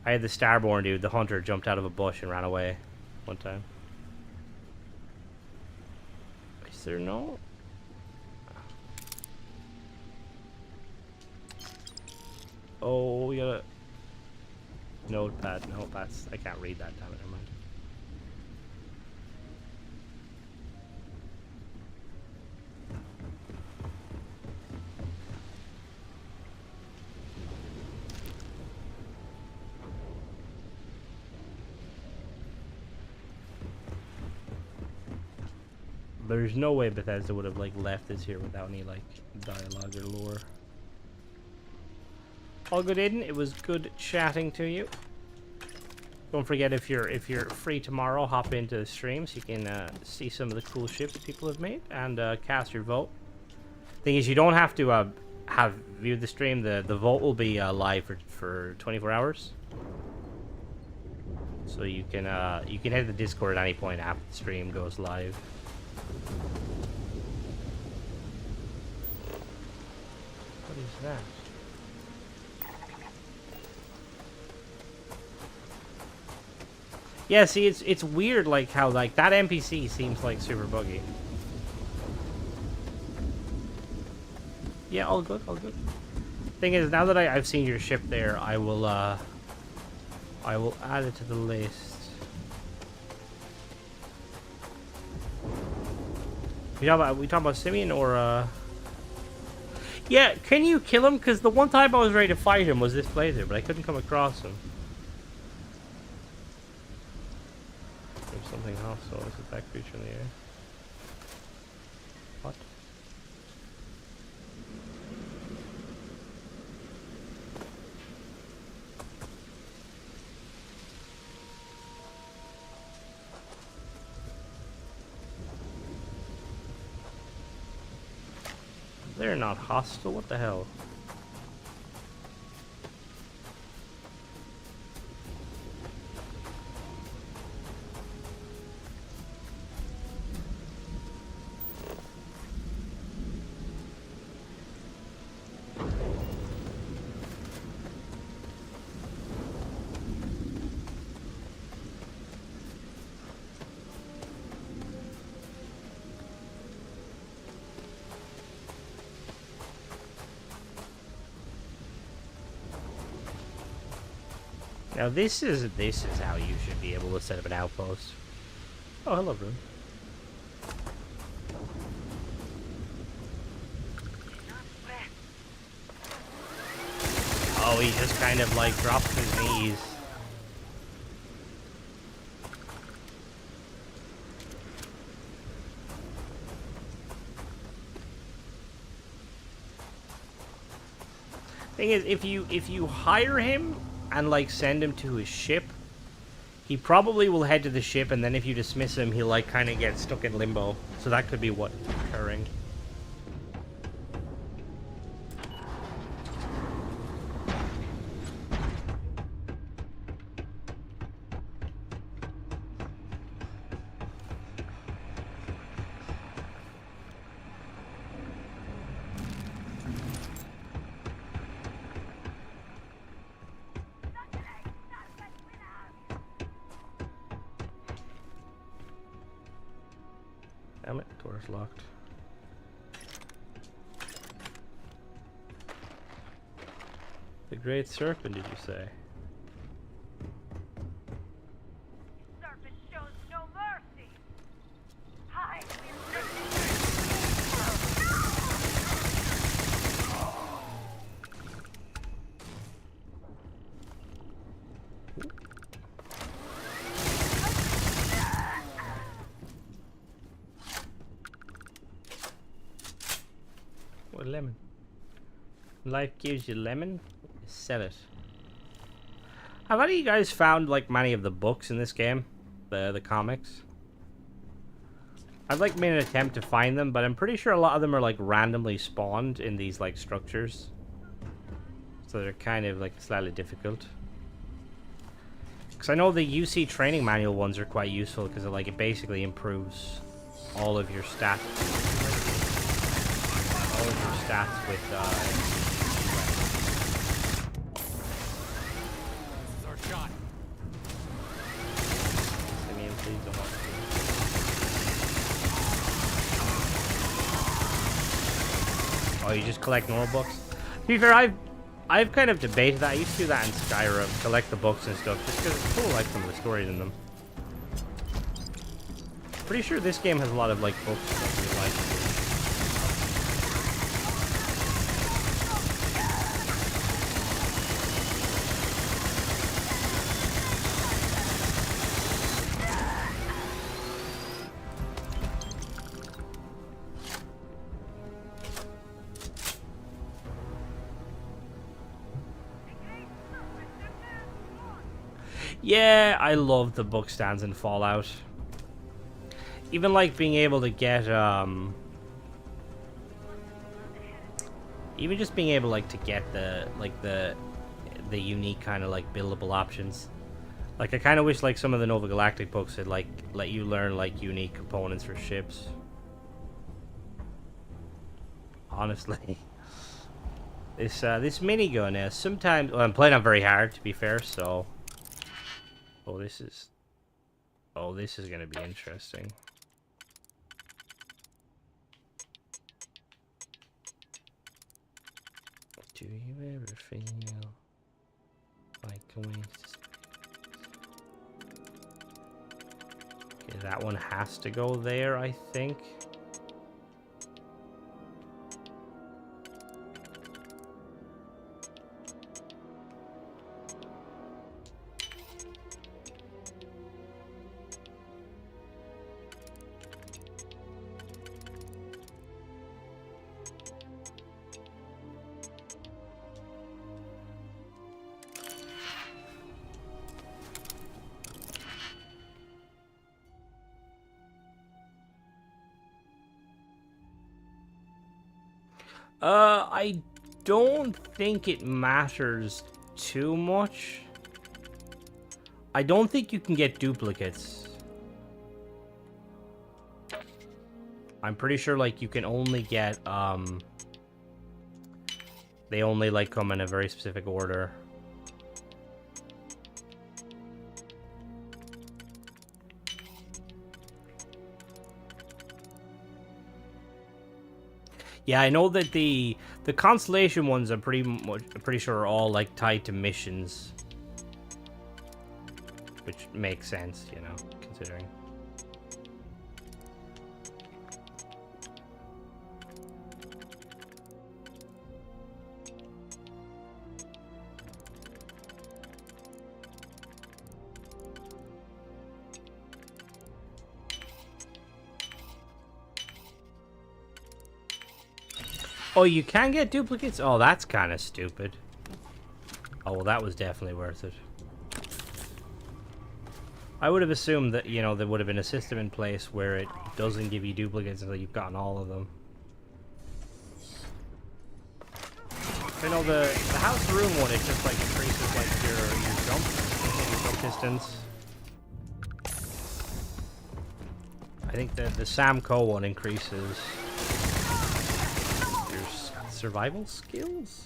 Speaker 1: I had the Starborn dude, the hunter, jumped out of a bush and ran away one time. Is there no... Oh, we got a... Notepad. No, that's... I can't read that, damn it, never mind. There's no way Bethesda would have like left this here without any like dialogue or lore. All good, Aiden. It was good chatting to you. Don't forget, if you're free tomorrow, hop into the stream so you can see some of the cool ships people have made and cast your vote. Thing is, you don't have to have viewed the stream. The vote will be live for 24 hours. So you can head to the Discord at any point after the stream goes live. What is that? Yeah, see, it's weird, like how like that NPC seems like super buggy. Yeah, all good, all good. Thing is, now that I've seen your ship there, I will add it to the list. We talking about Simeon or Yeah, can you kill him? Because the one time I was ready to fight him was this playthrough, but I couldn't come across him. There's something hostile. This is that creature in the air. What? They're not hostile. What the hell? Now this is how you should be able to set up an outpost. Oh, hello, Bruce. Oh, he just kind of like drops his knees. Thing is, if you hire him and like send him to his ship, he probably will head to the ship, and then if you dismiss him, he'll like kind of get stuck in limbo. So that could be what's occurring. Damn it, door's locked. The Great Serpent, did you say?
Speaker 14: Serpent shows no mercy. Hide.
Speaker 1: lemon. Life gives you lemon, sell it. Have any of you guys found like many of the books in this game? The comics? I've like made an attempt to find them, but I'm pretty sure a lot of them are like randomly spawned in these like structures. So they're kind of like slightly difficult. Because I know the UC training manual ones are quite useful because it basically improves all of your stats. All of your stats with
Speaker 7: This is our shot.
Speaker 1: Simeon, please don't want to. Oh, you just collect normal books? To be fair, I've kind of debated that. I used to do that in Skyrim, collect the books and stuff, just because it's cool, like some of the stories in them. Pretty sure this game has a lot of like books that we like. Yeah, I love the book stands in Fallout. Even like being able to get even just being able like to get the unique kind of like buildable options. Like I kind of wish like some of the Nova Galactic books had like let you learn like unique components for ships. Honestly. This minigun sometimes, well, I'm playing on very hard to be fair, so this is gonna be interesting. Do you ever feel like going to space? Okay, that one has to go there, I think. I don't think it matters too much. I don't think you can get duplicates. I'm pretty sure like you can only get they only like come in a very specific order. Yeah, I know that the Constellation ones are pretty sure are all like tied to missions, which makes sense, you know, considering. Oh, you can get duplicates? Oh, that's kind of stupid. Oh, well, that was definitely worth it. I would have assumed that, you know, there would have been a system in place where it doesn't give you duplicates until you've gotten all of them. You know, the house room one, it just, like, increases, like, your jump distance. I think the Samco one increases survival skills?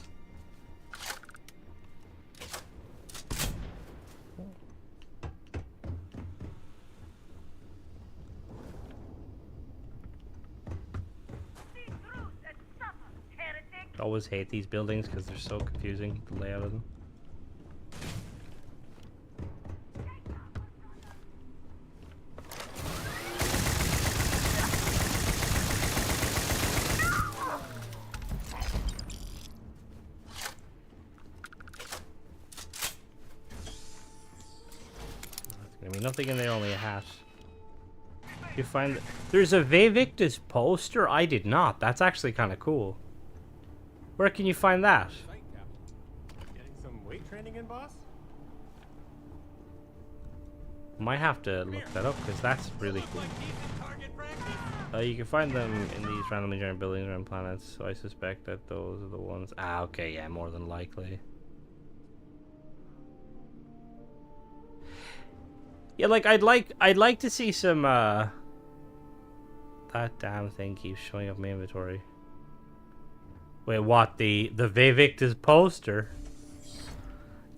Speaker 1: I always hate these buildings because they're so confusing, the layout of them. Nothing in there, only a hat. You find there's a Vevictus poster? I did not. That's actually kind of cool. Where can you find that?
Speaker 7: Getting some weight training in, boss?
Speaker 1: Might have to look that up because that's really cool. You can find them in these randomly generated buildings around planets, so I suspect that those are the ones. Ah, okay, yeah, more than likely. Yeah, like I'd like to see some. That damn thing keeps showing up in my inventory. Wait, what? The Vivictus poster?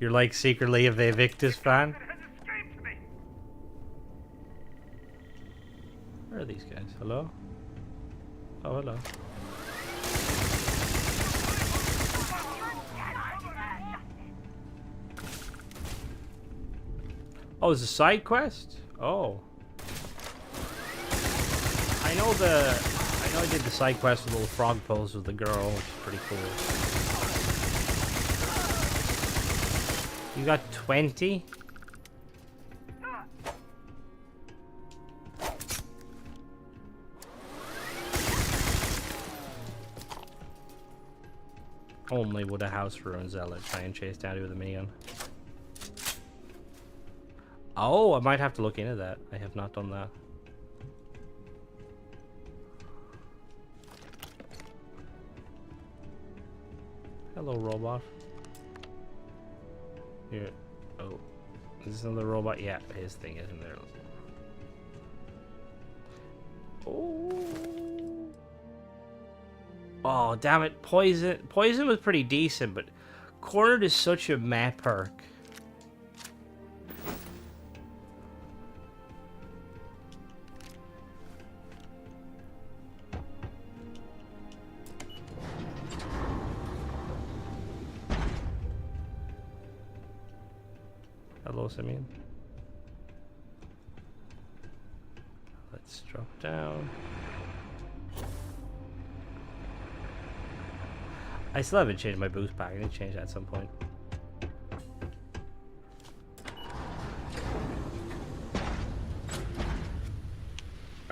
Speaker 1: You're like secretly a Vivictus fan? Where are these guys? Hello? Oh, hello. Oh, it's a side quest? Oh. I know I did the side quest with the little frog pose with the girl, which is pretty cool. You got 20? Only would a house ruin zealot try and chase down you with a minigun. Oh, I might have to look into that. I have not done that. Hello, robot. Here. Oh. Is this another robot? Yeah, his thing isn't there. Oh. Oh, damn it. Poison. Poison was pretty decent, but Cornered is such a meh perk. Hello, Simeon. Let's drop down. I still haven't changed my boost pack. I need to change that at some point.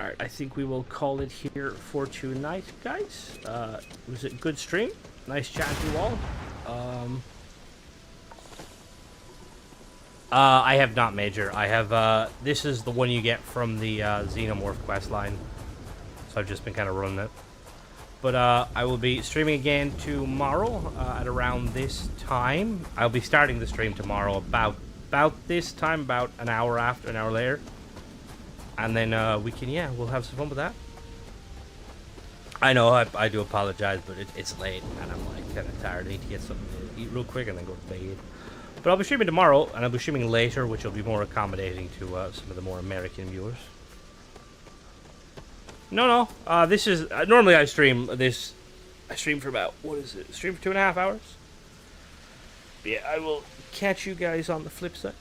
Speaker 1: Alright, I think we will call it here for tonight, guys. It was a good stream. Nice chatting to you all. I have not, Major. I have, this is the one you get from the Xenomorph quest line. So I've just been kind of running it. But I will be streaming again tomorrow at around this time. I'll be starting the stream tomorrow about this time, about an hour later. And then we can, yeah, we'll have some fun with that. I know, I do apologize, but it's late and I'm like kind of tired. I need to get something to eat real quick and then go to bed. But I'll be streaming tomorrow, and I'll be streaming later, which will be more accommodating to some of the more American viewers. No, this is... normally I stream this... I stream for about... what is it? Stream for 2.5 hours? But yeah, I will catch you guys on the flip side.